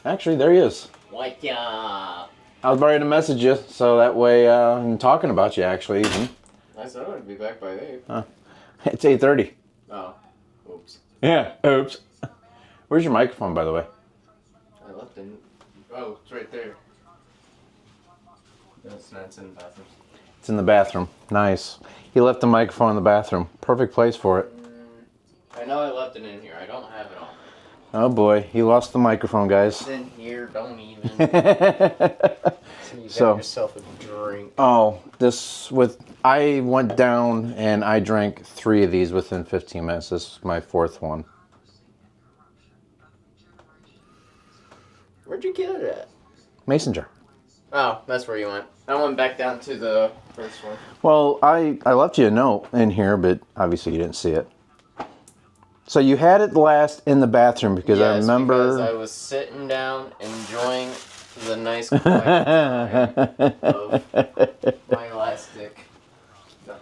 Actually, there he is. What ya? I was about ready to message you, so that way I'm talking about you, actually. Even. I said I would be back by 8. It's 8:30. Oh, oops. Yeah, oops. Where's your microphone, by the way? I left it. Oh, it's right there. That's not, it's in the bathroom. It's in the bathroom. Nice. He left the microphone in the bathroom. Perfect place for it. I know I left it in here. I don't have it on. Oh boy, he lost the microphone, guys. It's in here. Don't even. So, yourself a drink. oh, I went down and I drank 3 of these within 15 minutes. This is my 4th one. Where'd you get it at? Mason jar. Oh, that's where you went. I went back down to the first one. Well, I left you a note in here, but obviously you didn't see it. So you had it last in the bathroom because yes, I remember... because I was sitting down enjoying the nice quiet of my elastic.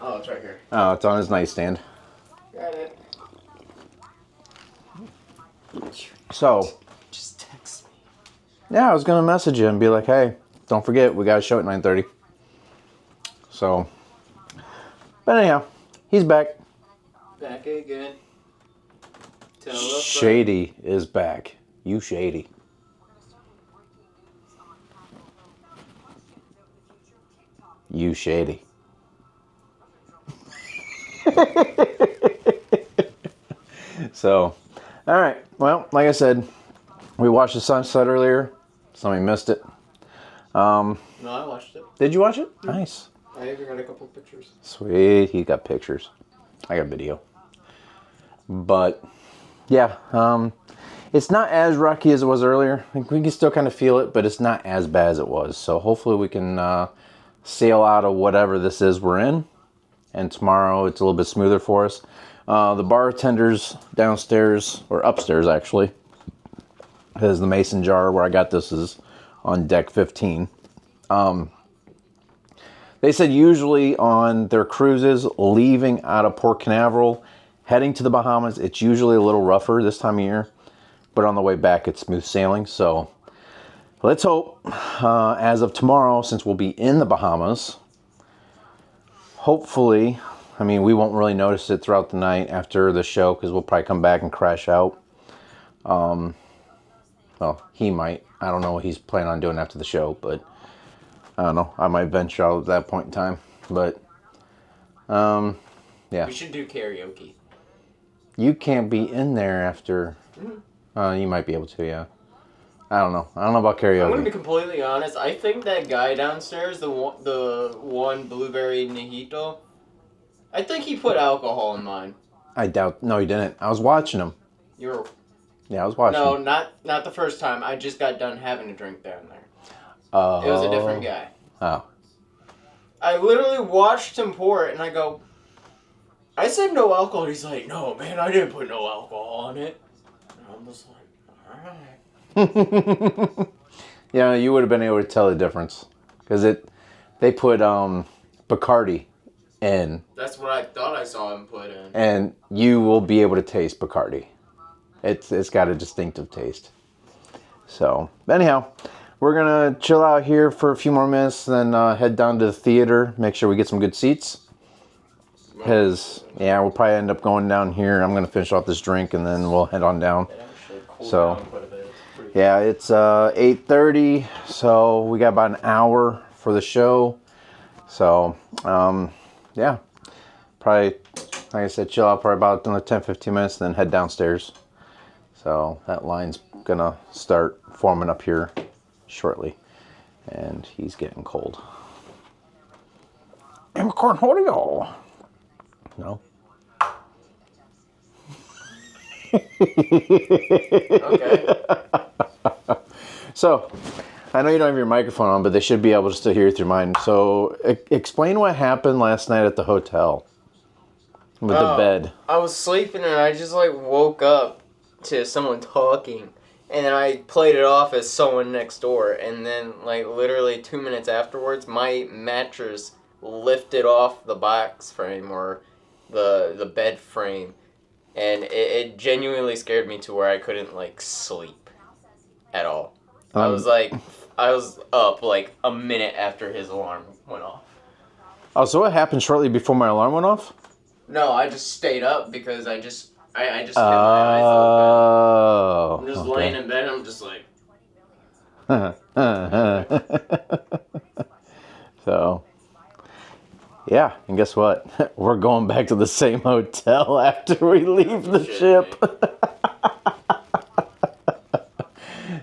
Oh, it's right here. Oh, it's on his nightstand. Got it. So... Just text me. Yeah, I was going to message you and be like, hey, don't forget, we got a show at 9:30. So... But anyhow, he's back. Back again. Shady is back. You shady. You shady. So, all right. Well, like I said, we watched the sunset earlier. Somebody missed it. No, I watched it. Did you watch it? Nice. I even got a couple pictures. Sweet. He got pictures. I got video. But... yeah, it's not as rocky as it was earlier. We can still kind of feel it, but it's not as bad as it was. So hopefully we can sail out of whatever this is we're in. And tomorrow it's a little bit smoother for us. The bartender's downstairs, or upstairs actually, because the mason jar where I got this is on deck 15. They said usually on their cruises, leaving out of Port Canaveral, heading to the Bahamas, it's usually a little rougher this time of year. But on the way back, it's smooth sailing. So let's hope, as of tomorrow, since we'll be in the Bahamas, hopefully, I mean, we won't really notice it throughout the night after the show because we'll probably come back and crash out. Well, he might. I don't know what he's planning on doing after the show, but I don't know. I might venture out at that point in time. But, yeah. We should do karaoke. You can't be in there after... you might be able to, yeah. I don't know. I don't know about karaoke. I'm gonna be completely honest. I think that guy downstairs, the one blueberry mojito, I think he put alcohol in mine. I doubt. No, he didn't. I was watching him. You were... Yeah, I was watching No, him. not the first time. I just got done having a drink down there. It was a different guy. Oh. I literally watched him pour it, and I go, I said no alcohol. He's like, no, man, I didn't put no alcohol on it. And I'm just like, alright. Yeah, you would have been able to tell the difference. Because they put Bacardi in. That's what I thought I saw him put in. And you will be able to taste Bacardi. It's got a distinctive taste. So, anyhow, we're going to chill out here for a few more minutes, then head down to the theater, make sure we get some good seats. Because, yeah, we'll probably end up going down here. I'm going to finish off this drink, and then we'll head on down. So, yeah, it's 8:30, so we got about an hour for the show. So, yeah, probably, like I said, chill out for about another 10-15 minutes, then head downstairs. So that line's gonna start forming up here shortly, and he's getting cold. I'm a cornholio. No. Okay. So, I know you don't have your microphone on, but they should be able to still hear you through mine. So, explain what happened last night at the hotel with the bed. I was sleeping and I just like woke up to someone talking, and then I played it off as someone next door, and then like literally 2 minutes afterwards, my mattress lifted off the box frame or the bed frame, and it genuinely scared me to where I couldn't like sleep at all. I was up like a minute after his alarm went off. Oh, so what happened shortly before my alarm went off? No, I just stayed up because I just kept my eyes open. I'm just laying in bed and I'm just like... So, yeah, and guess what? We're going back to the same hotel after we leave the ship.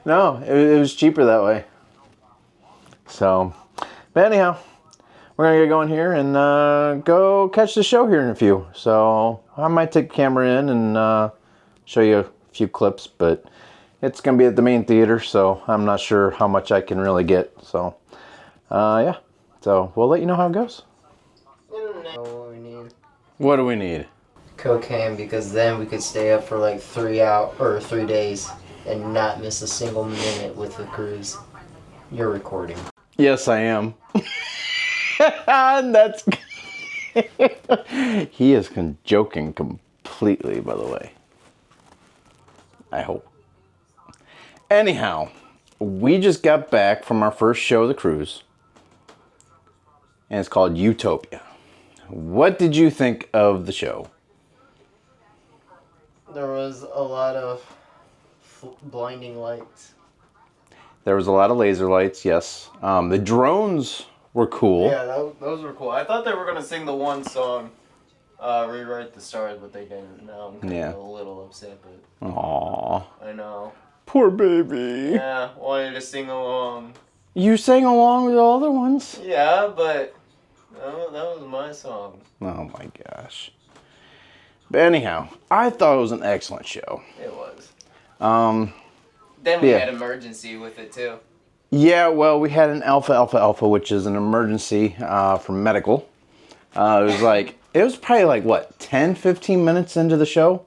No, it was cheaper that way. So, but anyhow, we're going to get going here and go catch the show here in a few. So, I might take the camera in and show you a few clips, but it's going to be at the main theater, so I'm not sure how much I can really get. So, yeah. So, we'll let you know how it goes. What we need. What do we need? Cocaine, because then we could stay up for like 3 days and not miss a single minute with the cruise. You're recording. Yes, I am. And that's... He is joking completely, by the way. I hope. Anyhow, we just got back from our first show of the cruise. And it's called Utopia. What did you think of the show? There was a lot of blinding lights. There was a lot of laser lights, yes. The drones were cool. Yeah, those were cool. I thought they were going to sing the one song, Rewrite the Stars, but they didn't. Now I'm a little upset, but... Aww. I know. Poor baby. Yeah, wanted to sing along. You sang along with the other ones? Yeah, but that was my song. Oh my gosh. But anyhow, I thought it was an excellent show. It was. Then we had emergency with it too. Yeah, well, we had an alpha, which is an emergency for medical. It was like it was probably like, what, 10, 15 minutes into the show?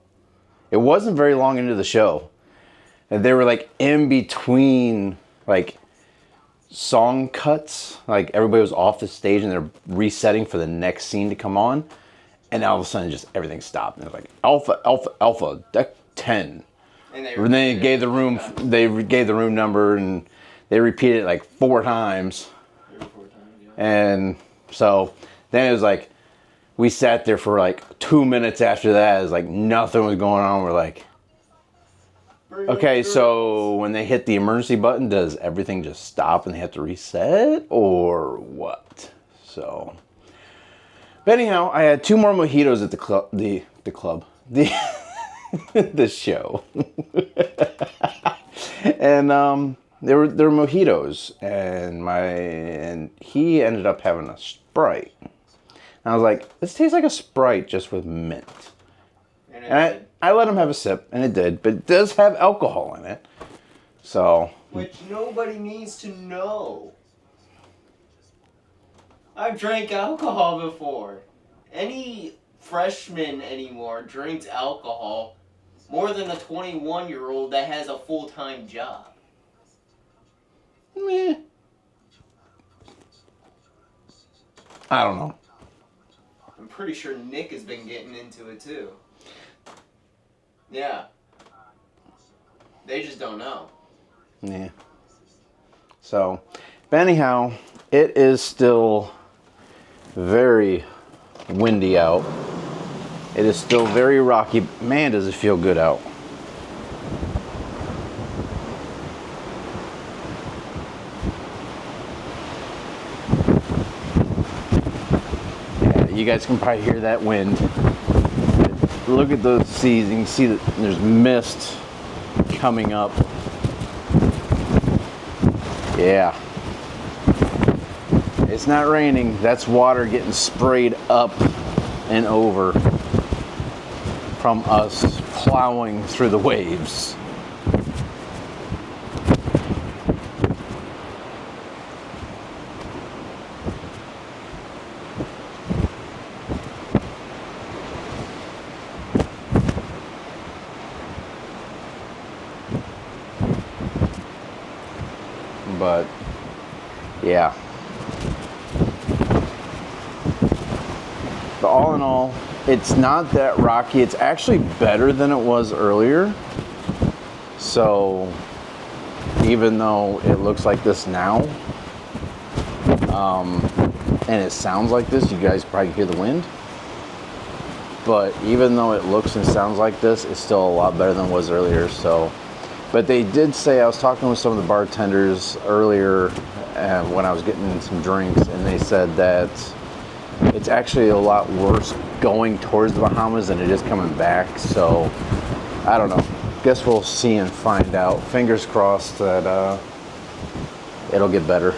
It wasn't very long into the show. And they were like in between like song cuts. Like everybody was off the stage and they're resetting for the next scene to come on. And all of a sudden just everything stopped. And it was like Alpha, Alpha, Alpha, deck 10. And then they gave the room number and they repeated it like 4 times. 3 or 4 times, yeah. And so then it was like, we sat there for like 2 minutes after that. It was like nothing was going on. We're like, okay, so when they hit the emergency button, does everything just stop and they have to reset or what? So, but anyhow, I had 2 more mojitos at the club, the show. And they were mojitos and he ended up having a Sprite. And I was like, this tastes like a Sprite just with mint. And I let him have a sip, and it did, but it does have alcohol in it. So. Which nobody needs to know. I've drank alcohol before. Any freshman anymore drinks alcohol more than a 21-year-old that has a full-time job. Meh. I don't know. I'm pretty sure Nick has been getting into it too. Yeah. They just don't know. Yeah. So, but anyhow, it is still very windy out. It is still very rocky. Man, does it feel good out. Yeah, you guys can probably hear that wind. Look at those seas. You can see that there's mist coming up. Yeah. It's not raining. That's water getting sprayed up and over from us plowing through the waves. But yeah, but all in all, it's not that rocky. It's actually better than it was earlier. So even though it looks like this now, and it sounds like this, you guys probably hear the wind, but even though it looks and sounds like this, it's still a lot better than it was earlier. So, but they did say, I was talking with some of the bartenders earlier when I was getting some drinks, and they said that it's actually a lot worse going towards the Bahamas than it is coming back. So I don't know. Guess we'll see and find out. Fingers crossed that it'll get better.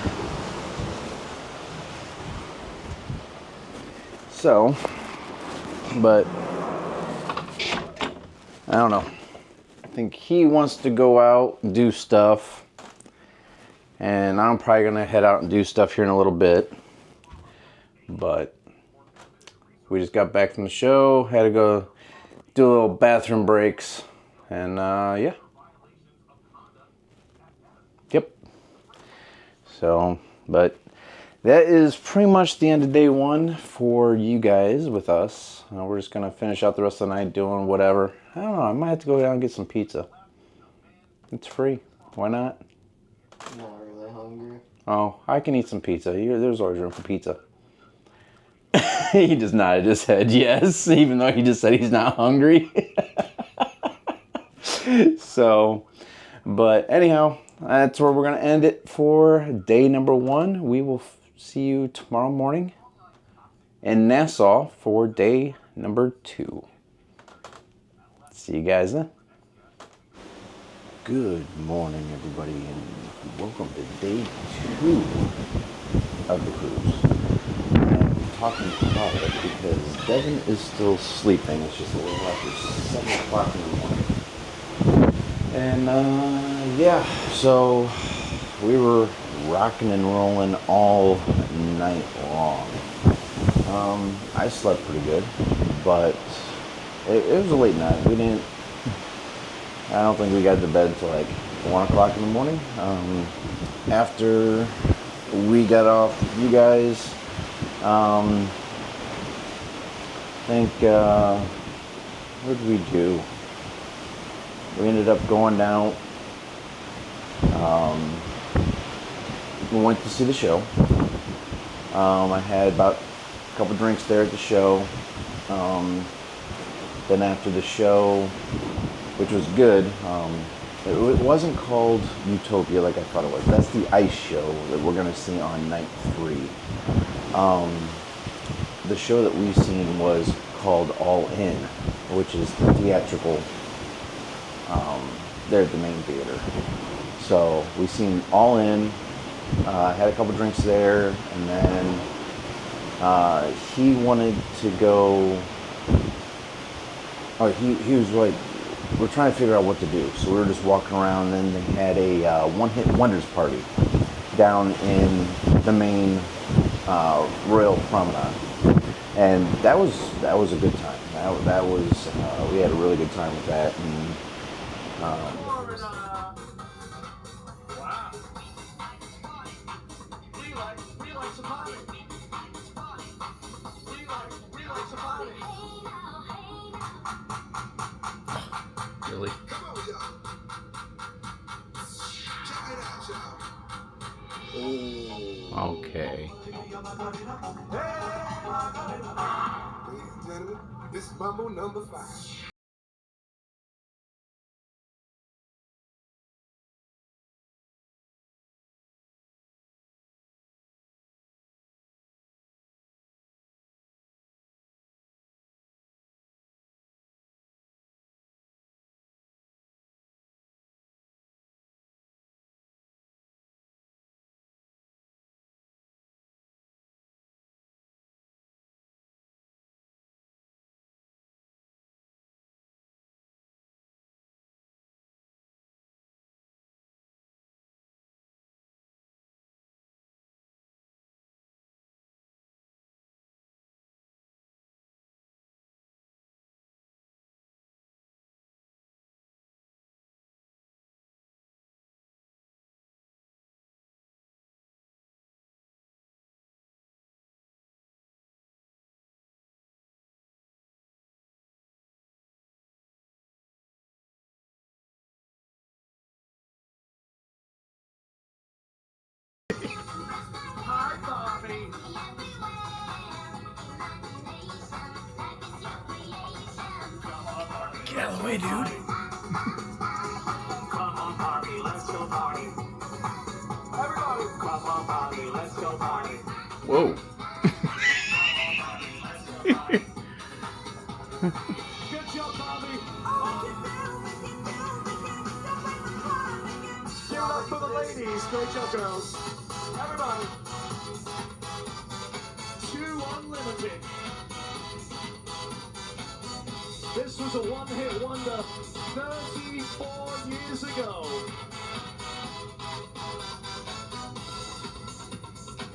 So, but I don't know. I think he wants to go out and do stuff, and I'm probably gonna head out and do stuff here in a little bit. But we just got back from the show, had to go do a little bathroom breaks, and yeah. Yep. So, but that is pretty much the end of day 1 for you guys with us. We're just gonna finish out the rest of the night doing whatever. I don't know, I might have to go down and get some pizza. It's free. Why not? I'm not really hungry. Oh, I can eat some pizza. There's always room for pizza. He just nodded his head yes, even though he just said he's not hungry. So, but anyhow, that's where we're going to end it for day number 1. We will see you tomorrow morning in Nassau for day number 2. See you guys then. Good morning, everybody, and welcome to day 2 of the cruise. I'm talking quiet because Devin is still sleeping. It's just a little after 7 o'clock in the morning. And yeah, so we were rocking and rolling all night long. I slept pretty good, but it was a late night. I don't think we got to bed until like 1 o'clock in the morning. After we got off you guys, I think, what did we do? We ended up going down. We went to see the show. I had about a couple drinks there at the show. Then after the show, which was good, it wasn't called Utopia like I thought it was. That's the ice show that we're going to see on night 3. The show that we've seen was called All In, which is the theatrical. There at the main theater. So we seen All In, had a couple drinks there, and then he wanted to go. Oh, he was like, we're trying to figure out what to do. So we were just walking around, and then they had a one-hit wonders party down in the main Royal Promenade, and that was a good time. That was we had a really good time with that. And, Wow. We like to party. We like to party. Really? Okay. Ladies and gentlemen, this is Mambo number 5. Hi, Bobby. Get out of the way, dude. Come on, Bobby, let's go party. Everybody, come on, Bobby, let's go party. Whoa. Good job, Bobby. Give it up for the ladies. Great job, girls. Everybody. 2 Unlimited. This was a one-hit wonder 34 years ago.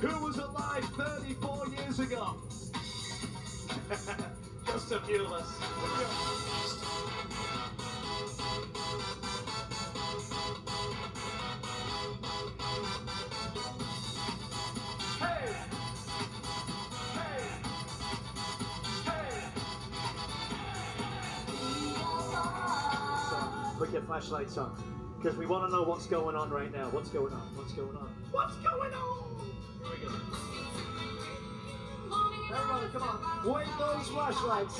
Who was alive 34 years ago? Just a few of us. Hey! Hey! Hey! Put your flashlights on, because we want to know what's going on right now. What's going on? What's going on? What's going on? Here we go. Everybody, come on. Wave those flashlights.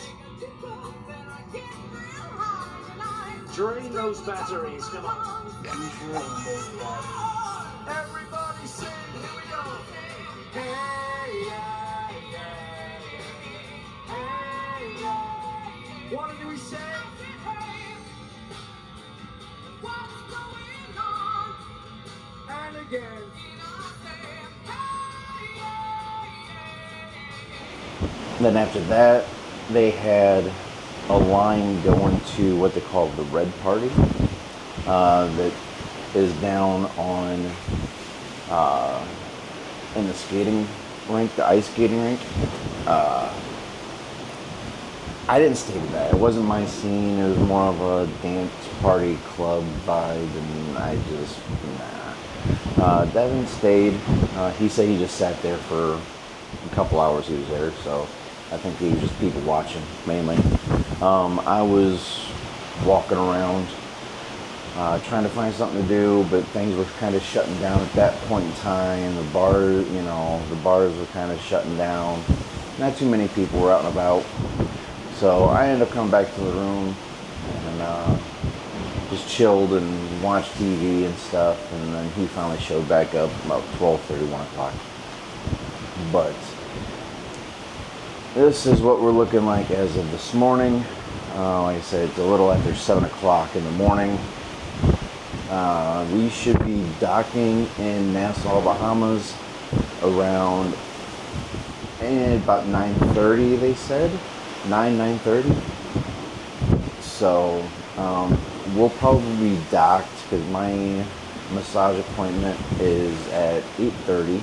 Drain those batteries. Come on. Everybody sing. Here we go. Hey, yeah, yeah. Hey, yeah. What do we say? What's going on? And again. Then after that, they had a line going to what they call the Red Party, that is down on in the skating rink, the ice skating rink. I didn't stay to that. It wasn't my scene. It was more of a dance party club vibe, and I just, nah. Devin stayed. He said he just sat there for a couple hours he was there, so I think he was just people watching, mainly. I was walking around, trying to find something to do, but things were kind of shutting down at that point in time. The bars were kind of shutting down. Not too many people were out and about. So I ended up coming back to the room and just chilled and watched TV and stuff. And then he finally showed back up about 12:30, 1 o'clock. But this is what we're looking like as of this morning. Like I said, it's a little after 7 o'clock in the morning. We should be docking in Nassau, Bahamas around about 9:30, they said. 9:30. So we'll probably be docked because my massage appointment is at 8:30.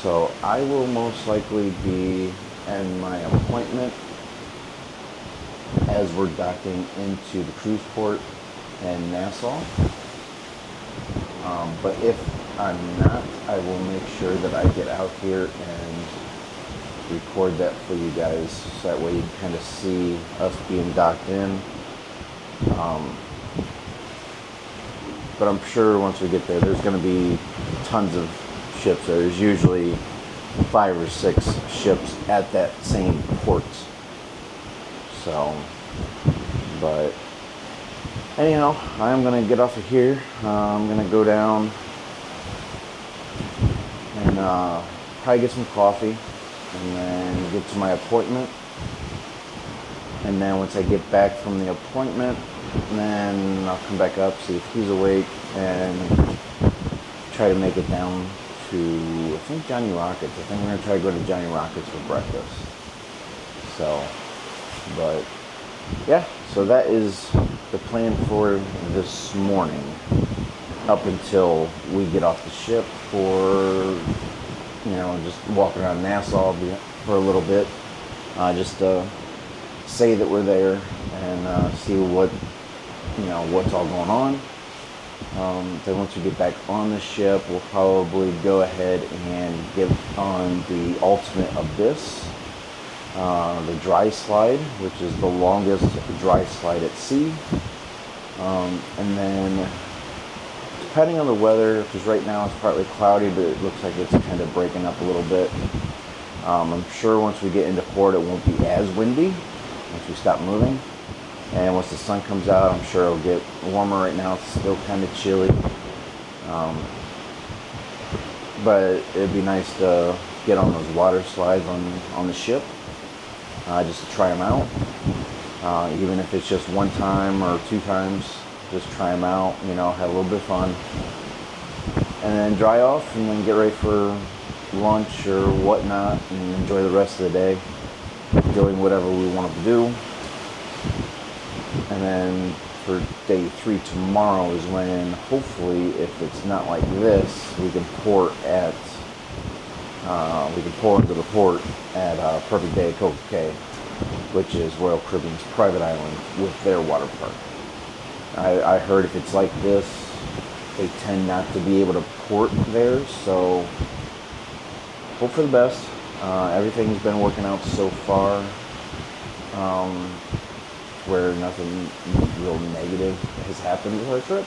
So I will most likely be in my appointment as we're docking into the cruise port in Nassau. But if I'm not, I will make sure that I get out here and record that for you guys, so that way you can kind of see us being docked in. But I'm sure once we get there, there's going to be tons of ships. There's usually 5 or 6 ships at that same port. So, but anyhow, I'm going to get off of here. I'm going to go down and probably get some coffee and then get to my appointment. And then once I get back from the appointment, then I'll come back up, see if he's awake, and try to make it down to, I think, Johnny Rockets. I think we're going to try to go to Johnny Rockets for breakfast. So, but yeah, so that is the plan for this morning up until we get off the ship for, just walking around Nassau for a little bit, just to say that we're there and see what's all going on. Then once we get back on the ship, we'll probably go ahead and get on the Ultimate Abyss, the dry slide, which is the longest dry slide at sea. And then, depending on the weather, because right now it's partly cloudy, but it looks like it's kind of breaking up a little bit. I'm sure once we get into port, it won't be as windy once we stop moving. And once the sun comes out, I'm sure it'll get warmer. Right now it's still kind of chilly. But it'd be nice to get on those water slides on the ship, just to try them out. Even if it's just one time or 2 times, just try them out, have a little bit of fun. And then dry off and then get ready for lunch or whatnot and enjoy the rest of the day, doing whatever we want to do. And then for day 3 tomorrow is when, hopefully, if it's not like this, we can pour into the port at Perfect Day at Coco Cay, which is Royal Caribbean's private island with their water park. I heard if it's like this, they tend not to be able to port there, so hope for the best. Everything's been working out so far, where nothing real negative has happened with our trip.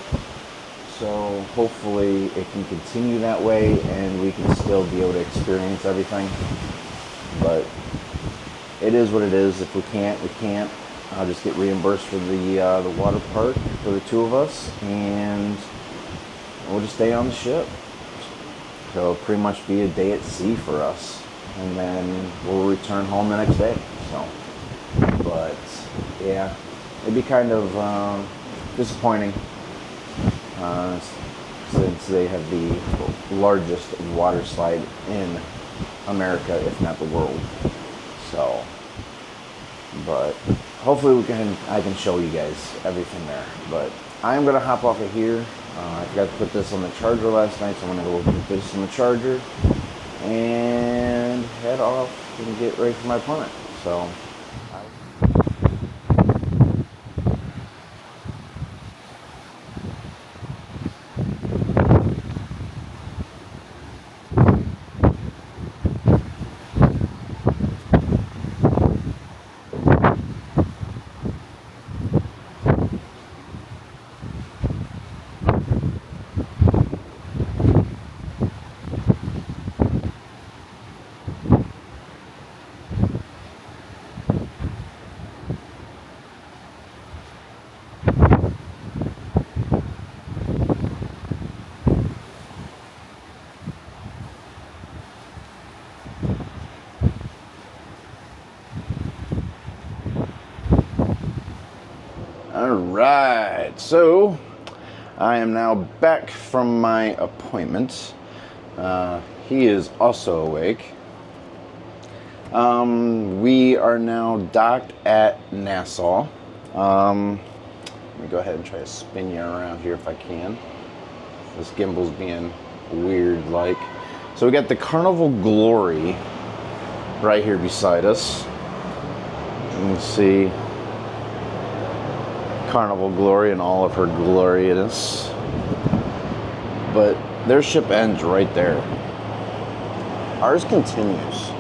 So hopefully it can continue that way and we can still be able to experience everything. But it is what it is. If we can't, we can't. I'll just get reimbursed for the water park for the 2 of us, and we'll just stay on the ship. So it'll pretty much be a day at sea for us, and then we'll return home the next day. So, but yeah, it'd be kind of disappointing since they have the largest water slide in America, if not the world. So, but hopefully I can show you guys everything there. But I'm gonna hop off of here. I forgot to put this on the charger last night, so I'm gonna go put this on the charger and head off and get ready for my appointment. So. All right, so I am now back from my appointment. He is also awake. We are now docked at Nassau. Let me go ahead and try to spin you around here if I can. This gimbal's being weird like. So we got the Carnival Glory right here beside us. You can see Carnival Glory in all of her gloriousness. But their ship ends right there. Ours continues.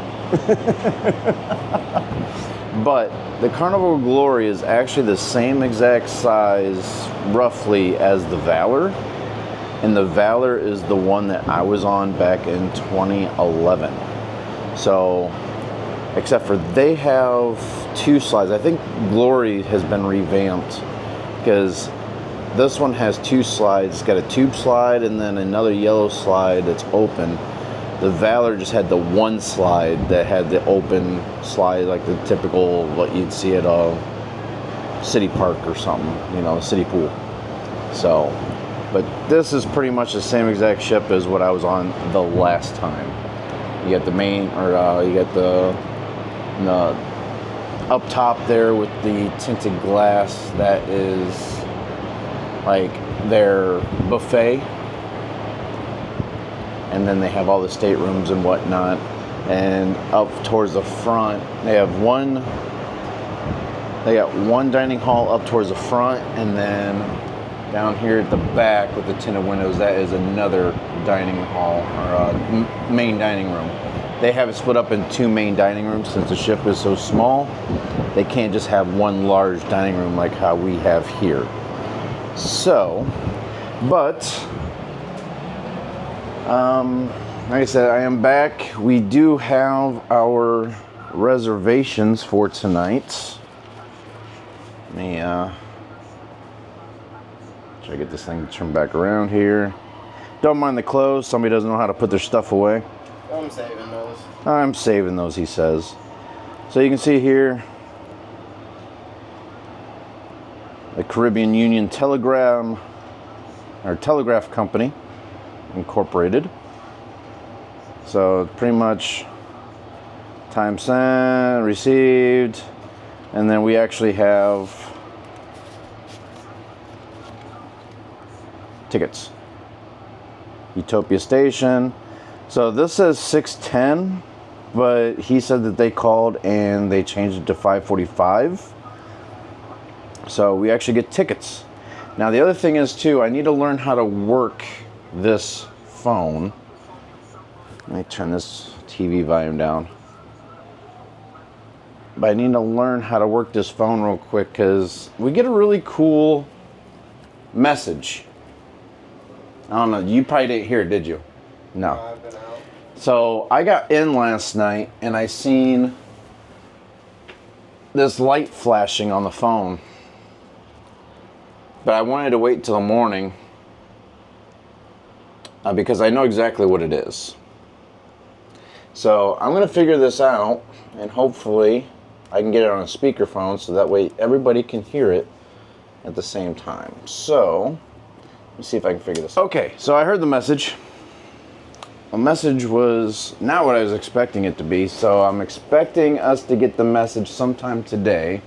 But the Carnival Glory is actually the same exact size, roughly, as the Valor. And the Valor is the one that I was on back in 2011. So, except for they have two slides. I think Glory has been revamped because this one has two slides. It's got a tube slide and then another yellow slide that's open. The Valor just had the one slide that had the open slide, like the typical what you'd see at a city park or something, you know, a city pool. So, but this is pretty much the same exact ship as what I was on the last time. You got the main, or you got the up top there with the tinted glass. That is like their buffet. And then they have all the staterooms and whatnot. And up towards the front, they got one dining hall up towards the front, and then down here at the back with the tinted windows, that is another dining hall, or main dining room. They have it split up in two main dining rooms since the ship is so small. They can't just have one large dining room like how we have here. So, but like I said, I am back. We do have our reservations for tonight. Let me try to get this thing to turn back around here. Don't mind the clothes. Somebody doesn't know how to put their stuff away. I'm saving those. I'm saving those, he says. So you can see here, the Caribbean Union Telegraph Company Incorporated. So pretty much time sent, received, and then we actually have tickets. Utopia Station. So this says 6:10, but he said that they called and they changed it to 5:45. So we actually get tickets. Now the other thing is too, I need to learn how to work this phone. Let me turn this TV volume down. But I need to learn how to work this phone real quick because we get a really cool message. I don't know, you probably didn't hear it, did you? No. I've been out. So I got in last night and I seen this light flashing on the phone. But I wanted to wait till the morning because I know exactly what it is. So I'm going to figure this out and hopefully I can get it on a speakerphone so that way everybody can hear it at the same time. So let me see if I can figure this out. Okay, so I heard the message. The message was not what I was expecting it to be, so I'm expecting us to get the message sometime today.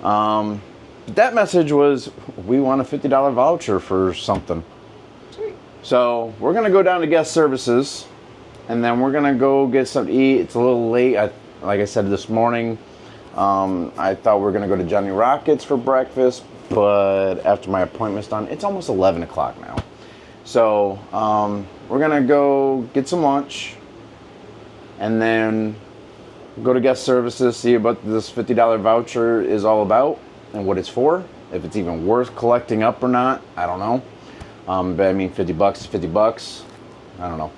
That message was, we want a $50 voucher for something. Sweet. So we're gonna go down to guest services and then we're gonna go get something to eat. It's a little late. Like I said this morning, I thought we were gonna go to Johnny Rockets for breakfast, but after my appointment's done, it's almost 11 o'clock now. So we're gonna go get some lunch, and then go to guest services, see what this $50 voucher is all about and what it's for. If it's even worth collecting up or not, I don't know. But I mean, $50 is $50. I don't know.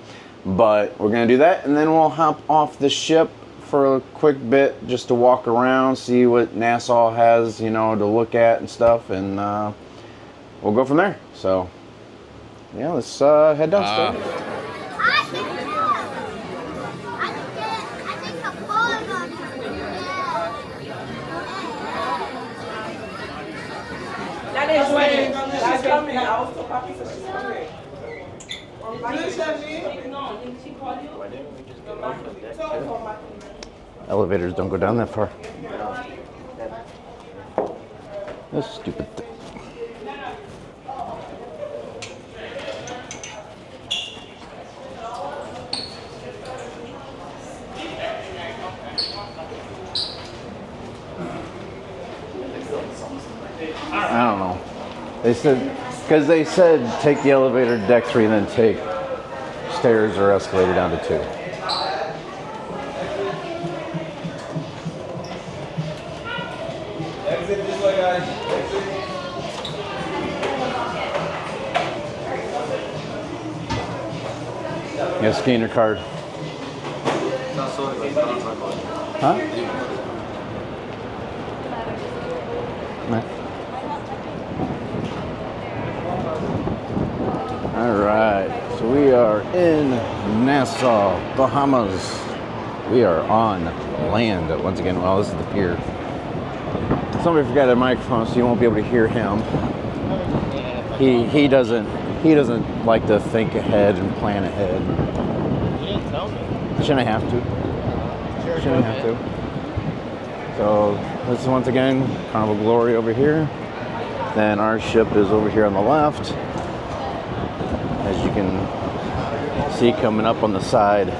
But we're gonna do that, and then we'll hop off the ship for a quick bit just to walk around, see what Nassau has, you know, to look at and stuff, and we'll go from there. So yeah, let's head downstairs. She's coming. I was so happy for she's coming. Elevators don't go down that far. That's stupid thing. I don't know. They said, because they said take the elevator to deck 3 and then take stairs or escalator down to 2. Exit this way, guys. Exit. Yeah, scan your card. Huh? Nah. All right, so we are in Nassau, Bahamas. We are on land once again. Well, this is the pier. Somebody forgot their microphone, so you won't be able to hear him. He doesn't like to think ahead and plan ahead. You didn't tell me. Shouldn't I have to? Shouldn't I have to? So this is once again Carnival Glory over here. Then our ship is over here on the left. As you can see coming up on the side.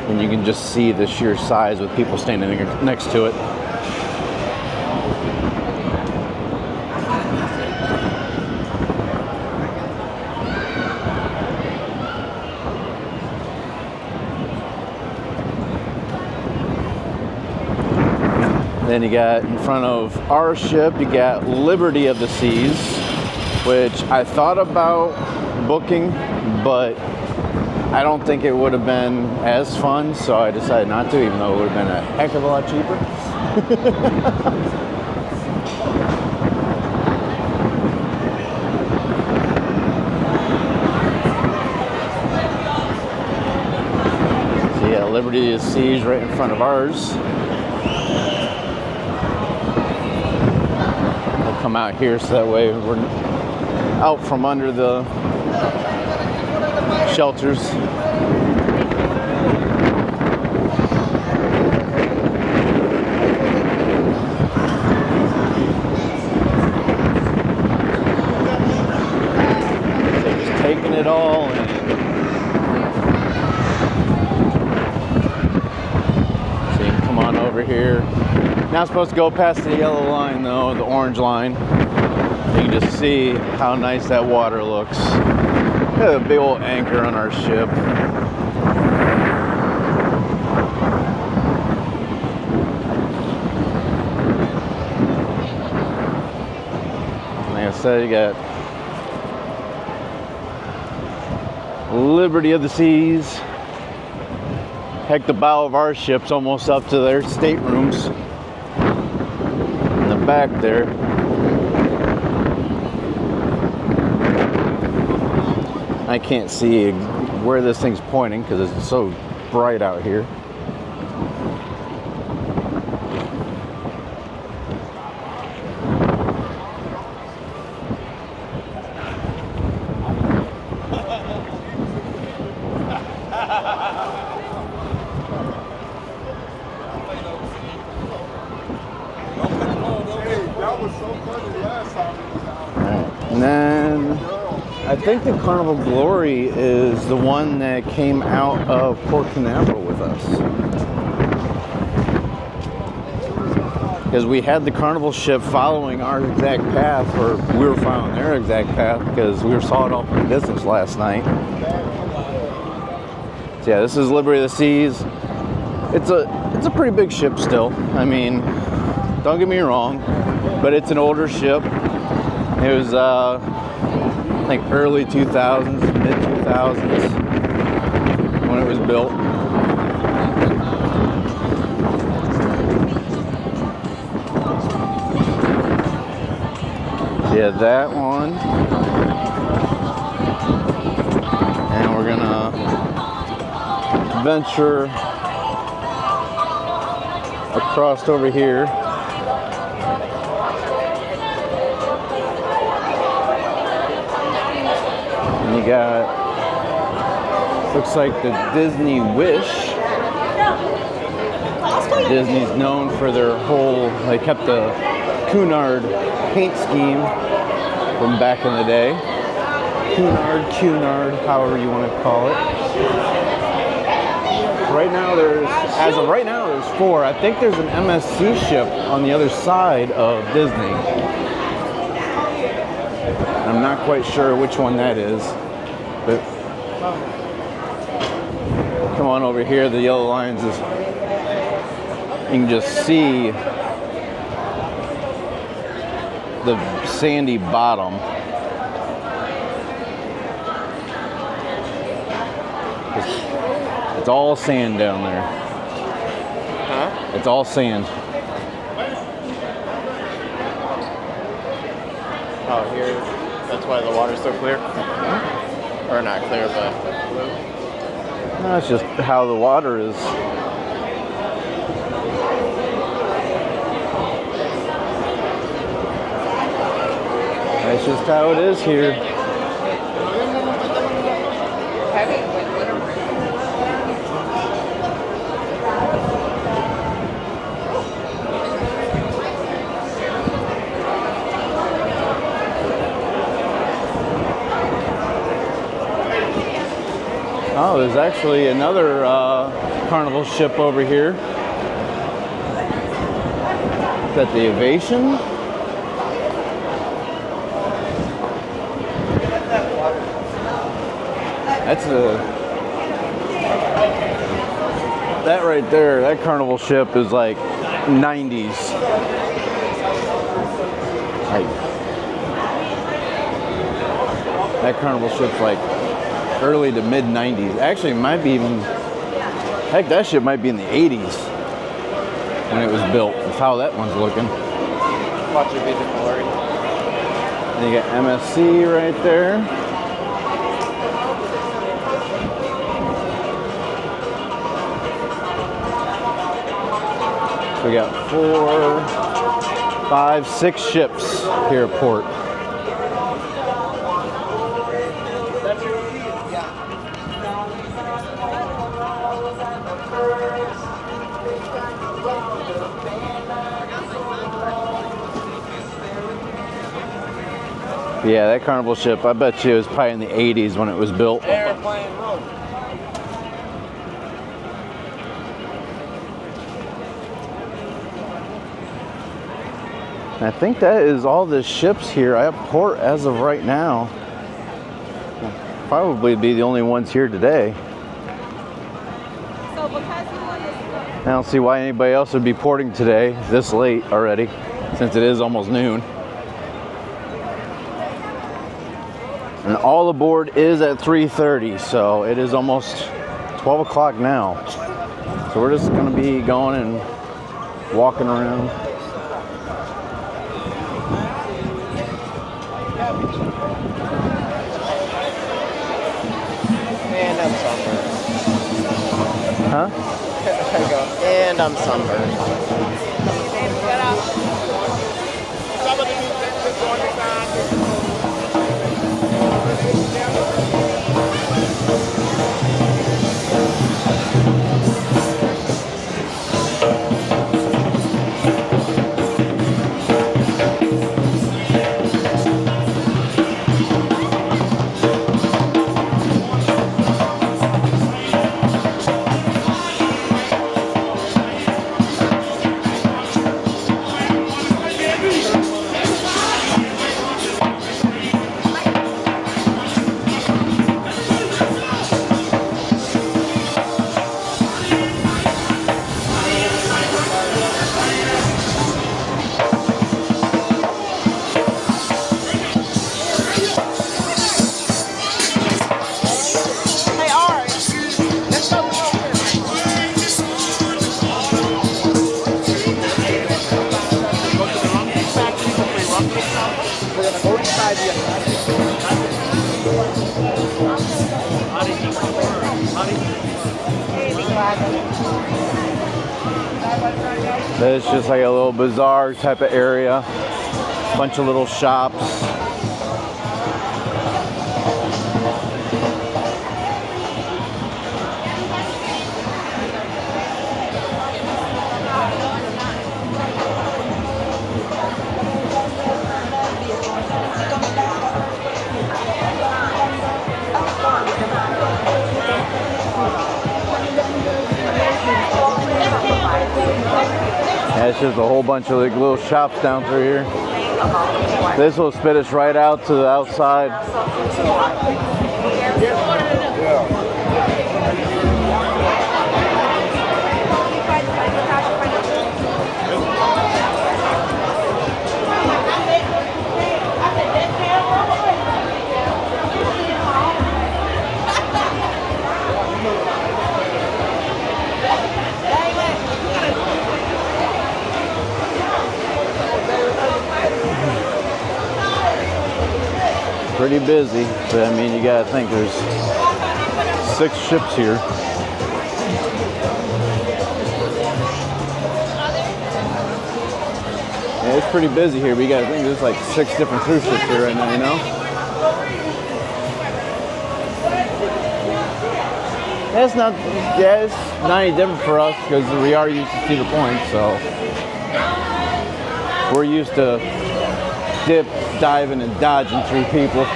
And you can just see the sheer size with people standing next to it. Then you got in front of our ship, you got Liberty of the Seas, which I thought about booking, but I don't think it would have been as fun, so I decided not to, even though it would have been a heck of a lot cheaper. So yeah, Liberty of the Seas right in front of ours. We'll come out here so that way we're out from under the shelters. So just taking it all in. So you can come on over here. Not supposed to go past the yellow line though, the orange line. You can just see how nice that water looks. Got a big old anchor on our ship. Like I said, you got Liberty of the Seas. Heck, the bow of our ship's almost up to their staterooms. In the back there. I can't see where this thing's pointing because it's so bright out here. think the Carnival Glory is the one that came out of Port Canaveral with us. Because we had the Carnival ship following our exact path, or we were following their exact path because we saw it all from a distance last night. So yeah, this is Liberty of the Seas. It's a pretty big ship still. I mean, don't get me wrong, but it's an older ship. It was I think early 2000s, mid 2000s when it was built. Yeah, that one. And we're gonna venture across over here. And you got, looks like the Disney Wish. Disney's known for their whole, they kept the Cunard paint scheme from back in the day. Cunard, however you want to call it. Right now as of right now, there's 4. I think there's an MSC ship on the other side of Disney. I'm not quite sure which one that is, but come on over here, the yellow lines is, you can just see the sandy bottom. It's all sand down there. Huh? It's all sand. Oh, here. That's why the water's so clear. Or not clear, but blue. That's just how the water is. That's just how it is here. Oh, there's actually another Carnival ship over here. Is that the Ovation? That's that right there, that Carnival ship is like 90s. Like, that Carnival ship's like early to mid 90s. Actually, it might be even, heck, that ship might be in the 80s when it was built. That's how that one's looking. Watch it be the glory. And you got MSC right there. We got 4, 5, 6 ships here at port. Yeah, that Carnival ship, I bet you it was probably in the 80s when it was built. Airplane road. I think that is all the ships here at port as of right now. Probably be the only ones here today. I don't see why anybody else would be porting today this late already, since it is almost noon. And all aboard is at 3:30, so it is almost 12 o'clock now. So we're just gonna be going and walking around. And I'm sunburned. Huh? There you go. And I'm sunburned. It's just like a little bazaar type of area. Bunch of little shops. Yeah, it's just a whole bunch of like little shops down through here. This will spit us right out to the outside. Pretty busy, but I mean, you gotta think there's 6 ships here. Yeah, it's pretty busy here, but you gotta think there's like 6 different cruise ships here right now, you know? It's not any different for us because we are used to Cedar Point, so we're used to dip, diving, and dodging through people.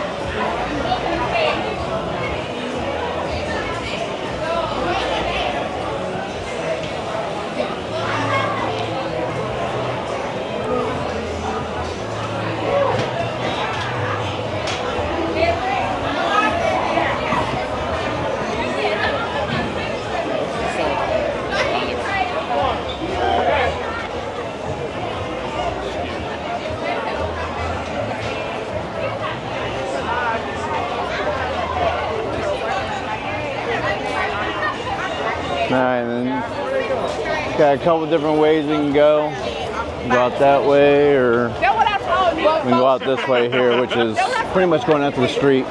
Alright, then got a couple different ways we can go. Go out that way, or we can go out this way here, which is pretty much going out to the street.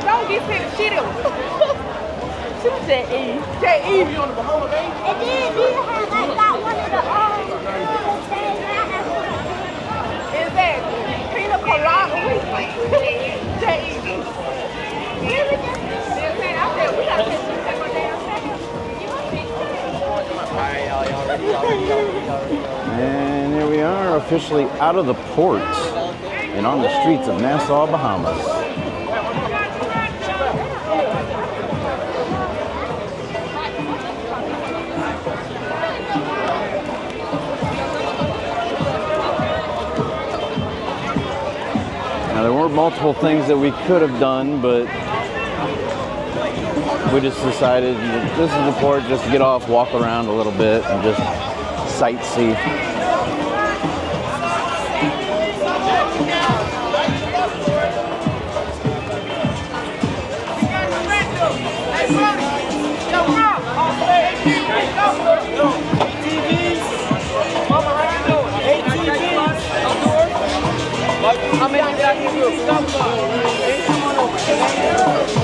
Don't get sick. She did. She was that E. That E. And then we have like one of the is that pina colada? That E. I said we got to And here we are, officially out of the port and on the streets of Nassau, Bahamas. Now, there were multiple things that we could have done, but we just decided this is the port, just to get off, walk around a little bit, and just sightsee.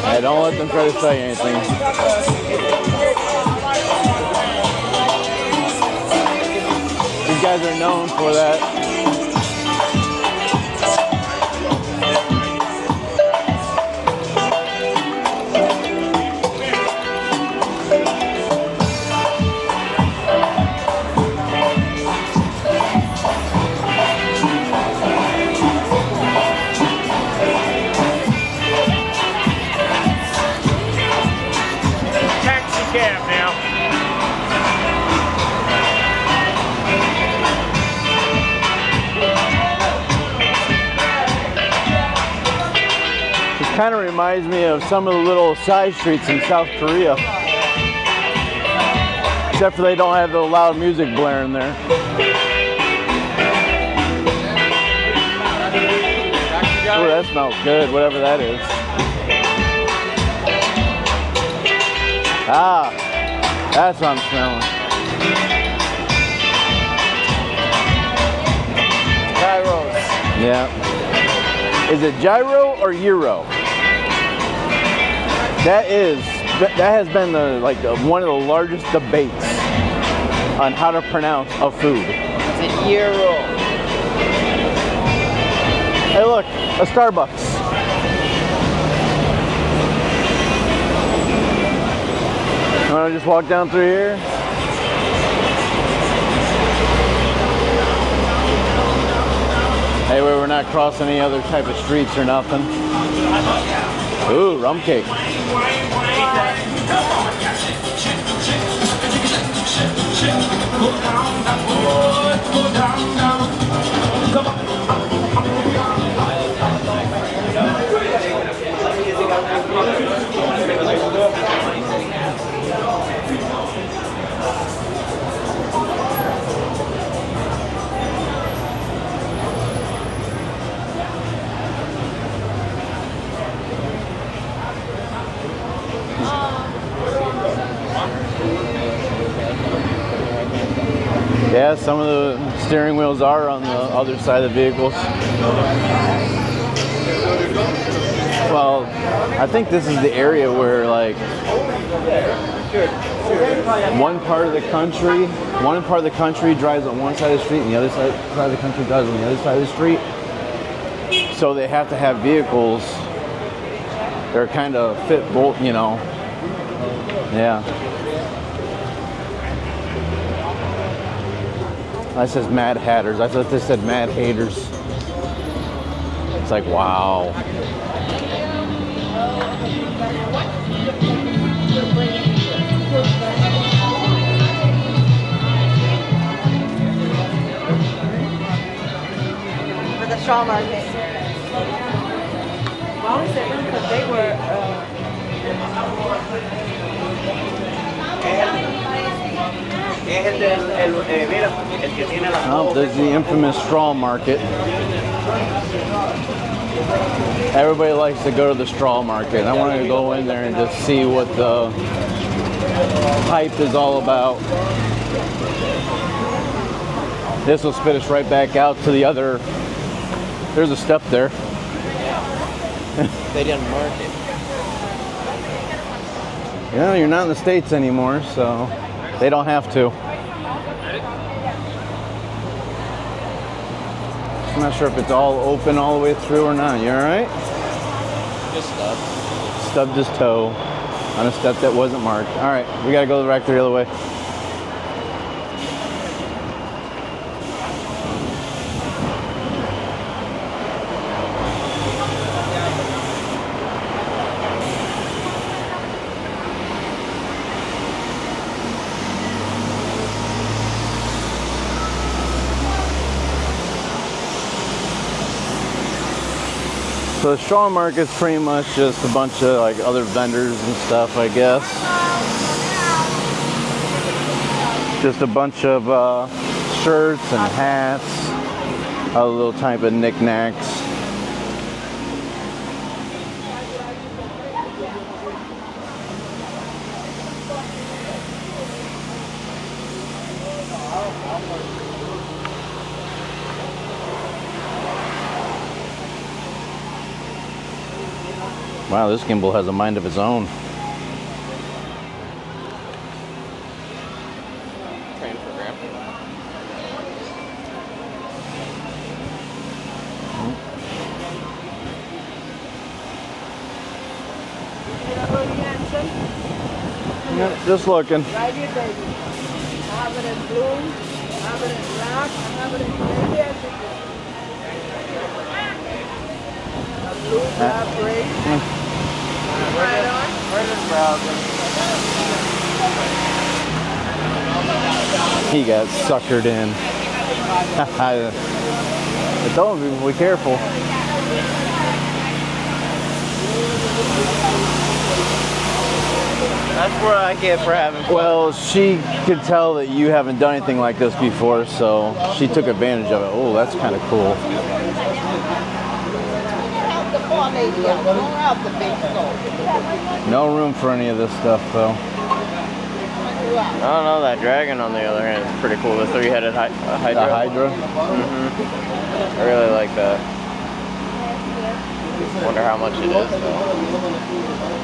Hey, don't let them try to say anything. These guys are known for that. Kind of reminds me of some of the little side streets in South Korea. Except for they don't have the loud music blaring there. Ooh, that smells good, whatever that is. Ah, that's what I'm smelling. Gyros. Yeah. Is it gyro or euro? That has been one of the largest debates on how to pronounce a food. It's a gyro. Hey, look, a Starbucks. You want to just walk down through here? Hey, we're not crossing any other type of streets or nothing. Ooh, rum cake. Yeah, some of the steering wheels are on the other side of the vehicles. Well, I think this is the area where like one part of the country drives on one side of the street and the other side of the country drives on the other side of the street. So they have to have vehicles that are kind of fit both, you know. Yeah. That says Mad Hatters. I thought this said Mad Haters. It's like, wow. For the straw market. Well, we said because they were. Oh, there's the infamous straw market. Everybody likes to go to the straw market. I want to go in there and just see what the hype is all about. This will spit us right back out to the other. There's a step there. They didn't mark it. Yeah, you're not in the States anymore, so they don't have to. I'm not sure if it's all open all the way through or not. You all right? Just stubbed. Stubbed his toe on a step that wasn't marked. All right, we gotta go back the other way. So the straw market's pretty much just a bunch of like other vendors and stuff, I guess. Just a bunch of shirts and hats, other little type of knickknacks. Wow, this gimbal has a mind of its own. Train for grandpa. Yeah, just looking. Right here, baby. I have it in blue, I have it in black, I have it in red. Blue, black, gray. Right on. He got suckered in. But don't be careful. That's what I get for having fun. Well, she could tell that you haven't done anything like this before, so she took advantage of it. Oh, that's kind of cool. No room for any of this stuff, though. I don't know, that dragon on the other hand is pretty cool. The three-headed hydra. The Hydra? I really like that. Wonder how much it is, though.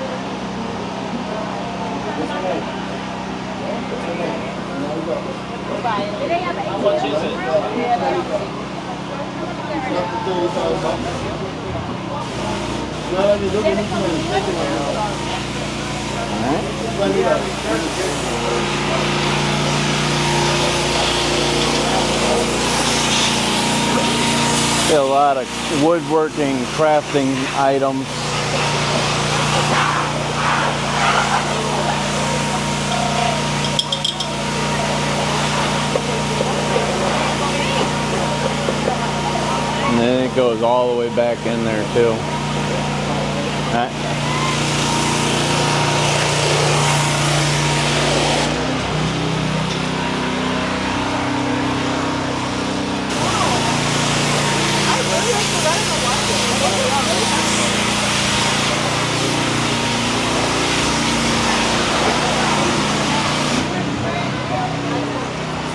A lot of woodworking, crafting items. And then it goes all the way back in there too.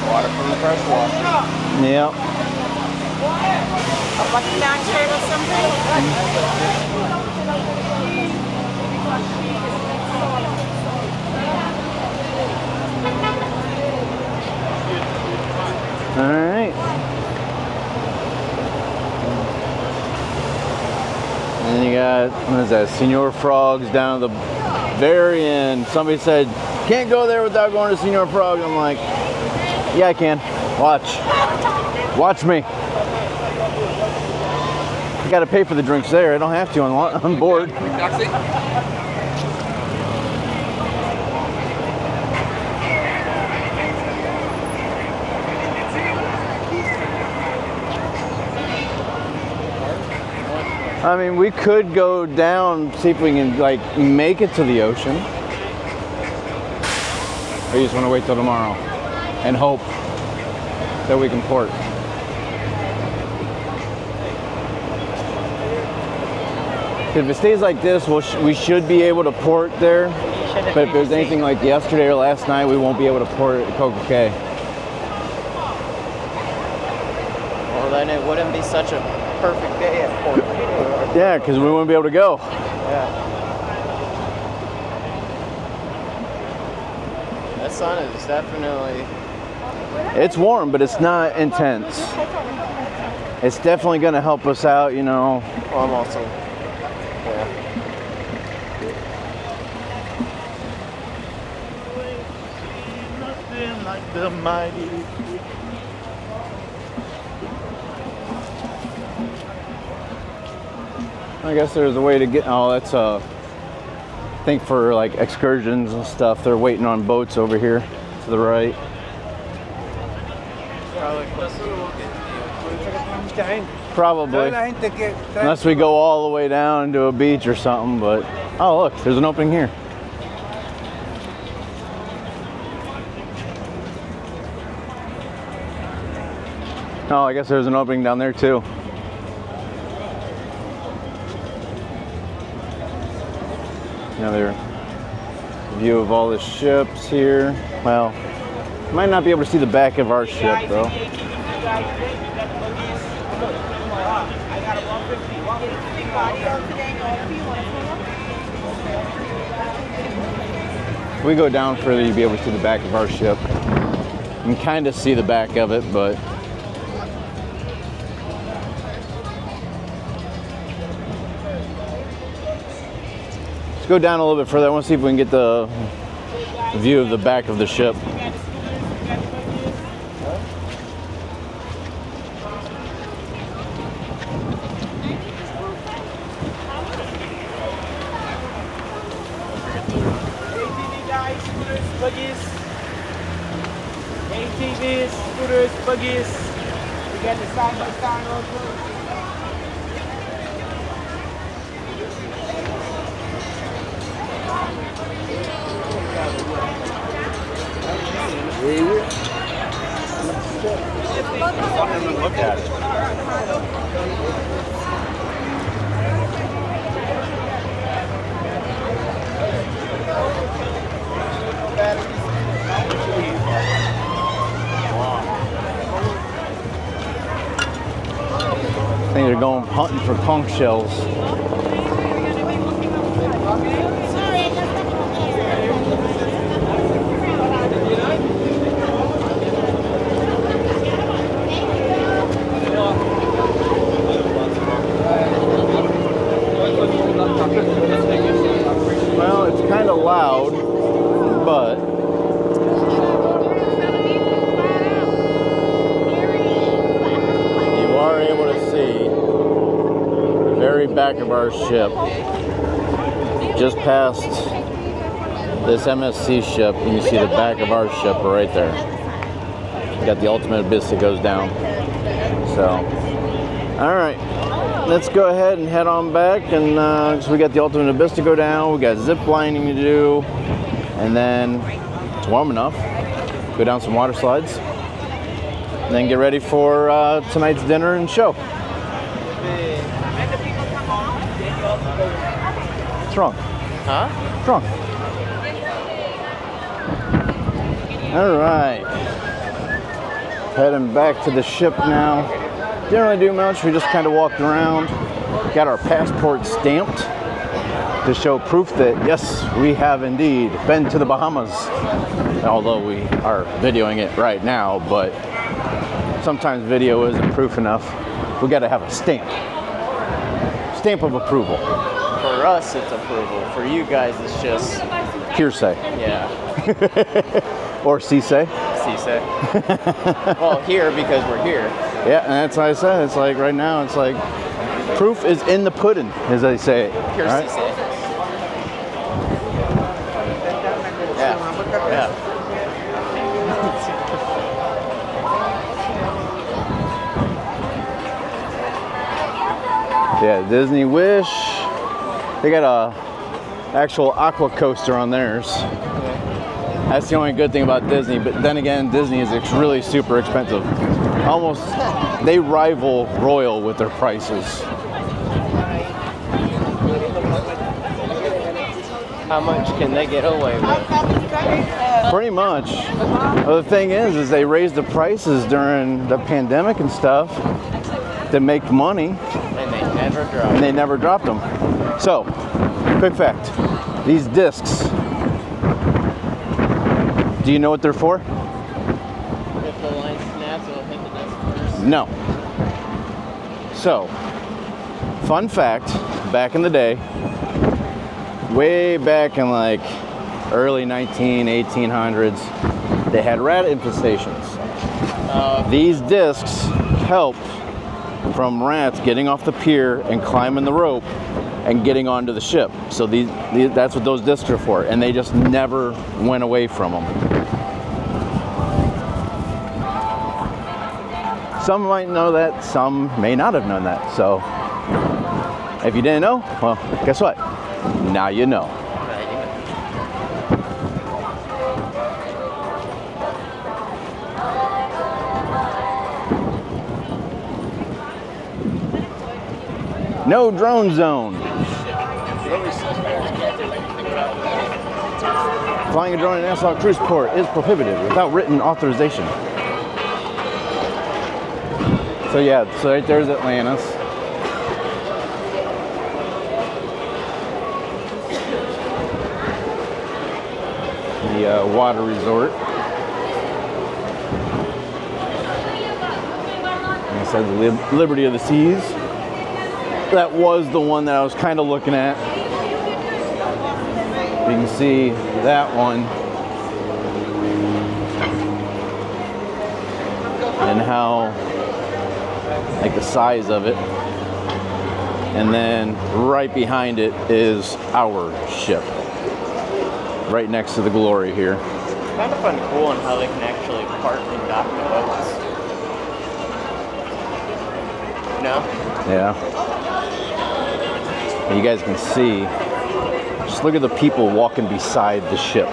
Water from the fresh water. Yep. A lucky down shirt or something? All right. And then you got, what is that, Senor Frogs down at the very end. Somebody said, can't go there without going to Senor Frogs. I'm like, yeah, I can. Watch. Watch me. I got to pay for the drinks there. I don't have to on board. I mean, we could go down, see if we can like make it to the ocean. Or you just want to wait till tomorrow and hope that we can port. If it stays like this, we should be able to port there. But if there's anything like yesterday or last night, we won't be able to port at Coco Cay. Well, then it wouldn't be such a perfect day at port. Yeah, because we wouldn't be able to go. Yeah. That sun is definitely... It's warm, but it's not intense. It's definitely going to help us out, you know. Well, I'm also... Yeah. Nothing like the mighty. I guess there's a way to get. Oh, that's I think for like excursions and stuff. They're waiting on boats over here to the right. Probably. Unless we go all the way down to a beach or something. But oh, look, there's an opening here. Oh, I guess there's an opening down there too. Another view of all the ships here. Well, might not be able to see the back of our ship though. If we go down further, you'll be able to see the back of our ship. You can kind of see the back of it, but go down a little bit further. I want to see if we can get the view of the back of the ship. ATVs, scooters, buggies. We got the side by side also. Look at it. I think they're going hunting for conch shells. loud, but you are able to see the very back of our ship. Just past this MSC ship, you can see the back of our ship right there. Got the ultimate abyss that goes down. So, all right, let's go ahead and head on back. And so we got the ultimate abyss to go down. We got zip lining to do, and then it's warm enough. Go down some water slides, and then get ready for tonight's dinner and show. What's wrong? Huh? What's wrong? All right. Heading back to the ship now. Didn't really do much. We just kind of walked around. Got our passport stamped to show proof that, yes, we have indeed been to the Bahamas. Although we are videoing it right now, but sometimes video isn't proof enough. We got to have a stamp. Stamp of approval. For us, it's approval. For you guys, it's just Hearsay. yeah. Or CSay. CSay. Well, here because we're here. Yeah, and that's what I said. It's like right now, it's like proof is in the pudding, as they say. Here's right? CSay. Yeah. Yeah. Yeah, Disney Wish. They got a actual aqua coaster on theirs. That's the only good thing about Disney. But then again, Disney is really super expensive. Almost, they rival Royal with their prices. How much can they get away with? Pretty much. Well, the thing is they raised the prices during the pandemic and stuff to make money. And they never drop. And they never dropped them. So, quick fact, these discs, do you know what they're for? If the line snaps, it'll hit the disc first. No. So, fun fact, back in the day, way back in like early 1800s, they had rat infestations. These discs help from rats getting off the pier and climbing the rope and getting onto the ship. So that's what those discs are for, and they just never went away from them. Some might know that, some may not have known that. So if you didn't know, well, guess what? Now you know. No drone zone. Flying a drone in Nassau Cruise Port is prohibited without written authorization. So yeah, so right there's Atlantis. The water resort. And it says the Liberty of the Seas. That was the one that I was kind of looking at. You can see that one. And how, like the size of it. And then right behind it is our ship. Right next to the Glory here. It's kind of fun and cool on how they can actually park and dock the boats. You know? Yeah. You guys can see, just look at the people walking beside the ship.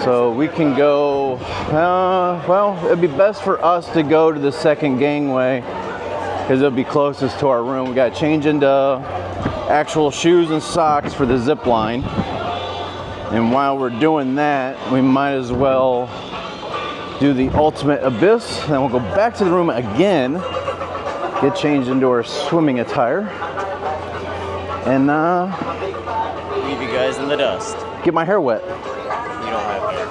So we can go, well, it'd be best for us to go to the second gangway because it'll be closest to our room. We got to change into actual shoes and socks for the zip line. And while we're doing that, we might as well do the ultimate abyss. Then we'll go back to the room again get changed into our swimming attire, and Leave you guys in the dust. get my hair wet. You don't have hair.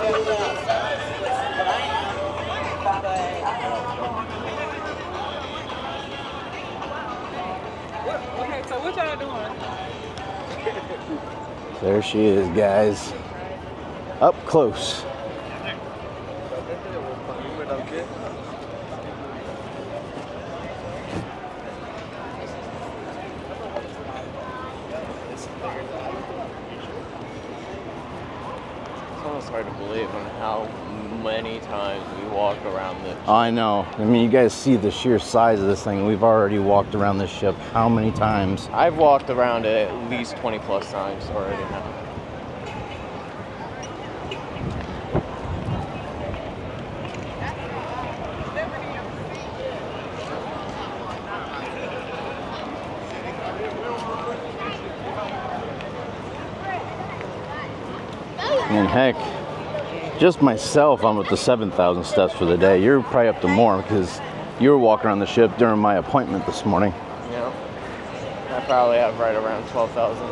Okay, so what y'all doing? There she is, guys. Up close. It's almost hard to believe on how many times we walk around this. I know. I mean, you guys see the sheer size of this thing. We've already walked around this ship how many times? I've walked around it at least 20 plus times already now. And heck, just myself, I'm at the 7,000 steps for the day. You're probably up to more because you were walking around the ship during my appointment this morning. Yeah. I probably have right around 12,000.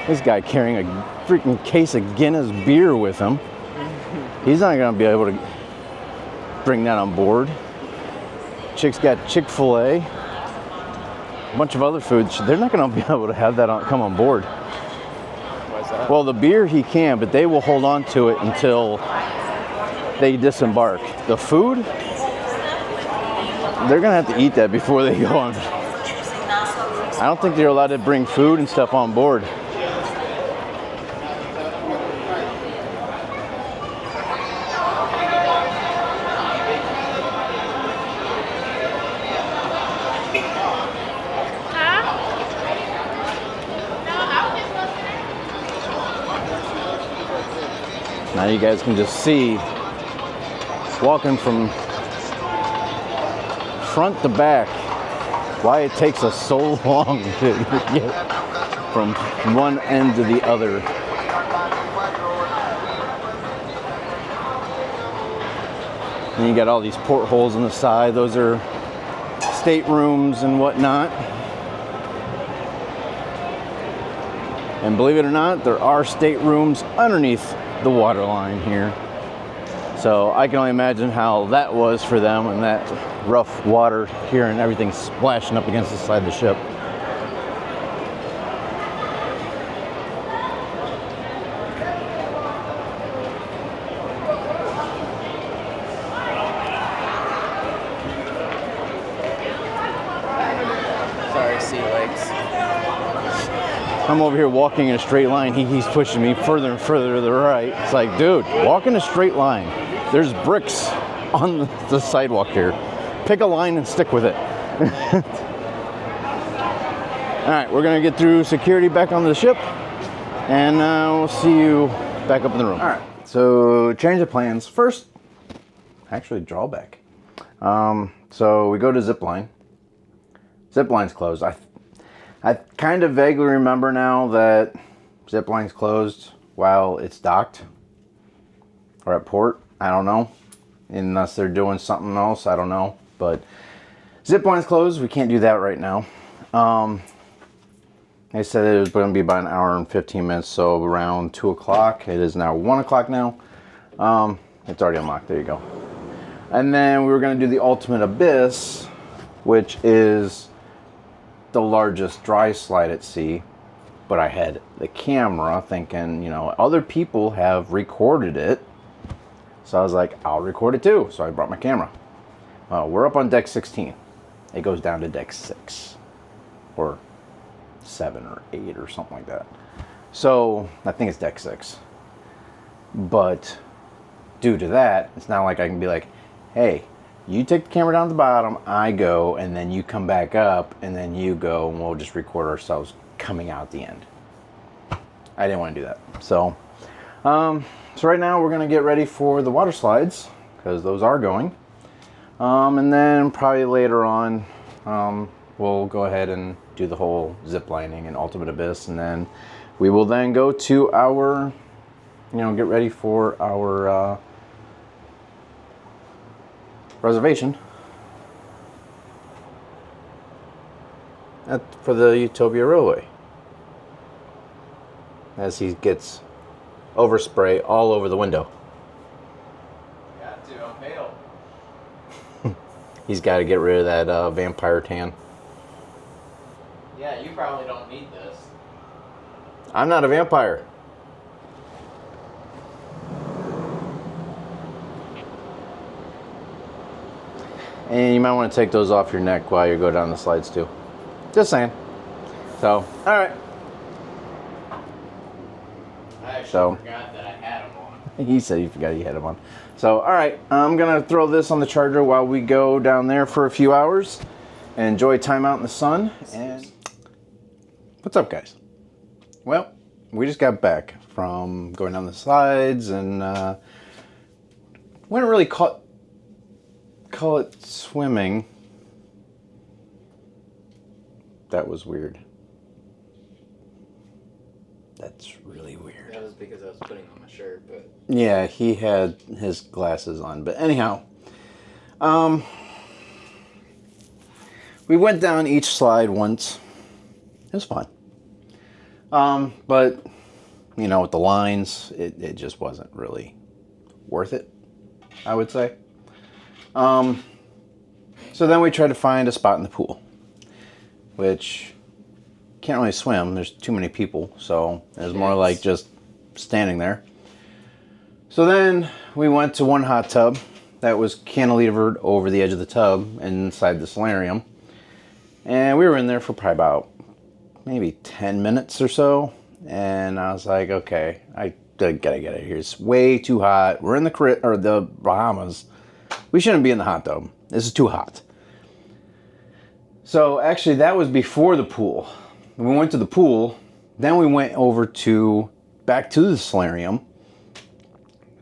This guy carrying a freaking case of Guinness beer with him. He's not gonna be able to bring that on board. Chick's got Chick-fil-A. A bunch of other foods. They're not going to be able to have that come on board. Why's that? Well, the beer he can, but they will hold on to it until they disembark. The food, they're going to have to eat that before they go on. I don't think they're allowed to bring food and stuff on board. Now you guys can just see, walking from front to back, why it takes us so long to get from one end to the other. And you got all these portholes on the side. Those are staterooms and whatnot. And believe it or not, there are staterooms underneath the water line here. So I can only imagine how that was for them and that rough water here and everything splashing up against the side of the ship. Sorry, sea legs. I'm over here walking in a straight line. He's pushing me further and further to the right. It's like, dude, walk in a straight line. There's bricks on the sidewalk here. Pick a line and stick with it. All right, we're gonna get through security back on the ship, and we'll see you back up in the room. All right, so change of plans. First, actually drawback. So we go to zipline. Zipline's closed. I kind of vaguely remember now that zipline's closed while it's docked or at port. I don't know, unless they're doing something else. I don't know, but zipline's closed. We can't do that right now. They said it was going to be about an hour and 15 minutes, so around 2 o'clock. It is now 1 o'clock now. It's already unlocked. There you go. And then we were going to do the Ultimate Abyss, which is the largest dry slide at sea, but I had the camera thinking, you know, other people have recorded it, so I was like, I'll record it too. So I brought my camera. We're up on deck 16. It goes down to deck 6 or 7 or 8 or something like that. So I think it's deck 6, but due to that, it's not like I can be like, hey, you take the camera down to the bottom, I go, and then you come back up, and then you go, and we'll just record ourselves coming out the end. I didn't want to do that. So right now we're going to get ready for the water slides, because those are going. And then probably later on, we'll go ahead and do the whole zip lining and Ultimate Abyss, and then we will then go to our, you know, get ready for our reservation for the Utopia Railway. As he gets overspray all over the window. Got to, I'm pale. He's got to get rid of that vampire tan. Yeah, you probably don't need this. I'm not a vampire. And you might want to take those off your neck while you go down the slides too. Just saying. So, all right. I actually So- forgot that I had them on. He said he forgot he had them on. So, all right. I'm going to throw this on the charger while we go down there for a few hours and enjoy time out in the sun. And what's up, guys? Well, we just got back from going down the slides and wouldn't really call it swimming. That was weird. That's really weird. That was because I was putting on my shirt, but Yeah, he had his glasses on. But anyhow, we went down each slide once. It was fun. But, you know, with the lines, it just wasn't really worth it, I would say. So then we tried to find a spot in the pool, which can't really swim. There's too many people, so it was more like just standing there. So then we went to one hot tub that was cantilevered over the edge of the tub inside the solarium. And we were in there for probably about maybe 10 minutes or so. And I was like, okay, I gotta get out of here. It's way too hot. We're in the Bahamas. We shouldn't be in the hot tub. This is too hot. So actually that was before the pool. We went to the pool, then we went over back to the solarium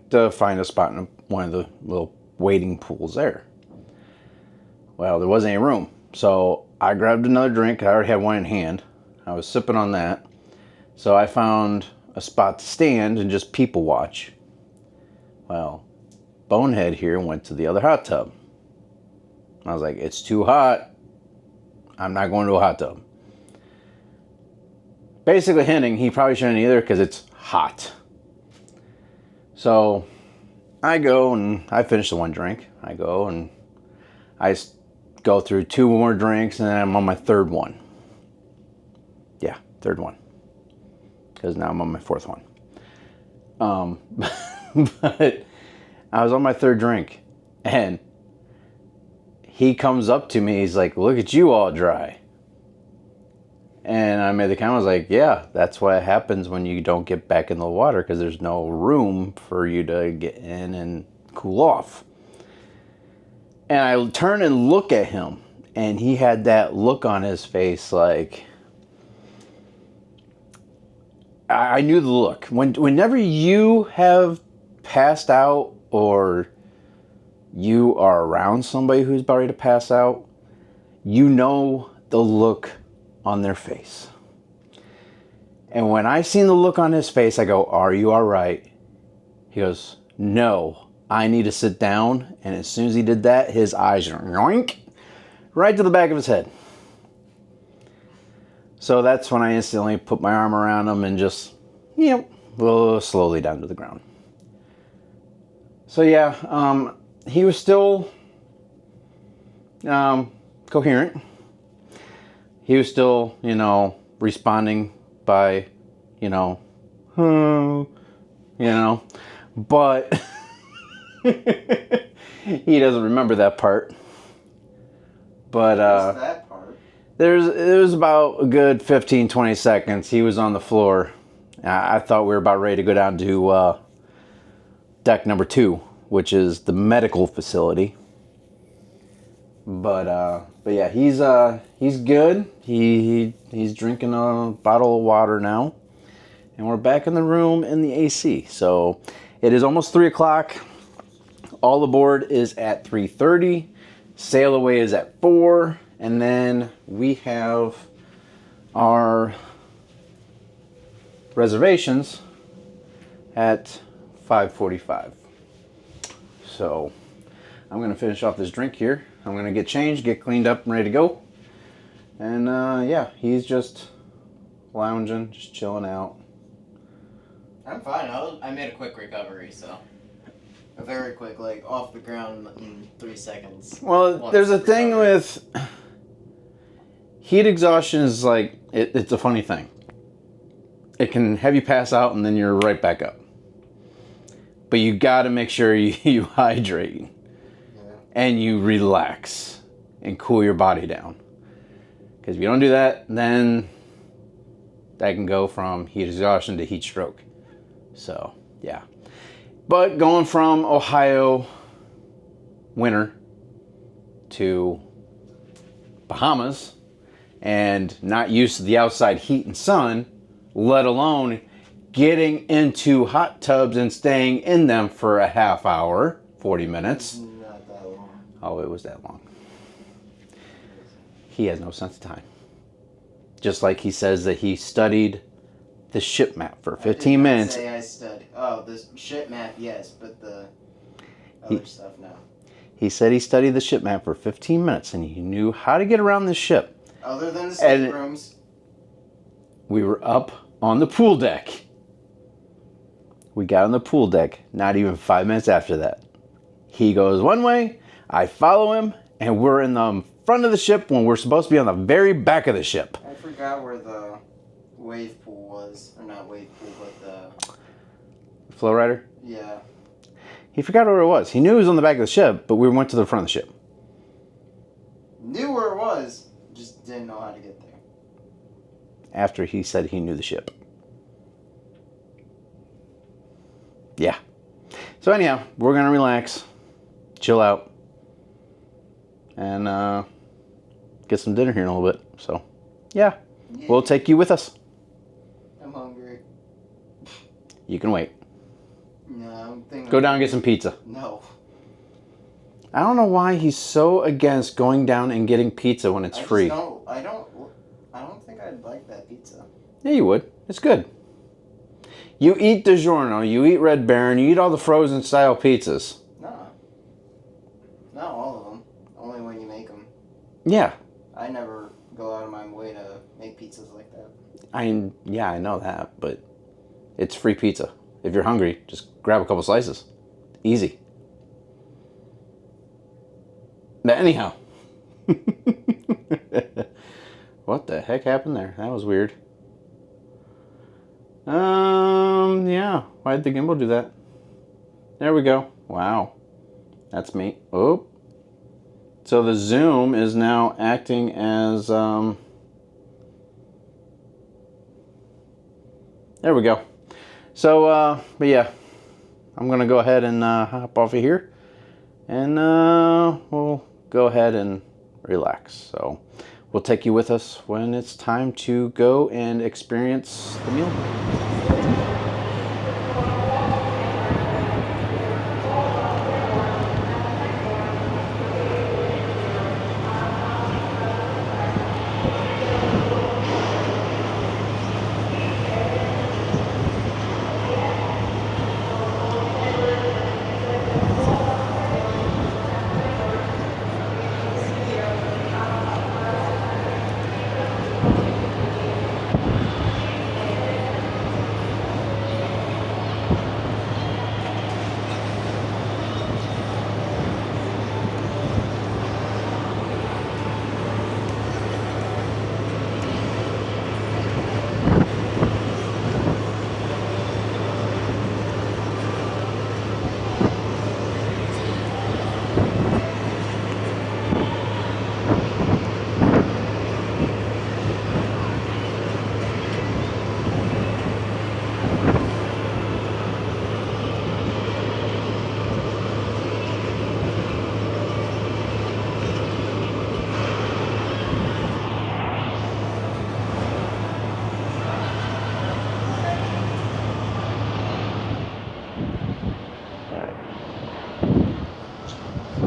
to find a spot in one of the little waiting pools there. Well, there wasn't any room. So I grabbed another drink. I already had one in hand. I was sipping on that. So I found a spot to stand and just people watch. Well, Bonehead here went to the other hot tub. I was like, it's too hot. I'm not going to a hot tub. Basically hinting he probably shouldn't either because it's hot. So I go and I finish the one drink. I go and I go through two more drinks and then I'm on my third one. Yeah, third one. Because now I'm on my fourth one. But I was on my third drink and he comes up to me. He's like, look at you all dry. And I made the comment, I was like, yeah, that's what happens when you don't get back in the water because there's no room for you to get in and cool off. And I turn and look at him, and he had that look on his face like, I knew the look. Whenever you have passed out or you are around somebody who's about ready to pass out, you know the look on their face. And when I seen the look on his face, I go, are you all right? He goes, no, I need to sit down. And as soon as he did that, his eyes yoink, right to the back of his head. So that's when I instantly put my arm around him and just, slowly down to the ground. So yeah, he was still coherent. He was still, responding by, but he doesn't remember that part. But that part? It was about a good 15, 20 seconds. He was on the floor. I thought we were about ready to go down to deck number 2, which is the medical facility. But yeah, he's good. He's drinking a bottle of water now, and we're back in the room in the AC. So it is almost 3 o'clock. All aboard is at 3:30. Sail away is at 4, and then we have our reservations at 5:45. So I'm gonna finish off this drink here. I'm gonna get changed, get cleaned up, and ready to go. And yeah, he's just lounging, just chilling out. I'm fine. I made a quick recovery, so a very quick, like off the ground in 3 seconds. Well, there's a thing with heat exhaustion is like it's a funny thing. It can have you pass out and then you're right back up. But you got to make sure you hydrate and you relax and cool your body down. Because if you don't do that, then that can go from heat exhaustion to heat stroke. So, yeah. But going from Ohio winter to Bahamas and not used to the outside heat and sun, let alone getting into hot tubs and staying in them for a half hour, 40 minutes. Not that long. Oh, it was that long. He has no sense of time. Just like he says that he studied the ship map for 15 minutes. Say I studied. Oh, the ship map, yes, but the other stuff, no. He said he studied the ship map for 15 minutes and he knew how to get around the ship. Other than the staterooms. We were up on the pool deck. We got on the pool deck not even 5 minutes after that. He goes one way, I follow him, and we're in the front of the ship when we're supposed to be on the very back of the ship. I forgot where the wave pool was. Or not wave pool, but the... Flow rider? Yeah. He forgot where it was. He knew it was on the back of the ship, but we went to the front of the ship. Knew where it was, just didn't know how to get there. After he said he knew the ship. Yeah. So anyhow, we're going to relax, chill out, and get some dinner here in a little bit. So, yeah. We'll take you with us. I'm hungry. You can wait. No, I'm thinking... Go down and get some pizza. No. I don't know why he's so against going down and getting pizza when it's free. I don't think I'd like that pizza. Yeah, you would. It's good. You eat DiGiorno, you eat Red Baron, you eat all the frozen style pizzas. No. Not all of them. Only when you make them. Yeah. I never go out of my way to make pizzas like that. Yeah, I know that, but it's free pizza. If you're hungry, just grab a couple slices. Easy. But anyhow. What the heck happened there? That was weird. Yeah. Why did the gimbal do that? There we go. Wow. That's me. Oh. So the zoom is now acting as, there we go. So, but yeah. I'm going to go ahead and hop off of here. And we'll go ahead and relax. So we'll take you with us when it's time to go and experience the meal.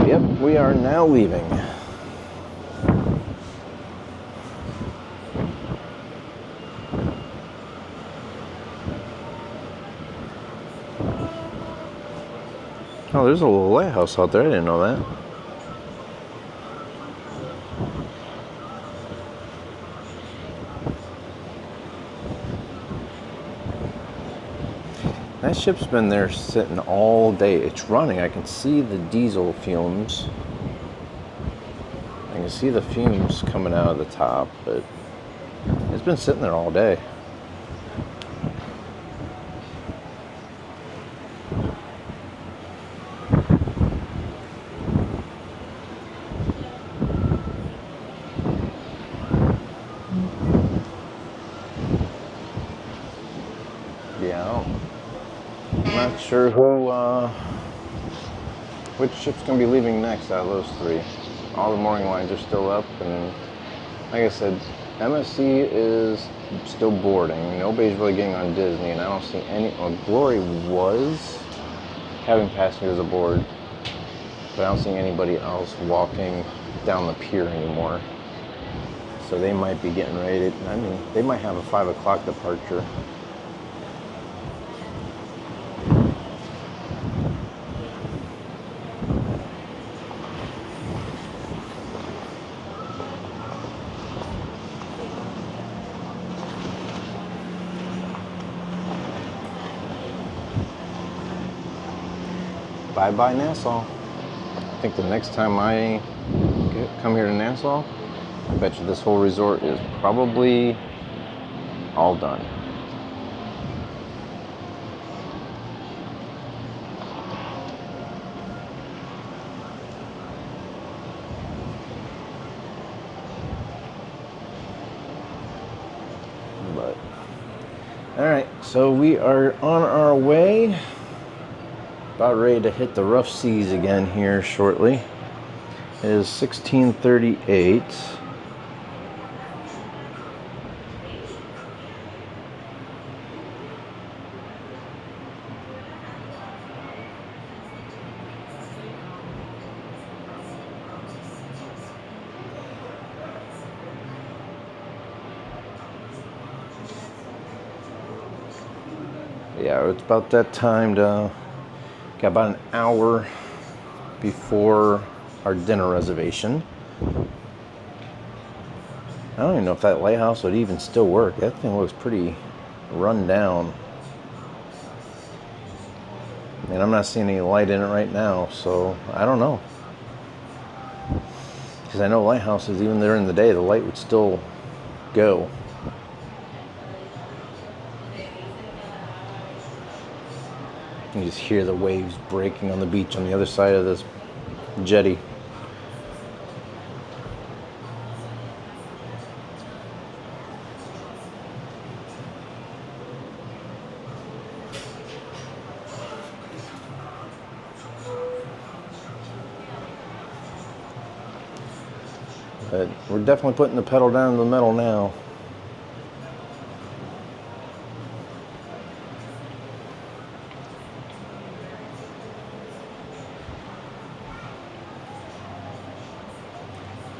Yep, we are now leaving. Oh, there's a little lighthouse out there. I didn't know that. That ship's been there sitting all day. It's running. I can see the diesel fumes. I can see the fumes coming out of the top, but it's been sitting there all day. Yeah, I'm not sure which ship's gonna be leaving next out of those three. All the mooring lines are still up, and like I said, MSC is still boarding. Nobody's really getting on Disney, and I don't see any. Well, Glory was having passengers aboard, but I don't see anybody else walking down the pier anymore. So they might be getting ready to, I mean, they might have a 5 o'clock departure. Bye-bye Nassau. I think the next time I come here to Nassau, I bet you this whole resort is probably all done. But, all right, so we are on our way. About ready to hit the rough seas again here shortly. It is 16:38. Yeah, it's about that time to. Got about an hour before our dinner reservation. I don't even know if that lighthouse would even still work. That thing looks pretty run down. And I'm not seeing any light in it right now, so I don't know. Because I know lighthouses, even during the day, the light would still go. You can just hear the waves breaking on the beach on the other side of this jetty. But we're definitely putting the pedal down to the metal now.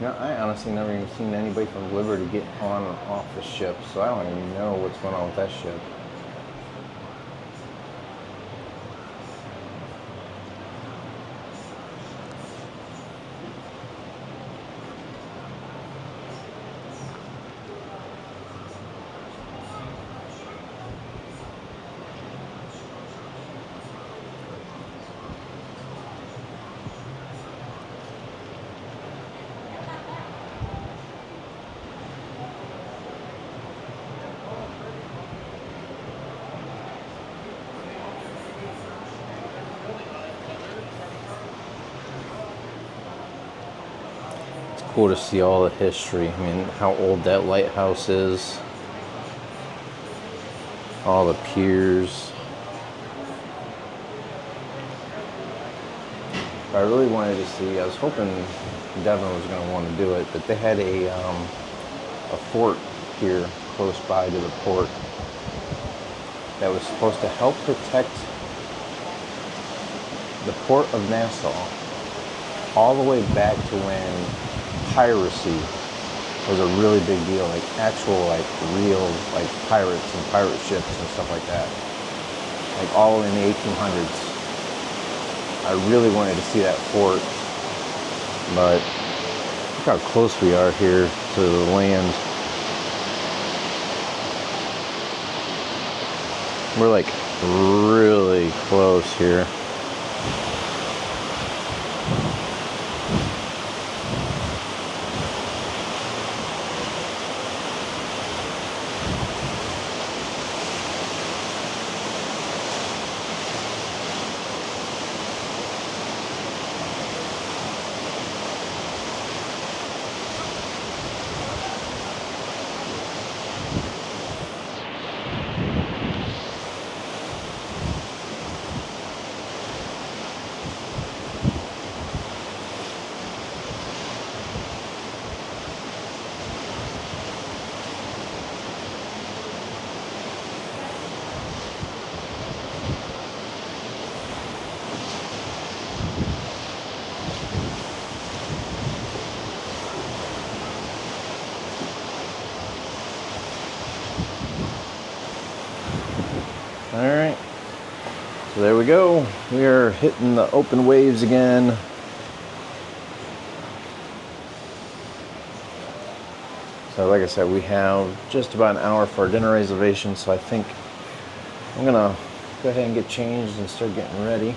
You know, I honestly never even seen anybody from Liberty get on or off the ship, so I don't even know what's going on with that ship. Cool to see all the history. I mean, how old that lighthouse is. All the piers. I really wanted to see, I was hoping Devin was going to want to do it, but they had a fort here close by to the port that was supposed to help protect the port of Nassau all the way back to when piracy was a really big deal, like actual, like real, like pirates and pirate ships and stuff like that, like all in the 1800s. I really wanted to see that fort, but look how close we are here to the land. We're like really close here. All right, so there we go. We are hitting the open waves again. So like I said, we have just about an hour for our dinner reservation, so I think I'm gonna go ahead and get changed and start getting ready.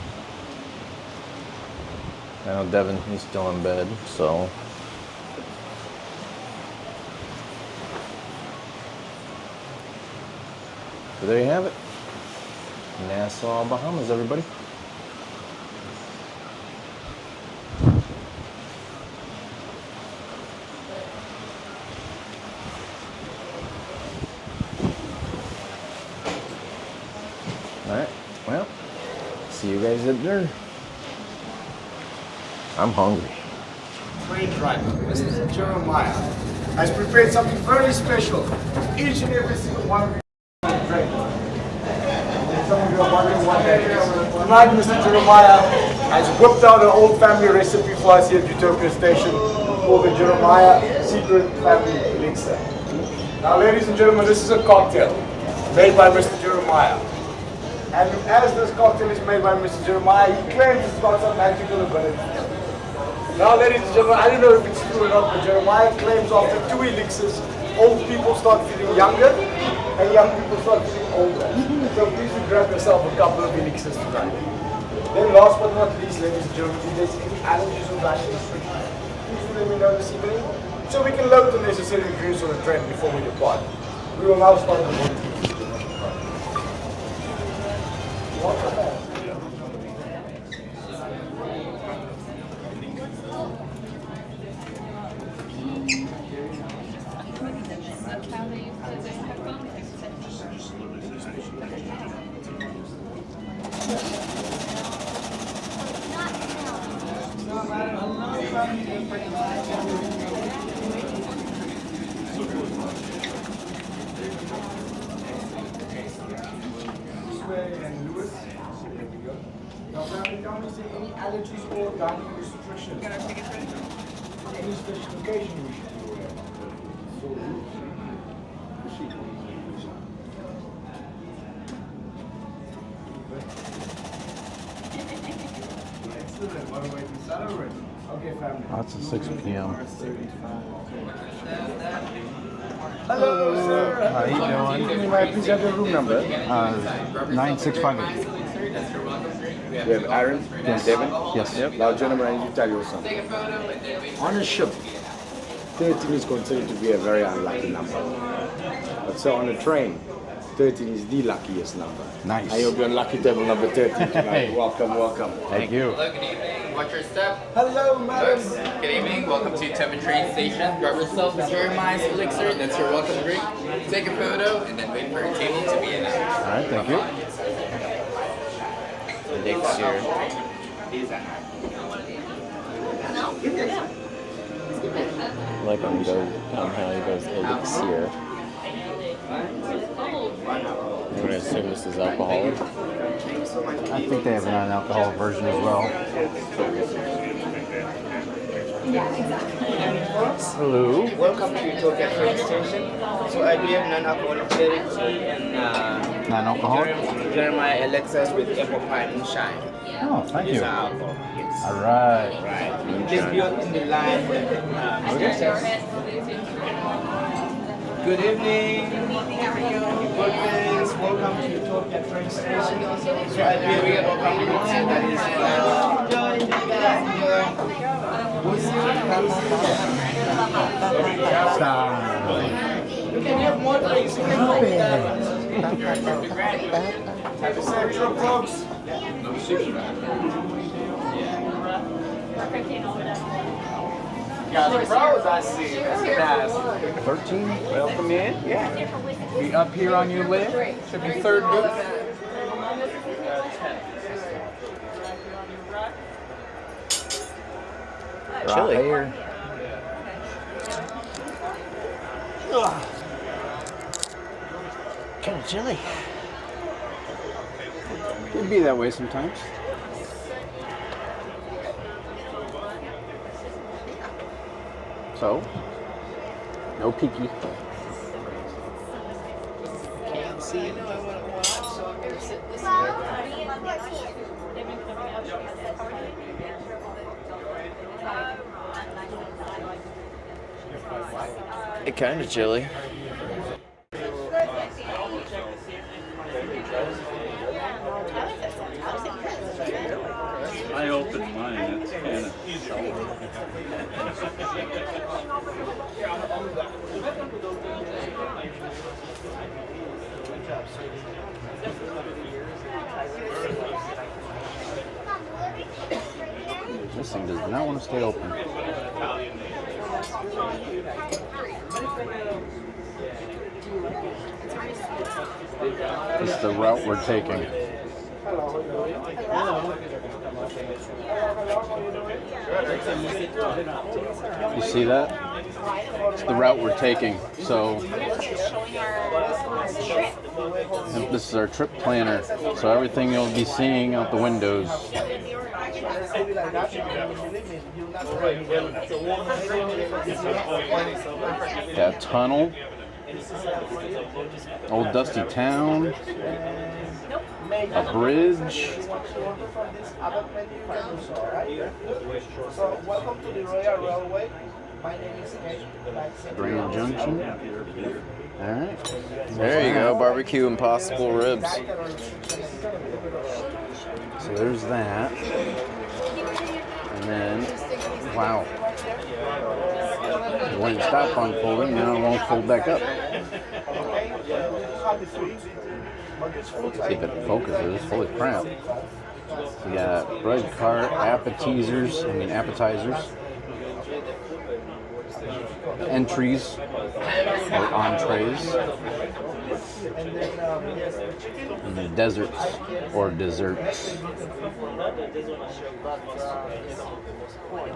I know Devin, he's still in bed, so. So there you have it. Nassau, Bahamas, everybody. All right, well, see you guys at dinner. I'm hungry. Train driver, Mr. Jeremiah, has prepared something very special. Each and every single one of you train. Some of you are wondering what that is. Tonight, Mr. Jeremiah has whipped out an old family recipe for us here at Utopia Station called the Jeremiah Secret Family Elixir. Now, ladies and gentlemen, this is a cocktail made by Mr. Jeremiah. And as this cocktail is made by Mr. Jeremiah, he claims it's got some magical ability. Now, ladies and gentlemen, I don't know if it's true or not, but Jeremiah claims after 2 elixirs, old people start feeling younger and young people start feeling older. So please do grab yourself a couple of elixirs tonight. Then last but not least, ladies and gentlemen, if there's any allergies or dietary restrictions, please do let me know this evening so we can load the necessary ingredients on the train before we depart. We will now start the morning. And Lewis. There we go. Now, family, tell me, is there any allergies or dietary restrictions? Any specification we should be aware of? Excellent. What a way to celebrate. Okay, family. That's at 6 p.m. Hello, sir. How you doing? Can you might please have your room number? 9658. We have Aaron and Devin. Yes. Now, gentlemen, I need to tell you something. On a ship, 13 is considered to be a very unlucky number. But so on a train, 13 is the luckiest number. Nice. I hope you're lucky table number 13 tonight. Welcome, welcome. Thank you. Hello, good evening. Watch your step. Hello, madam. Good evening. Welcome to Utopia train station. Grab yourself a Jeremiah's elixir. That's your welcome drink. Take a photo and then wait for your table to be announced. All right, thank you. Elixir. Like how he goes elixir. I'm gonna assume this is alcoholic. I think they have a non-alcoholic version as well. Hello. Welcome to Utopia train station. So I do have non-alcoholic cherry tea and Non-alcoholic? Jeremiah Alexis with apple pie moonshine. Oh, thank you. These are alcohol. Yes. All right. Right. Please be in the line. Good evening. Good birthdays. Welcome to Utopia train station. So I do have a alcoholic tea that is enjoy. You can have more drinks. You can go with that. Have a central folks. Guys, pros I see. That's nice. 13? Welcome in. Yeah. Be up here on your left. Should be third booth. Chili. Right here. Kind of chilly. It'd be that way sometimes. So, no peeky. Can't see. It's kind of chilly. I opened mine. It's kind of This thing does not want to stay open. This is the route we're taking. You see that? It's the route we're taking. So and this is our trip planner. So everything you'll be seeing out the windows. That tunnel. Old dusty town. A bridge. So welcome to the Royal Railway. My name is Ed. Grand Junction. Alright. There you go, barbecue impossible ribs. So there's that. And then, wow. It wouldn't stop unfolding, now it won't fold back up. See if it focuses. Holy crap. We got bread cart, appetizers, entries, or entrees, and the deserts, or desserts.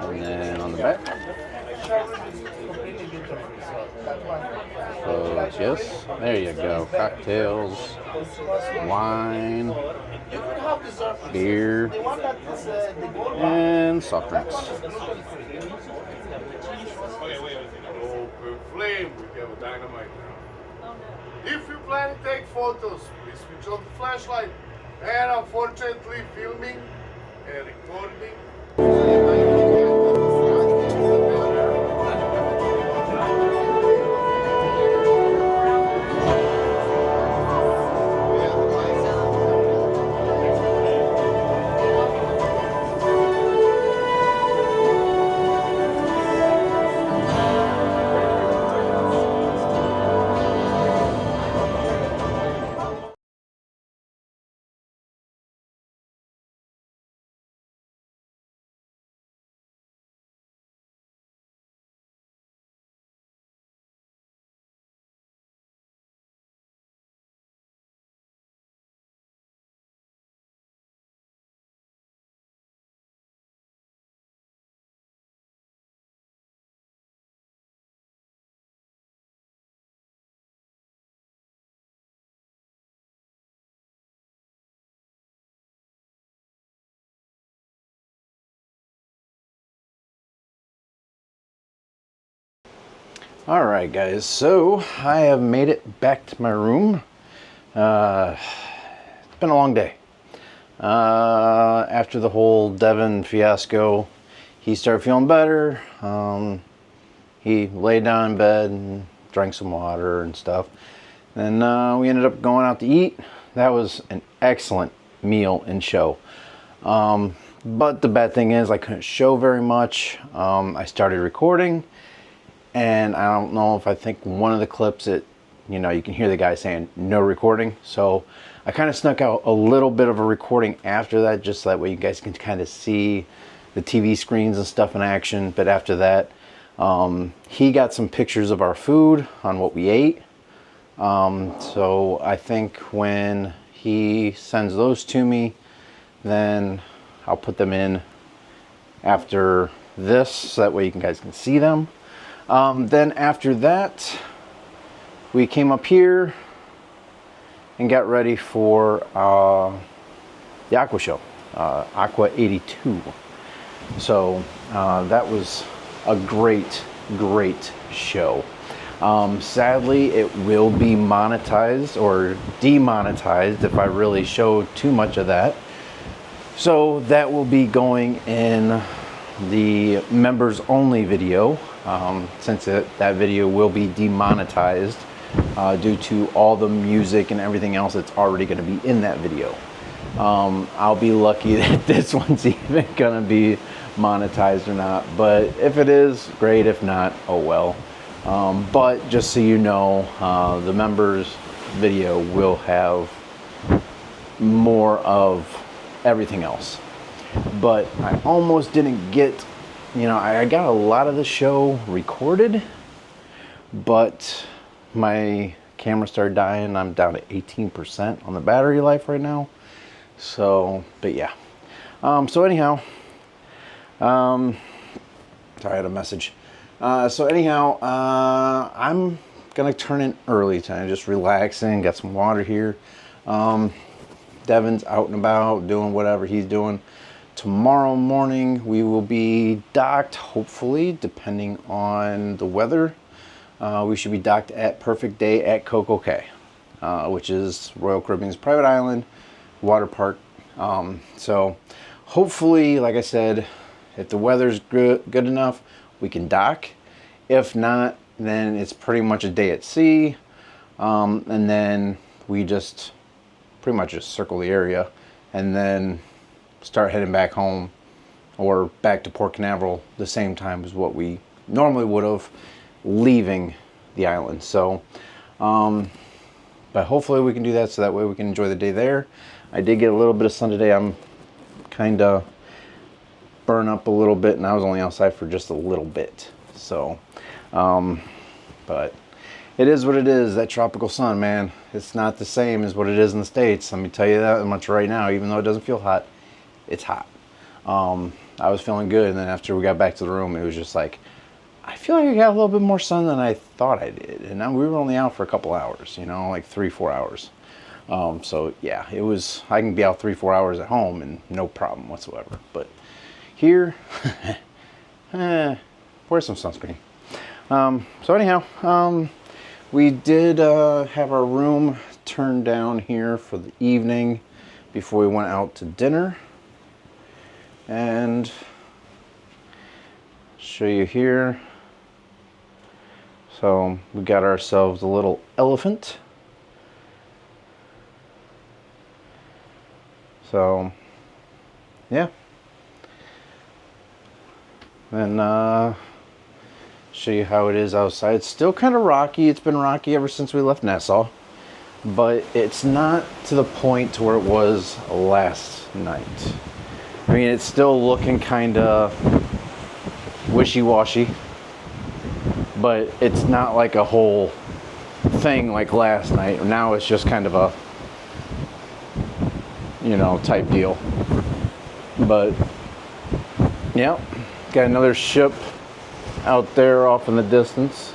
And then on the back, so yes, there you go, cocktails, wine, beer, and soft drinks. Open flame, we have a dynamite now. If you plan to take photos, please switch on the flashlight. And unfortunately, filming and recording All right, guys, so I have made it back to my room. It's been a long day. After the whole Devin fiasco, he started feeling better. He laid down in bed and drank some water and stuff. Then we ended up going out to eat. That was an excellent meal and show. But the bad thing is I couldn't show very much. I started recording, and I don't know if I think one of the clips, you can hear the guy saying no recording. So I kind of snuck out a little bit of a recording after that, just so that way you guys can kind of see the TV screens and stuff in action. But after that, he got some pictures of our food on what we ate. So I think when he sends those to me, then I'll put them in after this, so that way you guys can see them. Then after that, we came up here and got ready for the Aqua Show, Aqua 82. So that was a great show. Sadly, it will be monetized or demonetized if I really show too much of that. So that will be going in the members only video, since that video will be demonetized due to all the music and everything else that's already going to be in that video. I'll be lucky that this one's even going to be monetized or not, but if it is, great. If not, oh well. But just so you know, the members video will have more of everything else. But I almost didn't get, I got a lot of the show recorded, but my camera started dying. I'm down to 18% on the battery life right now. So, but yeah. So anyhow, sorry, I had a message. So anyhow, I'm gonna turn in early tonight, just relaxing, got some water here. Devin's out and about doing whatever he's doing. Tomorrow morning we will be docked, hopefully, depending on the weather. We should be docked at Perfect Day at Coco Cay, which is Royal Caribbean's private island water park. So hopefully, like I said, if the weather's good enough, we can dock. If not, then it's pretty much a day at sea, and then we just pretty much just circle the area and then start heading back home or back to Port Canaveral the same time as what we normally would have leaving the island. So but hopefully we can do that, so that way we can enjoy the day there. I did get a little bit of sun today. I'm kind of burned up a little bit, and I was only outside for just a little bit. So but it is what it is. That tropical sun, man, it's not the same as what it is in the States. Let me tell you that much right now. Even though it doesn't feel hot, it's hot. I was feeling good, and then after we got back to the room, it was just like, I feel like I got a little bit more sun than I thought I did. And we were only out for a couple hours, like 3-4 hours. So yeah, it was, I can be out 3-4 hours at home and no problem whatsoever. But here, wear some sunscreen. So anyhow, we did have our room turned down here for the evening before we went out to dinner. And show you here. So we got ourselves a little elephant. So yeah. And show you how it is outside. It's still kind of rocky. It's been rocky ever since we left Nassau, but it's not to the point to where it was last night. I mean, it's still looking kind of wishy-washy, but it's not like a whole thing like last night. Now it's just kind of a, type deal. But yeah, got another ship out there off in the distance.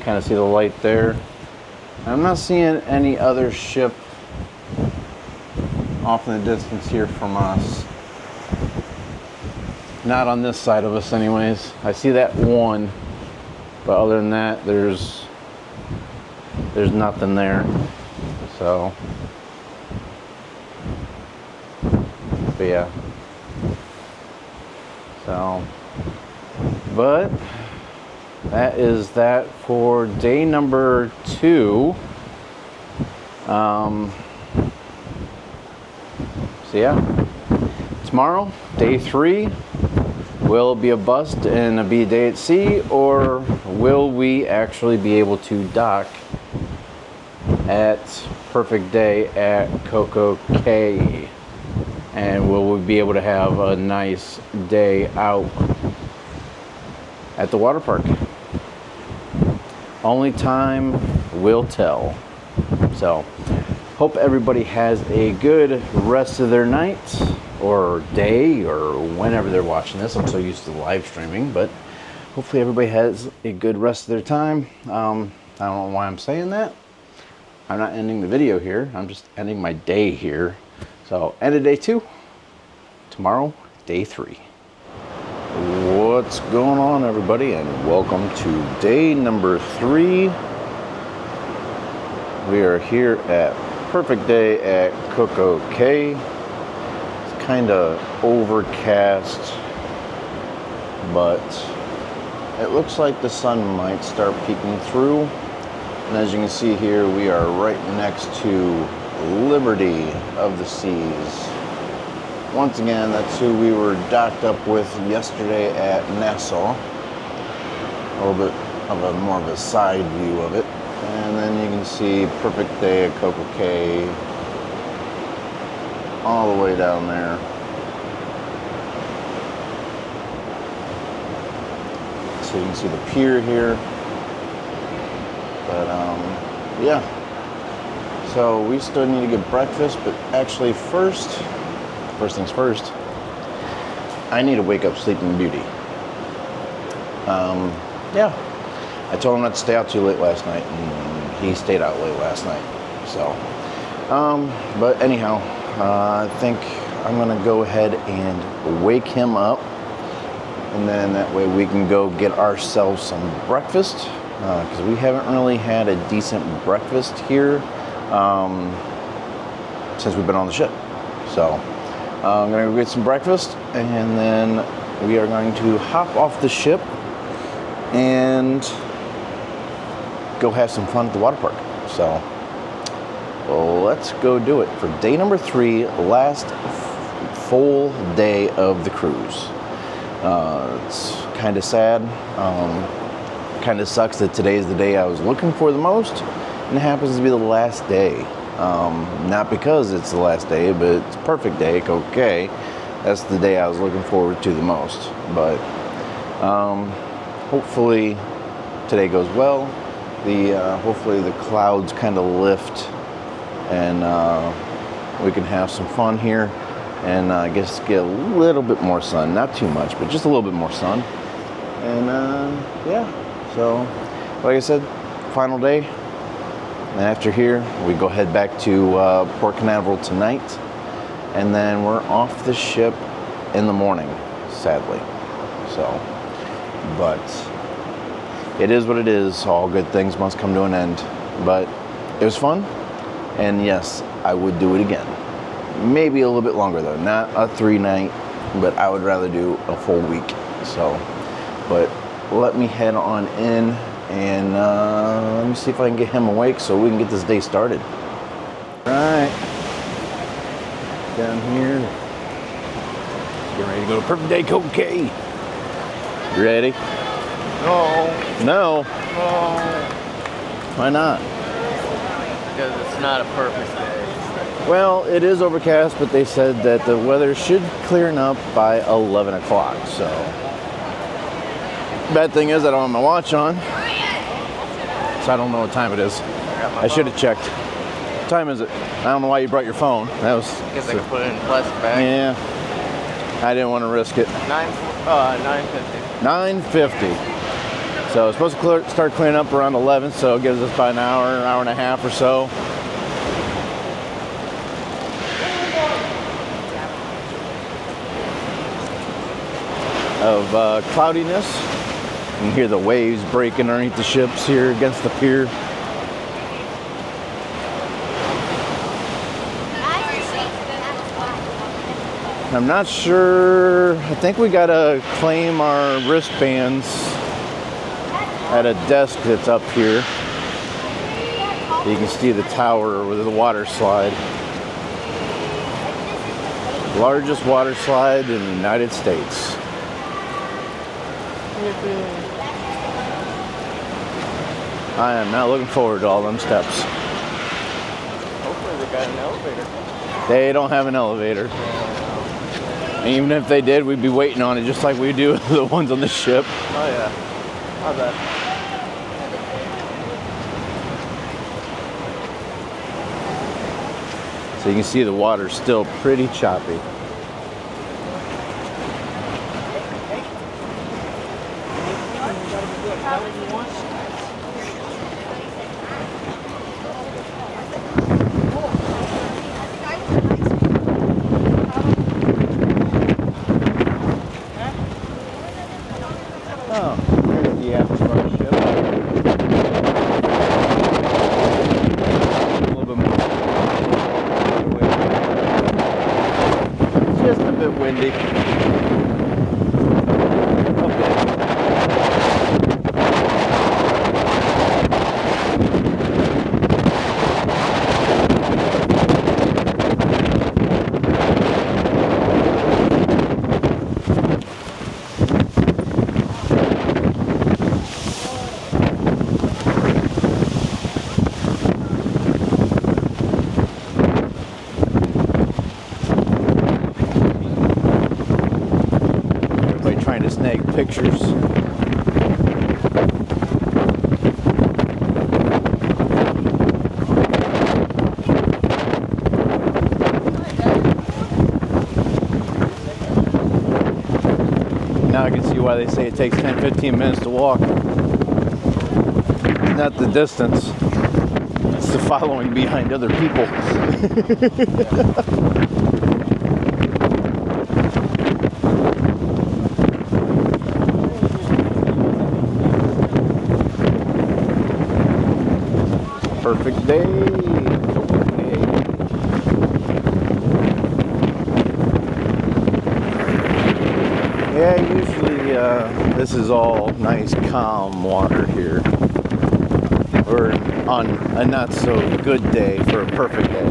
Kind of see the light there. I'm not seeing any other ship off in the distance here from us. Not on this side of us anyways. I see that one But other than that, there's nothing there. So, but yeah. So, but that is that for day number 2. So yeah, tomorrow, day 3, will it be a bust and be a day at sea, or will we actually be able to dock at Perfect Day at Coco Cay? And will we be able to have a nice day out at the water park? Only time will tell. So, hope everybody has a good rest of their night or day or whenever they're watching this. I'm so used to live streaming, but hopefully everybody has a good rest of their time. I don't know why I'm saying that. I'm not ending the video here. I'm just ending my day here. So, end of day 2. Tomorrow, day 3. What's going on, everybody, and welcome to day number 3. We are here at Perfect Day at Coco Cay. It's kind of overcast, but it looks like the sun might start peeking through. And as you can see here, we are right next to Liberty of the Seas. Once again, that's who we were docked up with yesterday at Nassau. A little bit of a more of a side view of it. And then you can see Perfect Day at Coco Cay all the way down there. So you can see the pier here. But yeah. So we still need to get breakfast, but actually first things first, I need to wake up Sleeping Beauty. Yeah. I told him not to stay out too late last night, and he stayed out late last night. So, but anyhow, I think I'm gonna go ahead and wake him up, and then that way we can go get ourselves some breakfast, because we haven't really had a decent breakfast here since we've been on the ship. So, I'm gonna go get some breakfast, and then we are going to hop off the ship and go have some fun at the water park. So let's go do it for day number 3, last full day of the cruise. It's kind of sad. Kind of sucks that today is the day I was looking for the most, and it happens to be the last day. Not because it's the last day, but it's Perfect Day, okay. That's the day I was looking forward to the most. But hopefully today goes well. Hopefully the clouds kind of lift, and we can have some fun here, and I guess get a little bit more sun. Not too much, but just a little bit more sun. And yeah, so like I said, final day. And after here, we go head back to Port Canaveral tonight, and then we're off the ship in the morning, sadly. So, but it is what it is. All good things must come to an end. But it was fun, and yes, I would do it again. Maybe a little bit longer though, not a 3-night, but I would rather do a full week. So, but let me head on in, and let me see if I can get him awake so we can get this day started. All right, down here, getting ready to go to Perfect Day Coco Cay. You ready? No. No. No. Why not? Because it's not a perfect day. Well, it is overcast, but they said that the weather should clearing up by 11 o'clock, so. Bad thing is I don't have my watch on, so I don't know what time it is. I should have checked. What time is it? I don't know why you brought your phone. That was. Because I could put it in a plastic bag. Yeah. I didn't want to risk it. 9:50. 9:50. So it's supposed to start clearing up around 11, so it gives us about an hour and a half or so. Of cloudiness. You can hear the waves breaking underneath the ships here against the pier. I'm not sure. I think we gotta claim our wristbands at a desk that's up here. You can see the tower with the water slide. Largest water slide in the United States. I am not looking forward to all them steps. Hopefully they got an elevator. They don't have an elevator. And even if they did, we'd be waiting on it just like we do the ones on the ship. Oh yeah. I bet. So you can see the water's still pretty choppy. Oh, here's the after of our ship. A little bit more. Just a bit windy. Okay. Trying to snag pictures. Now I can see why they say it takes 10-15 minutes to walk. Not the distance, it's the following behind other people. Perfect day. Yeah, usually this is all nice calm water here. We're on a not so good day for a perfect day.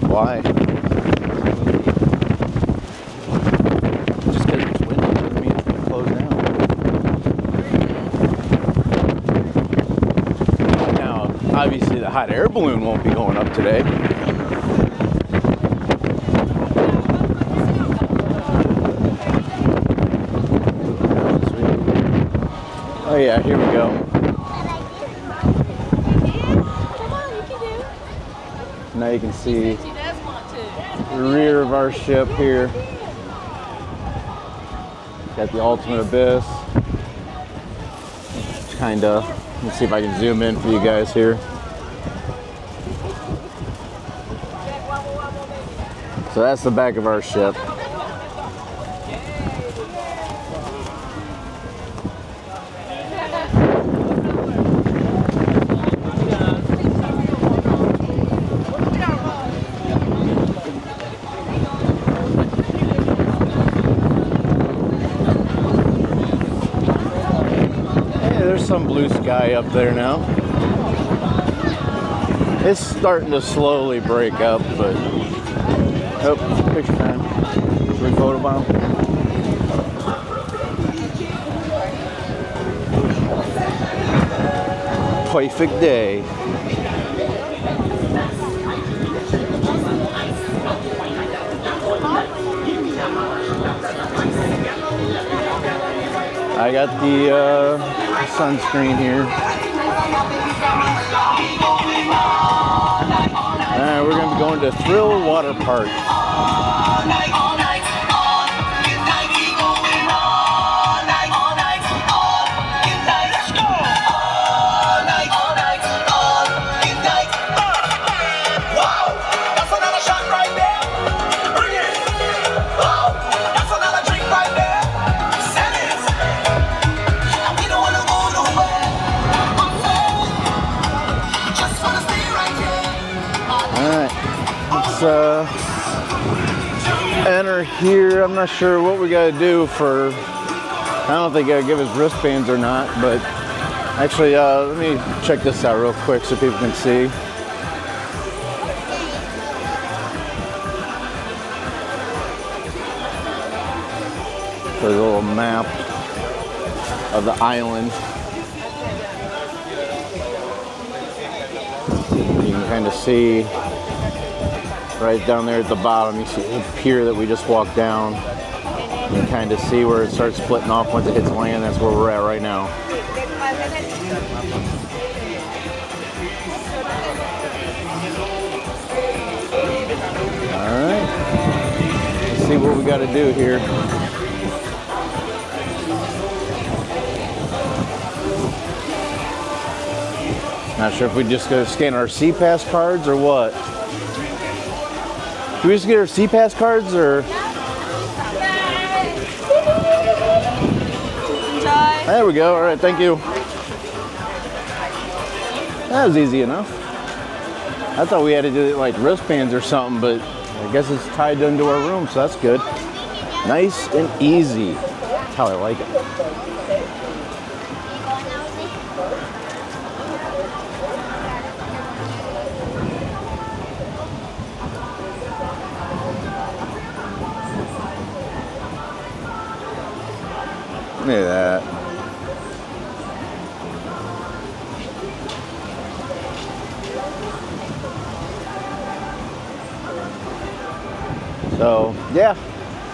Why? Just because it's windy doesn't mean it's going to close down. Now, obviously the hot air balloon won't be going up today. Oh yeah, here we go. Now you can see the rear of our ship here. Got the ultimate abyss. Kinda. Let's see if I can zoom in for you guys here. So that's the back of our ship. Some blue sky up there now. It's starting to slowly break up, but oh, picture time. Should we photobomb? Perfect day. I got the sunscreen here. Alright, we're going to be going to Thrill Water Park. enter here. I'm not sure what we gotta do for, I don't think I give us wristbands or not, but actually, let me check this out real quick so people can see. There's a little map of the island. You can kind of see right down there at the bottom, you see the pier that we just walked down. You can kind of see where it starts splitting off once it hits land. That's where we're at right now. All right, let's see what we got to do here. Not sure if we just go scan our C-Pass cards or what. Do we just get our C-Pass cards or? There we go. All right, thank you. That was easy enough. I thought we had to do like wristbands or something, but I guess it's tied into our room, so that's good. Nice and easy. That's how I like it. Look at that. So yeah,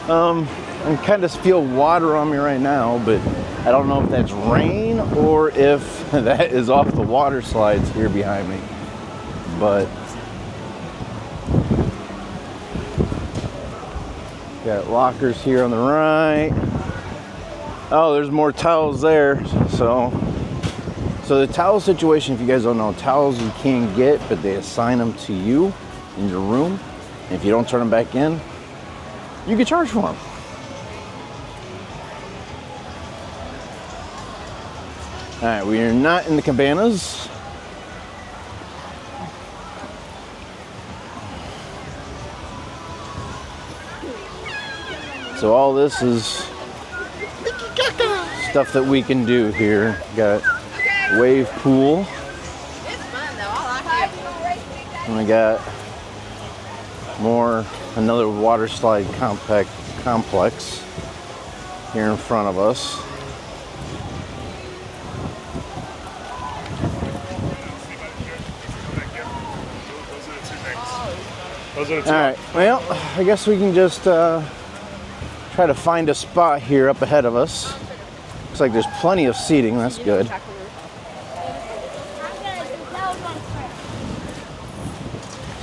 I kind of feel water on me right now, but I don't know if that's rain or if that is off the water slides here behind me. But got lockers here on the right. Oh, there's more towels there. So the towel situation, if you guys don't know, towels you can get, but they assign them to you in your room. And if you don't turn them back in, you get charged for them. All right, we are not in the cabanas. So all this is stuff that we can do here. Got wave pool. And we got another water slide complex here in front of us. All right, well, I guess we can just try to find a spot here up ahead of us. Looks like there's plenty of seating, that's good.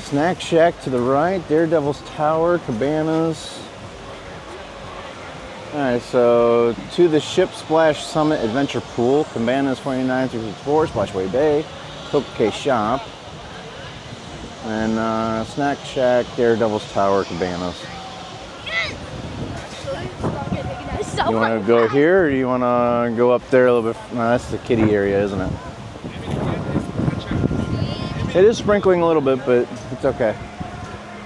Snack Shack to the right, Daredevil's Tower, cabanas. Alright, so to the Ship Splash Summit Adventure Pool, cabanas 29-34, Splashway Bay, Coke Case Shop, and Snack Shack, Daredevil's Tower, cabanas. You want to go here, or do you want to go up there a little bit? No, that's the kiddie area, isn't it? It is sprinkling a little bit, but it's okay.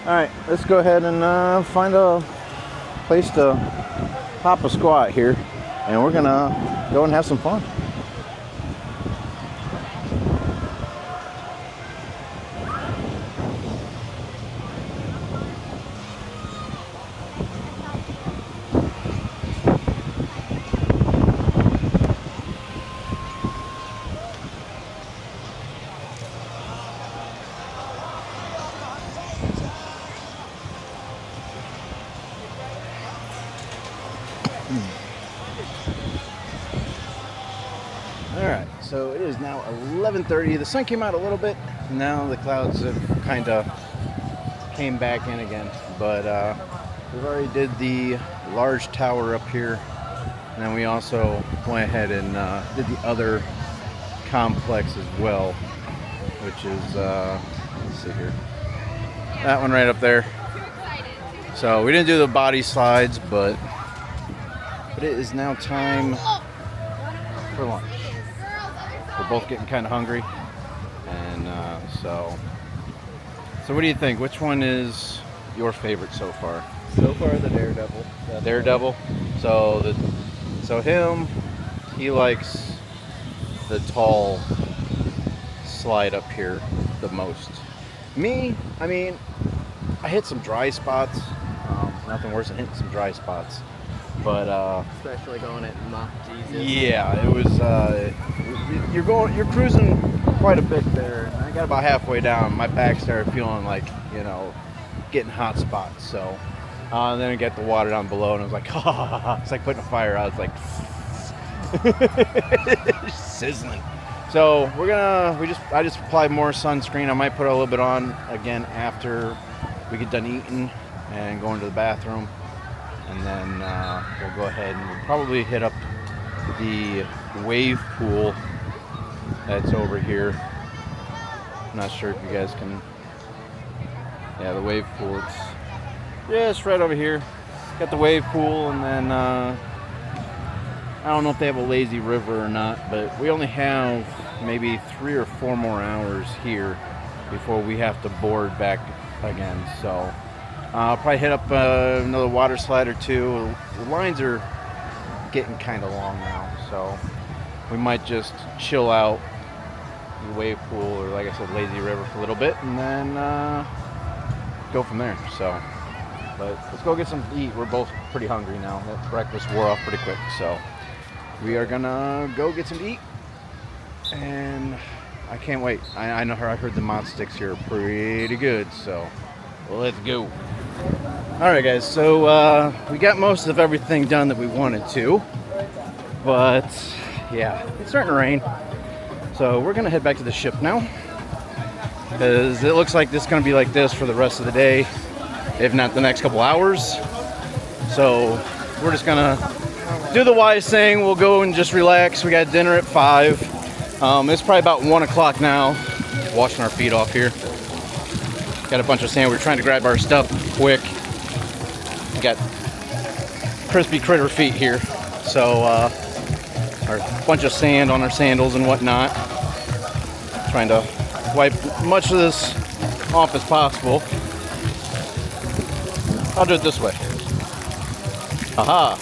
All right, let's go ahead and find a place to hop a squat here, and we're gonna go and have some fun. Alright, so it is now 11:30. The sun came out a little bit. Now the clouds have kind of came back in again. But we've already did the large tower up here. And then we also went ahead and did the other complex as well. Which is, let's see here. That one right up there. So we didn't do the body slides, but it is now time for lunch. We're both getting kind of hungry, and so So what do you think? Which one is your favorite so far? So far, the Daredevil. Daredevil. So him, he likes the tall slide up here the most. Me, I mean, I hit some dry spots. Nothing worse than hitting some dry spots. But Especially going at Mach Jesus. yeah, it was. You're cruising quite a bit there. And I got about halfway down. My back started feeling like, you know, getting hot spots. So then I got the water down below, and I was like, it's like putting a fire out. It's like sizzling. So I just applied more sunscreen. I might put a little bit on again after we get done eating and going to the bathroom. And then we'll go ahead and we'll probably hit up the wave pool that's over here. I'm not sure if you guys can. Yeah, the wave pool. It's right over here. Got the wave pool, and then I don't know if they have a lazy river or not, but we only have maybe 3 or 4 more hours here before we have to board back again. So I'll probably hit up another water slide or two. The lines are getting kind of long now, so we might just chill out in the wave pool, or like I said, lazy river for a little bit, and then go from there. So, but let's go get something to eat. We're both pretty hungry now. That breakfast wore off pretty quick, so we are gonna go get some to eat, and I can't wait. I heard the mod sticks here are pretty good, so let's go. Alright guys, so we got most of everything done that we wanted to, but yeah, it's starting to rain, so we're gonna head back to the ship now, because it looks like this is gonna be like this for the rest of the day, if not the next couple hours. So we're just gonna do the wise thing. We'll go and just relax. We got dinner at 5. It's probably about 1 o'clock now. Washing our feet off here. Got a bunch of sand. We're trying to grab our stuff quick. We got crispy critter feet here. So our bunch of sand on our sandals and whatnot. Trying to wipe much of this off as possible. I'll do it this way. Aha.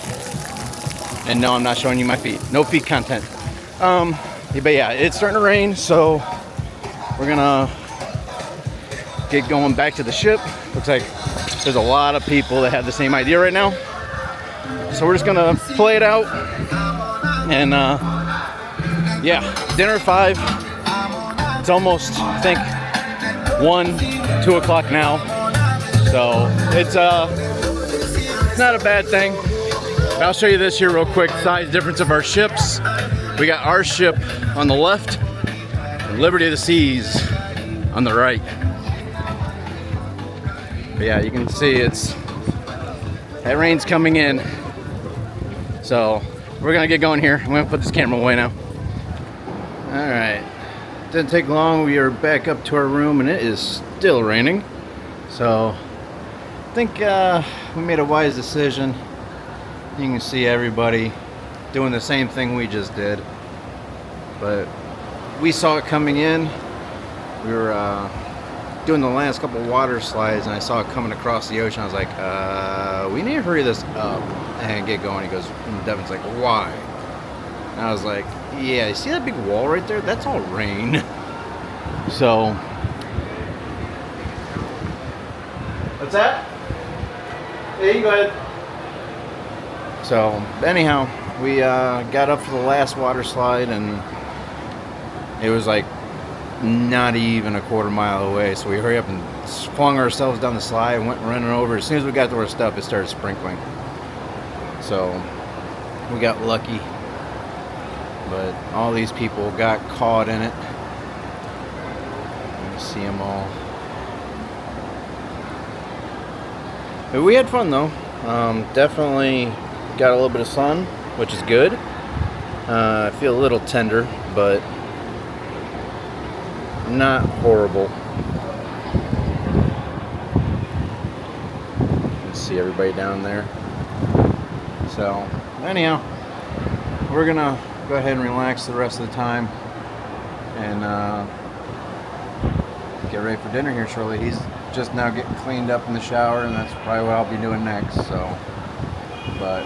And no, I'm not showing you my feet. No feet content. But yeah, it's starting to rain, so we're gonna get going back to the ship. Looks like there's a lot of people that have the same idea right now. So we're just gonna play it out. And yeah, dinner at 5. It's almost, I think, 1, 2 o'clock now. So it's not a bad thing. I'll show you this here real quick, size difference of our ships. We got our ship on the left, and Liberty of the Seas on the right. But yeah, you can see that rain's coming in. So we're gonna get going here. I'm gonna put this camera away now. All right, didn't take long. We are back up to our room, and it is still raining. So I think we made a wise decision. You can see everybody doing the same thing we just did, but we saw it coming in. We were doing the last couple water slides, and I saw it coming across the ocean. I was like, we need to hurry this up and get going. He goes, and Devin's like, why? And I was like, yeah, you see that big wall right there? That's all rain. So what's that? Hey, you go ahead. So anyhow, we got up for the last water slide, and it was like not even a quarter mile away. So we hurry up and flung ourselves down the slide and went running over. As soon as we got to our stuff, it started sprinkling. So we got lucky, but all these people got caught in it. You see them all. But we had fun though. Definitely got a little bit of sun, which is good. I feel a little tender, but not horrible. You can see everybody down there. So anyhow, we're gonna go ahead and relax the rest of the time, and get ready for dinner here shortly. He's just now getting cleaned up in the shower, and that's probably what I'll be doing next. So, but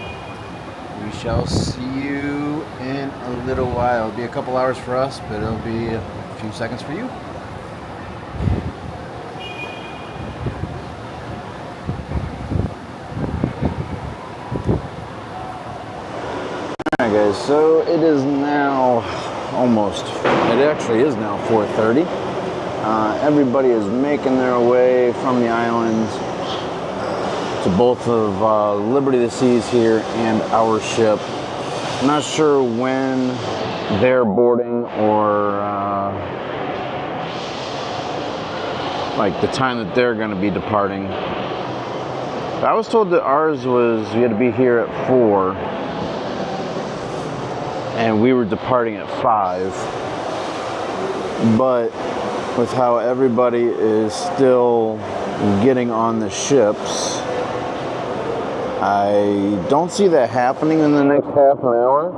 we shall see you in a little while. It'll be a couple hours for us, but it'll be a few seconds for you. Alright guys, so it is now it actually is now 4:30. Everybody is making their way from the island to both of Liberty of the Seas here and our ship. I'm not sure when they're boarding or like the time that they're going to be departing. I was told that ours was, we had to be here at 4 and we were departing at 5, but with how everybody is still getting on the ships, I don't see that happening in the next half an hour.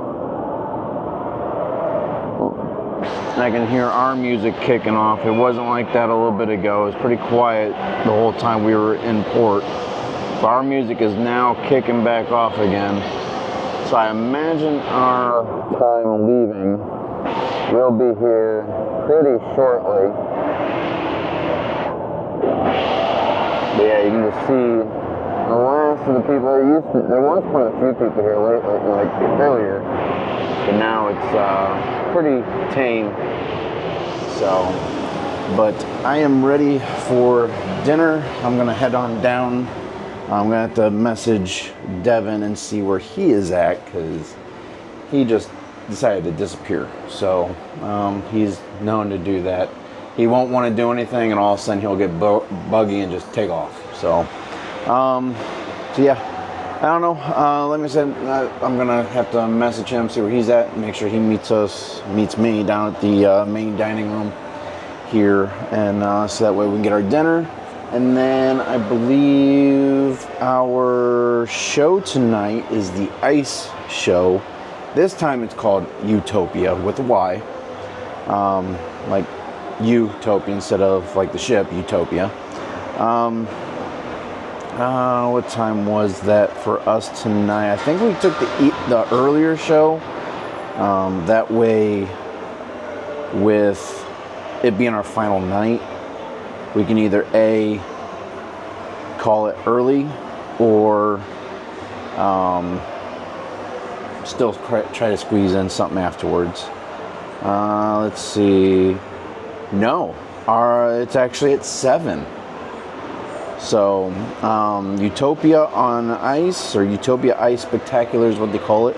And I can hear our music kicking off. It wasn't like that a little bit ago. It was pretty quiet the whole time we were in port. But our music is now kicking back off again. So I imagine our time leaving will be here pretty shortly. But yeah, you can just see the last of the people. There was quite a few people here like earlier, but now it's pretty tame. So, but I am ready for dinner. I'm gonna head on down. I'm gonna have to message Devin and see where he is at, because he just decided to disappear. So he's known to do that. He won't want to do anything, and all of a sudden he'll get buggy and just take off. So, so yeah, I don't know. Like I said, I'm gonna have to message him, see where he's at, and make sure he meets me down at the main dining room here, and so that way we can get our dinner. And then I believe our show tonight is the ice show. This time it's called Utopia with a Y, like Utopia instead of like the ship Utopia. What time was that for us tonight? I think we took the earlier show. That way, with it being our final night, we can either A, call it early, or still try to squeeze in something afterwards. Let's see. No, it's actually at 7. So Utopia on Ice, or Utopia Ice Spectacular is what they call it,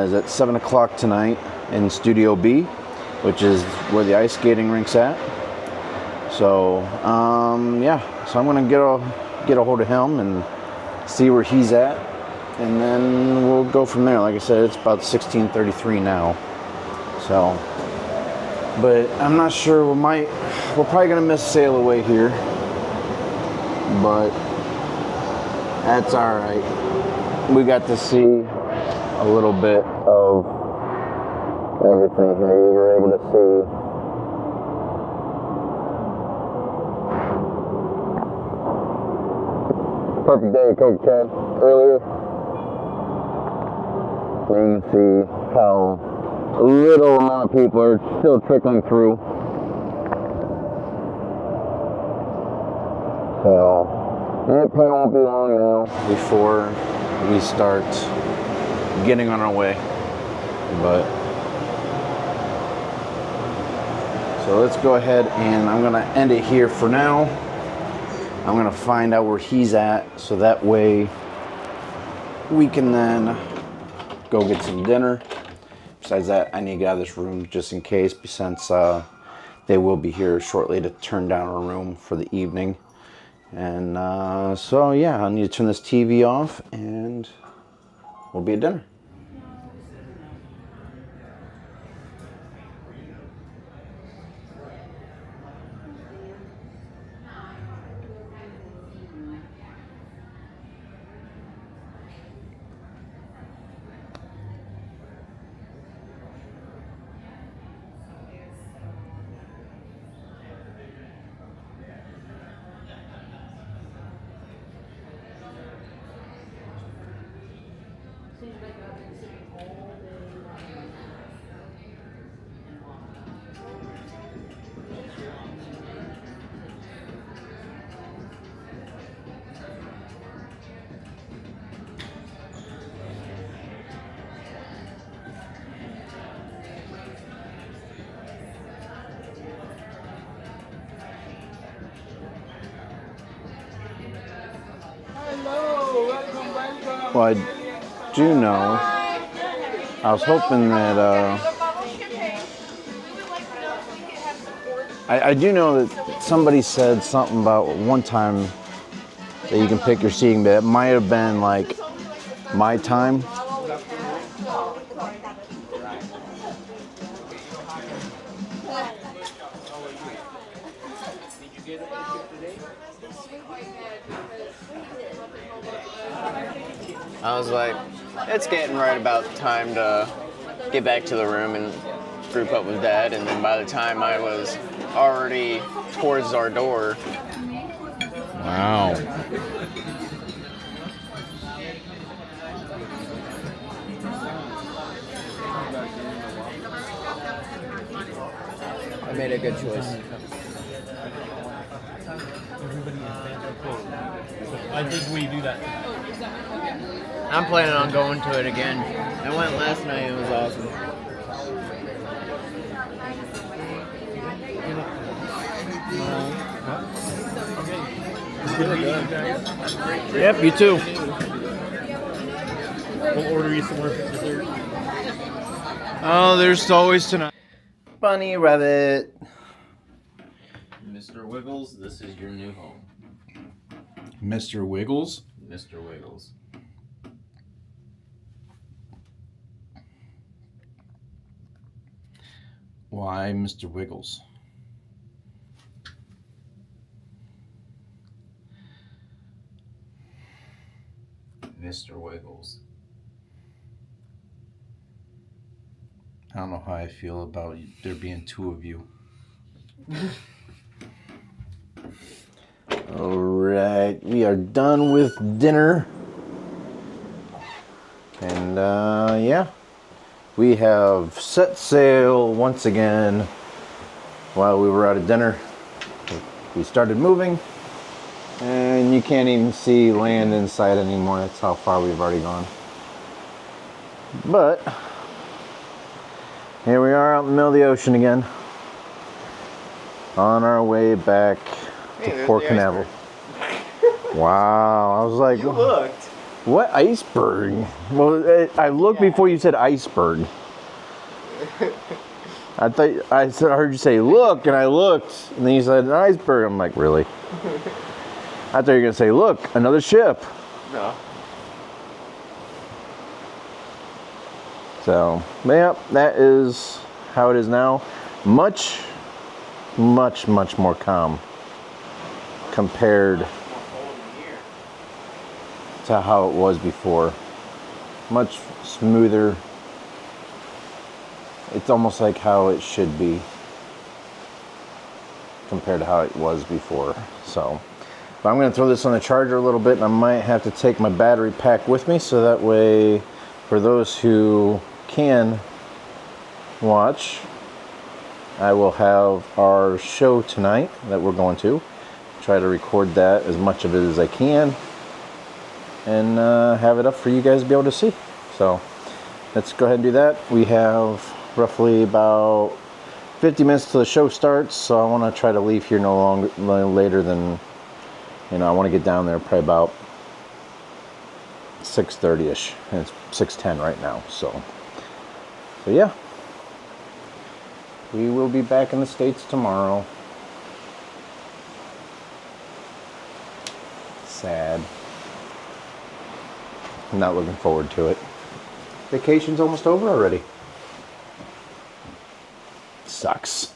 is at 7 o'clock tonight in Studio B, which is where the ice skating rink's at. So yeah, so I'm gonna get a hold of him and see where he's at, and then we'll go from there. Like I said, it's about 16:33 now. So, but I'm not sure. We're probably gonna miss sail away here, but that's all right. We got to see a little bit of everything here. We were able to see perfect day of Coke Cat earlier. You can see how a little amount of people are still trickling through. So it probably won't be long now before we start getting on our way. But so let's go ahead, and I'm gonna end it here for now. I'm gonna find out where he's at, so that way we can then go get some dinner. Besides that, I need to get out of this room just in case, since they will be here shortly to turn down our room for the evening. And so yeah, I need to turn this TV off, and we'll be at dinner. Well, I do know. I was hoping that. I do know that somebody said something about one time that you can pick your seating, but it might have been like my time. I was like, it's getting right about time to get back to the room and group up with Dad. And then by the time I was already towards our door. Wow. I made a good choice. I think we do that. I'm planning on going to it again. I went last night, it was awesome. Yep, you too. We'll order you some more dessert. Oh, there's always tonight. Bunny rabbit. Mr. Wiggles, this is your new home. Mr. Wiggles? Mr. Wiggles. Why Mr. Wiggles? Mr. Wiggles. I don't know how I feel about there being two of you. All right, we are done with dinner. And yeah, we have set sail once again. While we were out of dinner, we started moving. And you can't even see land in sight anymore. That's how far we've already gone. But here we are out in the middle of the ocean again. On our way back to Port Canaveral. Wow, I was like, You looked. what iceberg? Well, I looked before you said iceberg. I heard you say look, and I looked, and then you said an iceberg. I'm like, really? I thought you were gonna say, look, another ship. No. So, yeah, that is how it is now. Much more calm compared to how it was before. Much smoother. It's almost like how it should be compared to how it was before. So, but I'm going to throw this on the charger a little bit, and I might have to take my battery pack with me, so that way, for those who can watch, I will have our show tonight that we're going to try to record that as much of it as I can, and have it up for you guys to be able to see. So let's go ahead and do that. We have roughly about 50 minutes till the show starts, so I want to try to leave here no later than, I want to get down there probably about 6:30ish, and it's 6:10 right now. So yeah, we will be back in the States tomorrow. Sad. I'm not looking forward to it. Vacation's almost over already. Sucks.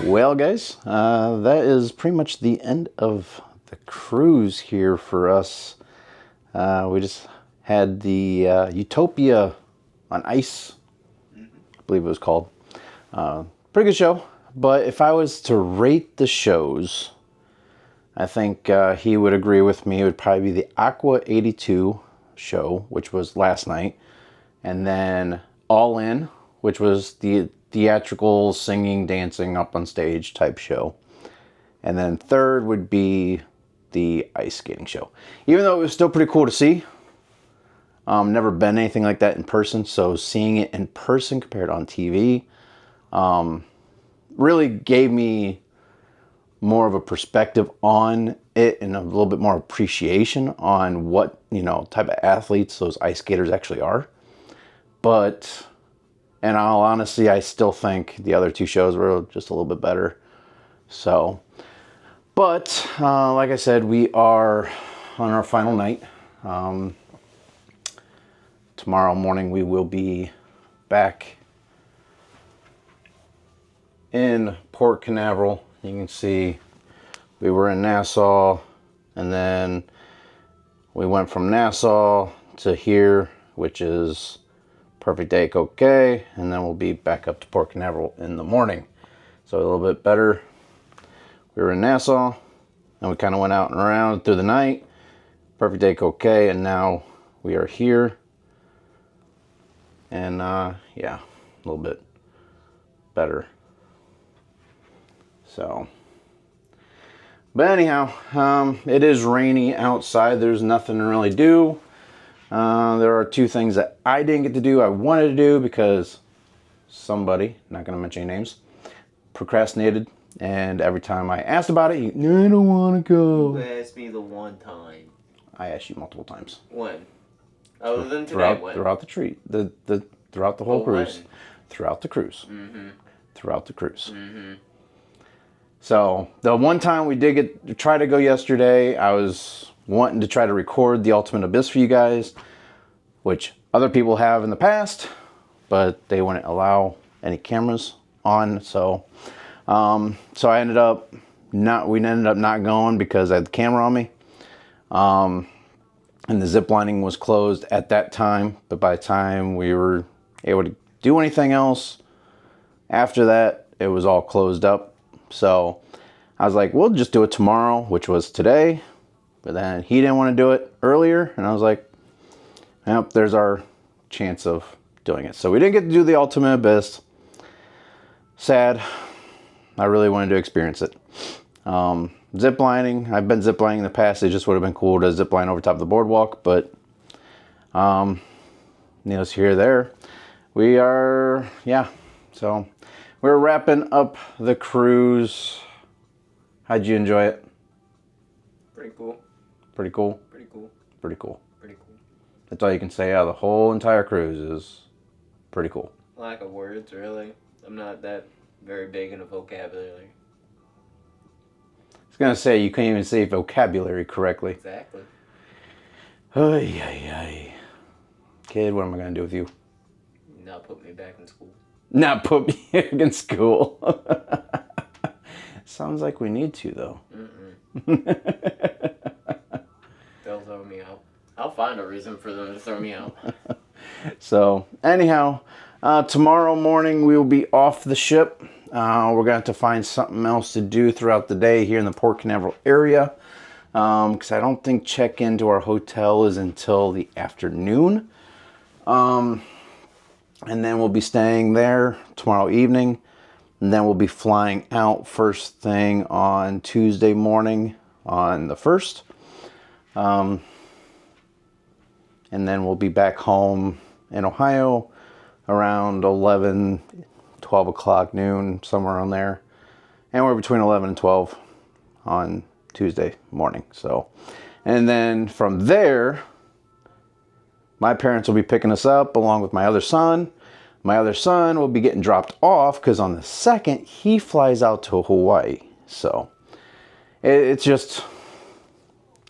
Well, guys, that is pretty much the end of the cruise here for us. We just had the Utopia on ice, I believe it was called. Pretty good show, but if I was to rate the shows, I think he would agree with me. It would probably be the Aqua 82 show, which was last night, and then All In, which was the theatrical singing, dancing up on stage type show. And then third would be the ice skating show. Even though it was still pretty cool to see. Never been anything like that in person, so seeing it in person compared on TV really gave me more of a perspective on it and a little bit more appreciation on what, you know, type of athletes those ice skaters actually are. But in all honesty, I still think the other two shows were just a little bit better. So, but like I said, we are on our final night. Tomorrow morning we will be back in Port Canaveral. You can see we were in Nassau, and then we went from Nassau to here, which is Perfect Day, okay, and then we'll be back up to Port Canaveral in the morning. So a little bit better. We were in Nassau, and we kind of went out and around through the night. Perfect Day, okay, and now we are here. And yeah, a little bit better. So, but anyhow, it is rainy outside. There's nothing to really do. There are two things that I didn't get to do, I wanted to do, because somebody, not going to mention any names, procrastinated. And every time I asked about it, I don't want to go. Who asked me the one time? I asked you multiple times. When? Other than today, when? Throughout the treat, throughout the whole cruise. When? Throughout the cruise. Mm-hmm. Throughout the cruise. Mm-hmm. So, the one time we did try to go yesterday, I was wanting to try to record the Ultimate Abyss for you guys, which other people have in the past, but they wouldn't allow any cameras on. So I ended up not going because I had the camera on me. And the zip lining was closed at that time, but by the time we were able to do anything else after that, it was all closed up. So I was like, we'll just do it tomorrow, which was today. But then he didn't want to do it earlier, and I was like, yep, there's our chance of doing it. So we didn't get to do the Ultimate Abyss. Sad. I really wanted to experience it. Zip lining, I've been zip lining in the past. It just would have been cool to zip line over top of the boardwalk, but needless here there. We are, yeah, so we're wrapping up the cruise. How'd you enjoy it? Pretty cool. Pretty cool? Pretty cool. Pretty cool. Pretty cool. That's all you can say out of the whole entire cruise is pretty cool. Lack of words, really. I'm not that very big in a vocabulary. I was going to say, you can't even say vocabulary correctly. Exactly. Ay, ay, ay. Kid, what am I going to do with you? Not put me back in school. Not put me back in school. Sounds like we need to, though. They'll throw me out. I'll find a reason for them to throw me out. So, anyhow, tomorrow morning we will be off the ship. We're going to have to find something else to do throughout the day here in the Port Canaveral area. Because I don't think check-in to our hotel is until the afternoon. And then we'll be staying there tomorrow evening. And then we'll be flying out first thing on Tuesday morning on the 1st. And then we'll be back home in Ohio around 11, 12 o'clock, noon, somewhere on there. And we're between 11 and 12 on Tuesday morning. So, and then from there, my parents will be picking us up along with my other son. My other son will be getting dropped off because on the 2nd, he flies out to Hawaii. So it's just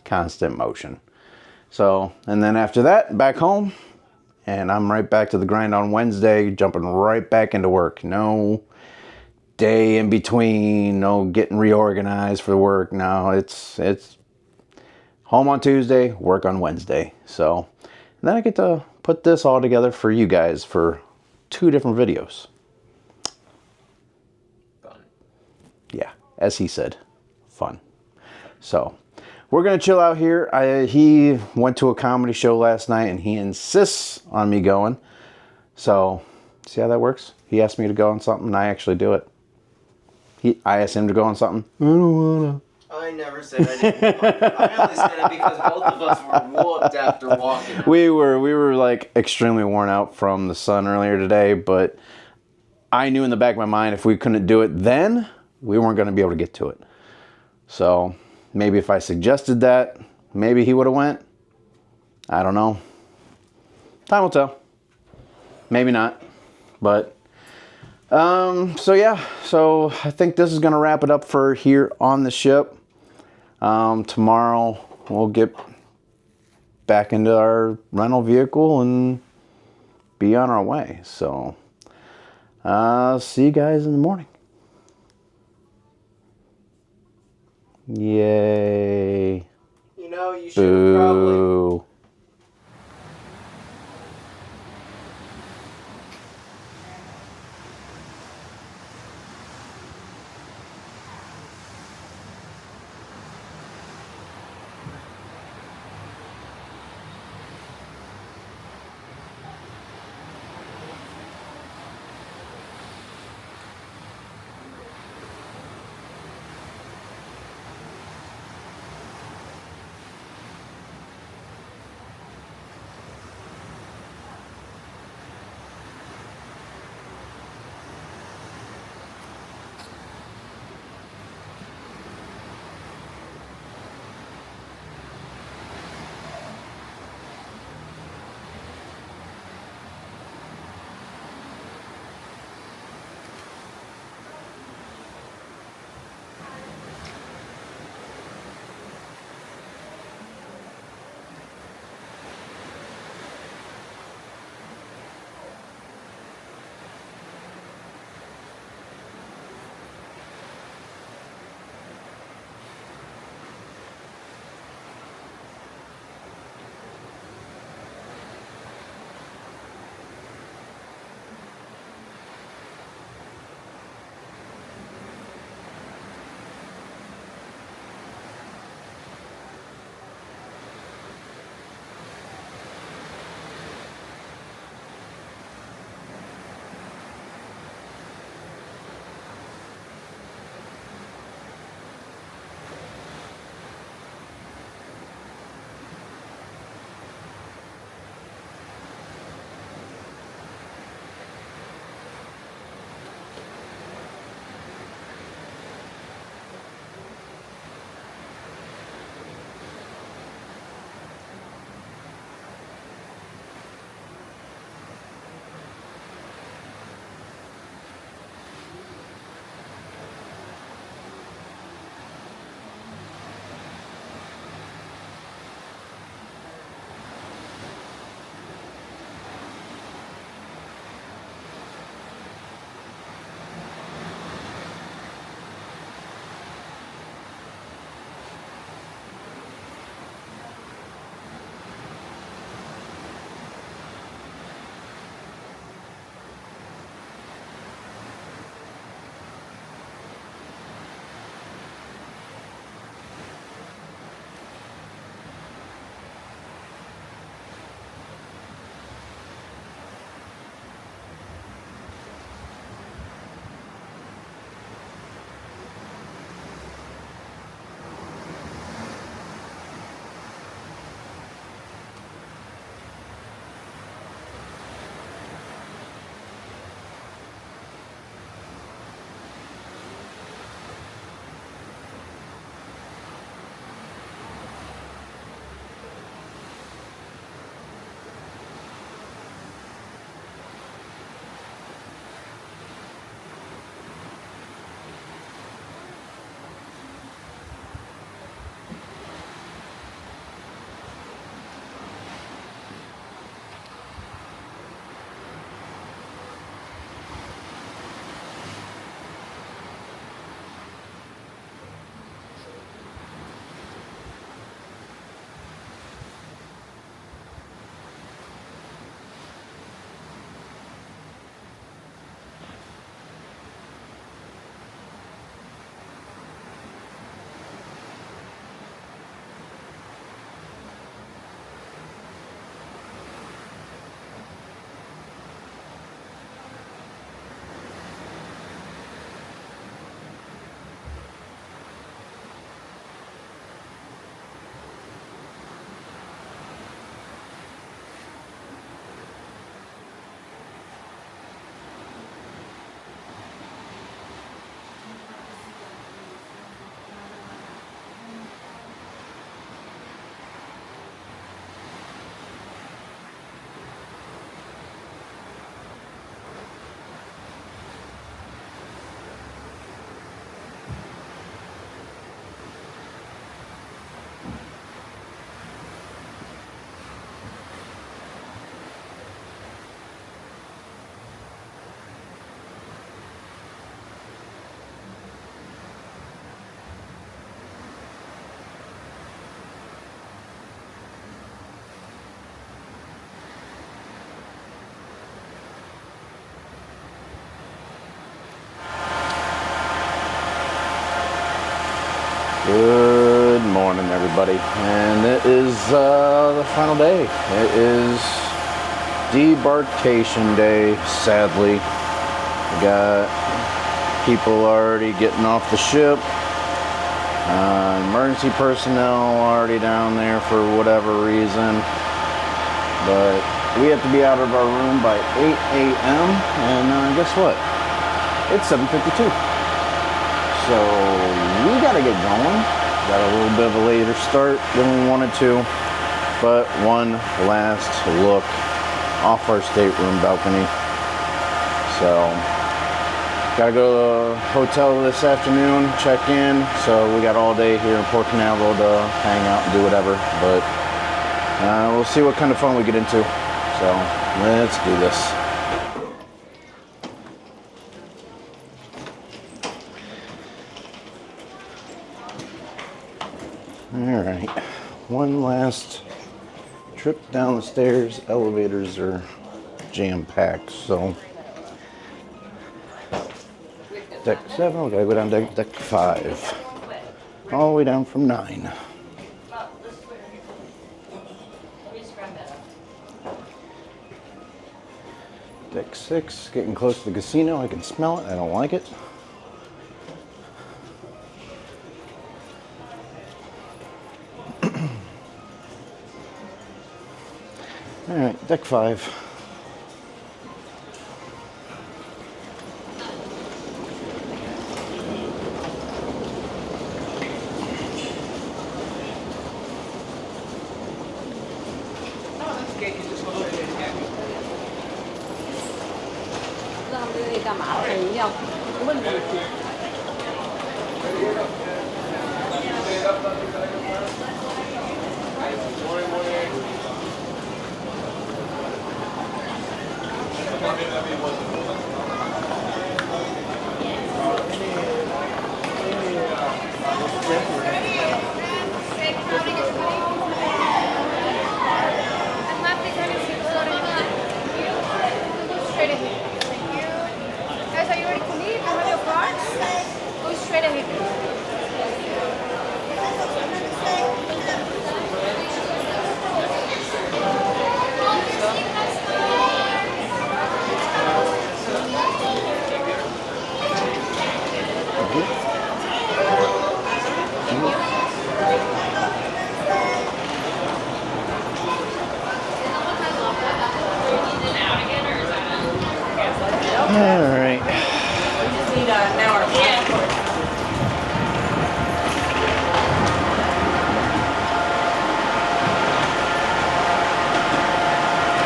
constant motion. So, and then after that, back home. And I'm right back to the grind on Wednesday, jumping right back into work. No day in between, getting reorganized for work. No, it's home on Tuesday, work on Wednesday. So then I get to put this all together for you guys for 2 different videos. Fun. Yeah, as he said, fun. So we're gonna chill out here. He went to a comedy show last night and he insists on me going. So see how that works? He asked me to go on something and I actually do it. I asked him to go on something. I don't wanna. I never said I didn't want to. I only said it because both of us were whooped after walking. We were like extremely worn out from the sun earlier today, but I knew in the back of my mind if we couldn't do it then, we weren't going to be able to get to it. So maybe if I suggested that, maybe he would have went. I don't know. Time will tell. Maybe not. But so yeah, so I think this is going to wrap it up for here on the ship. Tomorrow we'll get back into our rental vehicle and be on our way. So see you guys in the morning. Yay. You know, you should probably... Boo. Good morning, everybody. And it is the final day. It is debarkation day, sadly. We got people already getting off the ship. Emergency personnel already down there for whatever reason. But we have to be out of our room by 8 a.m. And guess what? It's 7:52. So we gotta get going. Got a little bit of a later start than we wanted to. But one last look off our stateroom balcony. So gotta go to the hotel this afternoon, check in. So we got all day here in Port Canaveral to hang out and do whatever. But we'll see what kind of fun we get into. So let's do this. All right, one last trip down the stairs. Elevators are jam-packed, so deck 7, we gotta go down to deck 5, all the way down from 9. Deck 6, getting close to the casino. I can smell it. I don't like it. All right, deck 5.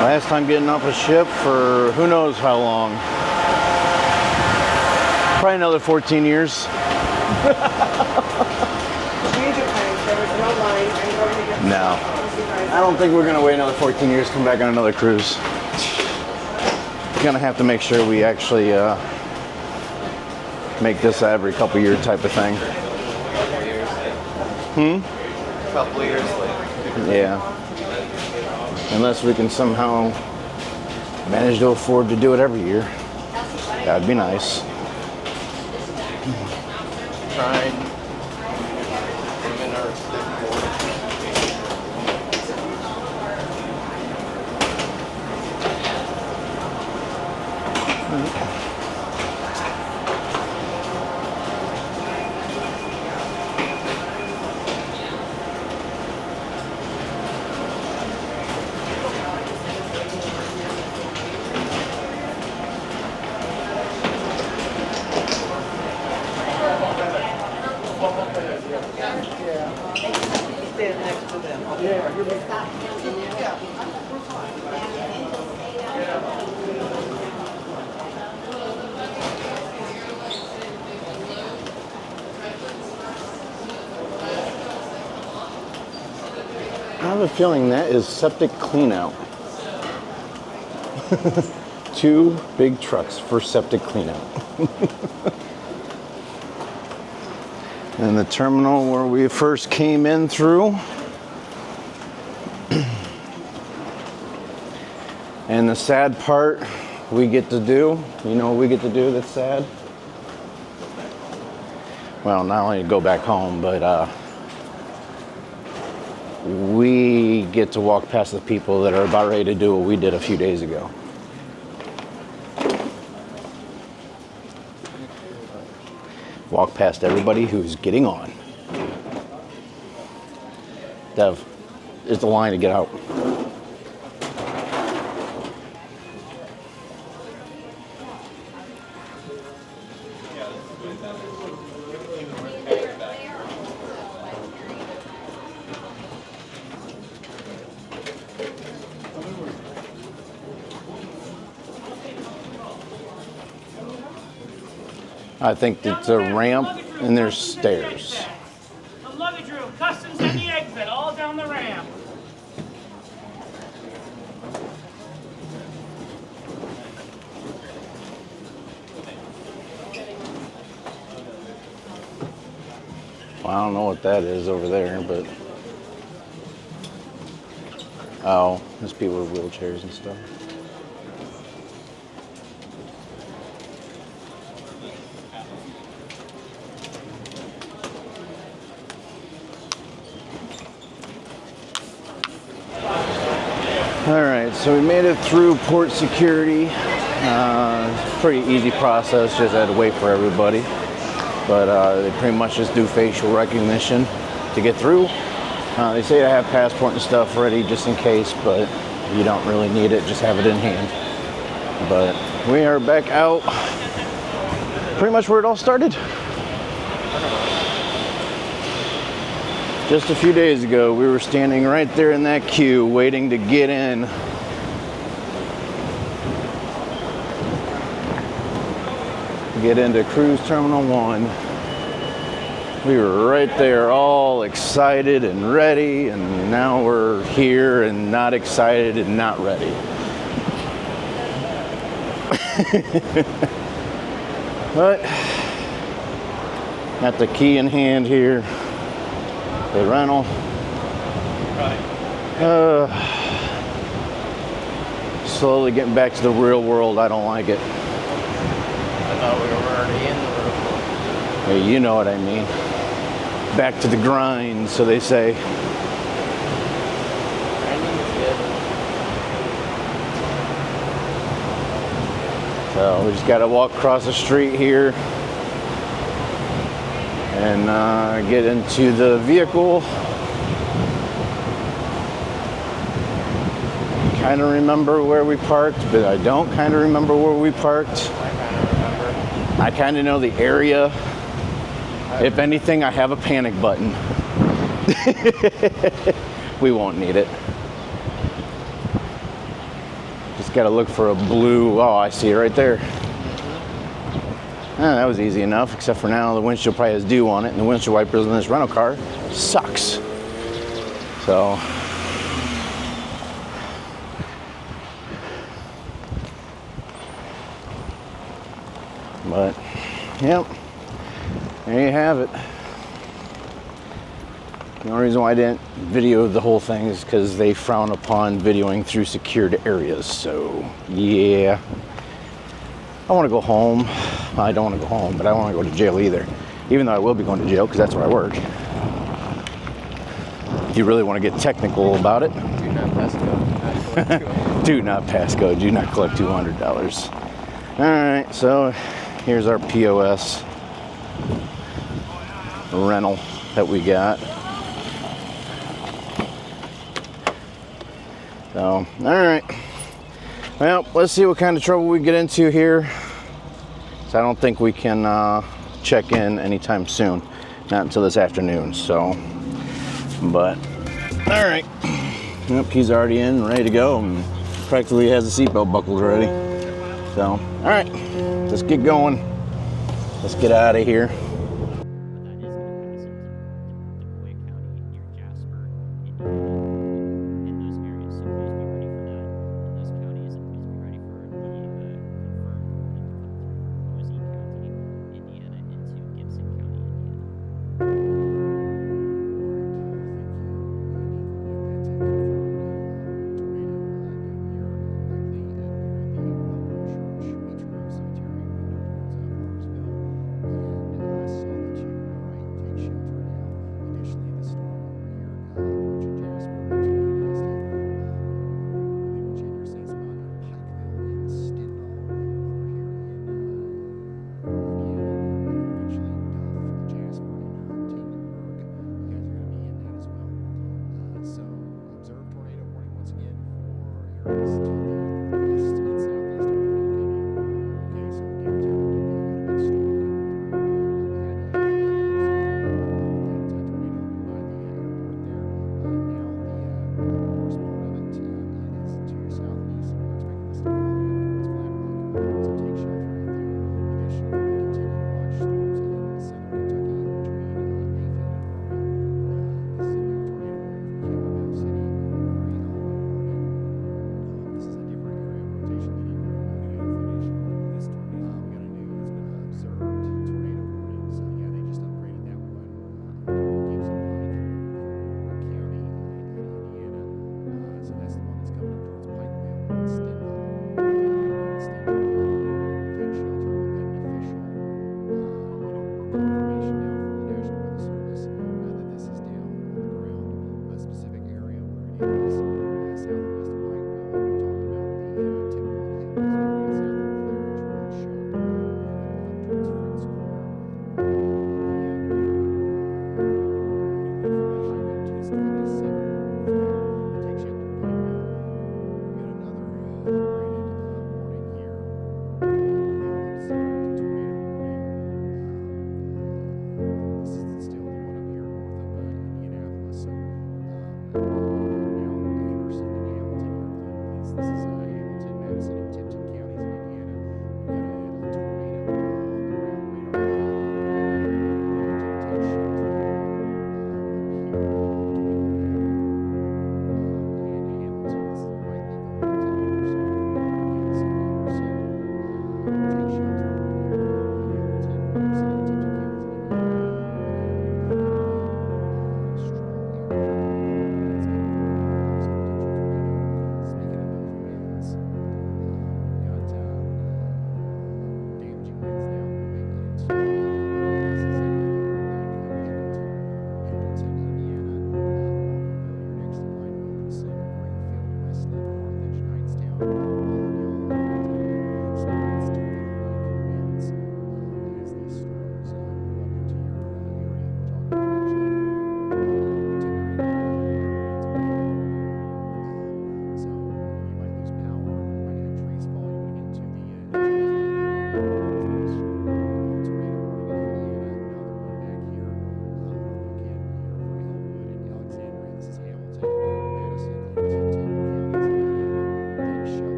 Last time getting off a ship for who knows how long. Probably another 14 years. No. I don't think we're going to wait another 14 years to come back on another cruise. Gonna have to make sure we actually make this every couple year type of thing. Couple years later. Yeah. Unless we can somehow manage to afford to do it every year. That'd be nice. Trying. I have a feeling that is septic clean out. 2 big trucks for septic clean out. And the terminal where we first came in through. And the sad part we get to do, you know what we get to do that's sad? well, not only to go back home, but we get to walk past the people that are about ready to do what we did a few days ago. Walk past everybody who's getting on. Dev, it's the line to get out. I think it's a ramp and there's stairs. The luggage room, customs and the exit, all down the ramp. Well, I don't know what that is over there, but oh, there's people with wheelchairs and stuff. All right, so we made it through port security. Pretty easy process, just had to wait for everybody. But they pretty much just do facial recognition to get through. They say to have passport and stuff ready just in case, but you don't really need it, just have it in hand. But we are back out, pretty much where it all started. Just a few days ago, we were standing right there in that queue waiting to get in. Get into Cruise Terminal 1. We were right there all excited and ready, and now we're here and not excited and not ready. But got the key in hand here. The rental. Slowly getting back to the real world. I don't like it. I thought we were already in the real world. Hey, you know what I mean. Back to the grind, so they say. So we just got to walk across the street here and get into the vehicle. Kind of remember where we parked, but I don't kind of remember where we parked. I kind of know the area. If anything, I have a panic button. We won't need it. Just gotta look for a blue, oh, I see it right there. That was easy enough, except for now the windshield probably has dew on it, and the windshield wipers in this rental car sucks. So, but, yep, there you have it. The only reason why I didn't video the whole thing is because they frown upon videoing through secured areas, so, yeah. I want to go home. I don't want to go home, but I don't want to go to jail either. Even though I will be going to jail because that's where I work. If you really want to get technical about it. Do not pass go. Do not pass go. Do not collect $200. All right, so here's our POS rental that we got. So, all right. Well, let's see what kind of trouble we get into here. So I don't think we can check in anytime soon. Not until this afternoon, so. But, all right. Yep, he's already in, ready to go, and practically has the seatbelt buckled already. So, all right, let's get going. Let's get out of here.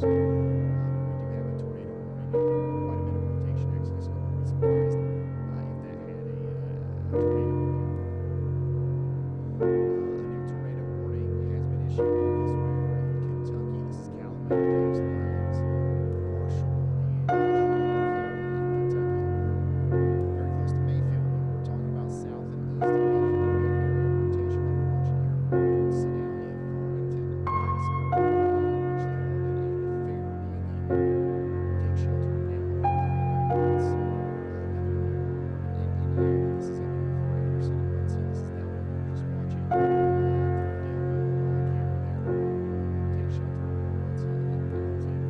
So we do have a tornado warning and quite a bit of rotation actually. So I wouldn't be surprised if that had a tornado warning. A new tornado warning has been issued elsewhere in Kentucky. This is Calumet, Dave's Lines, Marshall, and Kentucky. Very close to Mayfield, but we're talking about south and east of Mayfield. We've got an area of rotation like we're watching here towards Sedalia, Farmington, Whitesboro, Ridgely, Hardin, and Fairfield. Take shelter now for it's another in Indiana. This is up here for Anderson and Muncie. This is that one we're just watching through the camera there. Take shelter in Muncie and Fairfield.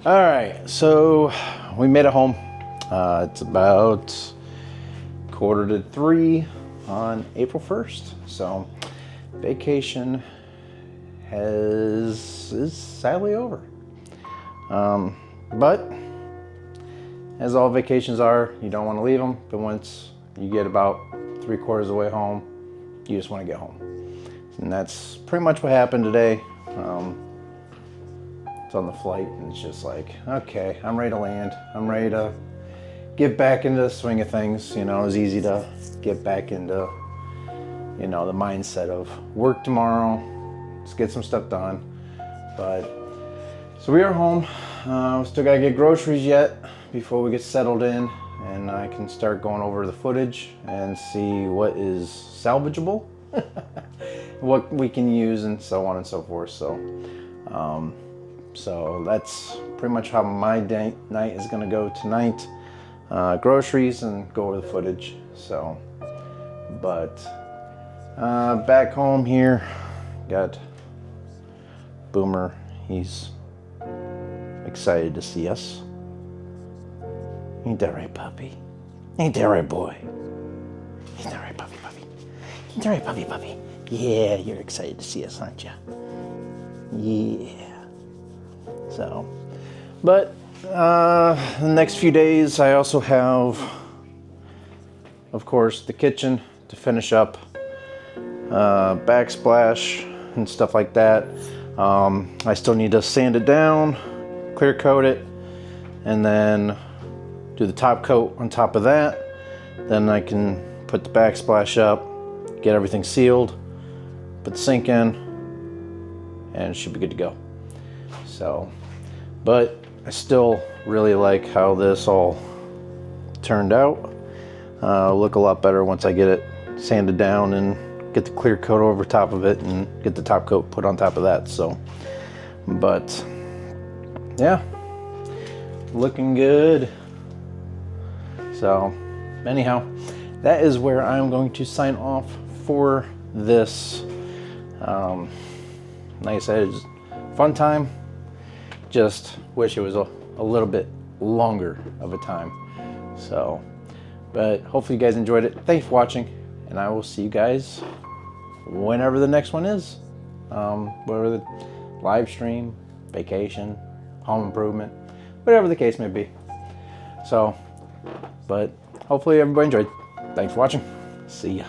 All right, so we made it home. It's about 2:45 on April 1st. So vacation is sadly over. But as all vacations are, you don't want to leave them. But once you get about 3/4 of the way home, you just want to get home. And that's pretty much what happened today. It's on the flight, and it's just like, okay, I'm ready to land. I'm ready to get back into the swing of things. You know, it was easy to get back into, you know, the mindset of work tomorrow. Let's get some stuff done. But so we are home. Still gotta get groceries yet before we get settled in, and I can start going over the footage and see what is salvageable, what we can use, and so on and so forth. So that's pretty much how my night is gonna go tonight. Groceries and go over the footage. So, but back home here, got Boomer. He's excited to see us. Ain't that right, puppy? Ain't that right, boy? Ain't that right, puppy? Ain't that right, puppy? Yeah, you're excited to see us, aren't you? Yeah. So, but the next few days I also have, of course, the kitchen to finish up, backsplash and stuff like that. I still need to sand it down, clear coat it, and then do the top coat on top of that. Then I can put the backsplash up, get everything sealed, put the sink in, and it should be good to go. So, but I still really like how this all turned out. Look a lot better once I get it sanded down and get the clear coat over top of it and get the top coat put on top of that. So, but yeah, looking good. So anyhow, that is where I'm going to sign off for this. Like I said, it's a fun time. Just wish it was a little bit longer of a time. So, but hopefully you guys enjoyed it. Thanks for watching, and I will see you guys whenever the next one is. Whatever the live stream, vacation, home improvement, whatever the case may be. So, but hopefully everybody enjoyed. Thanks for watching. See ya.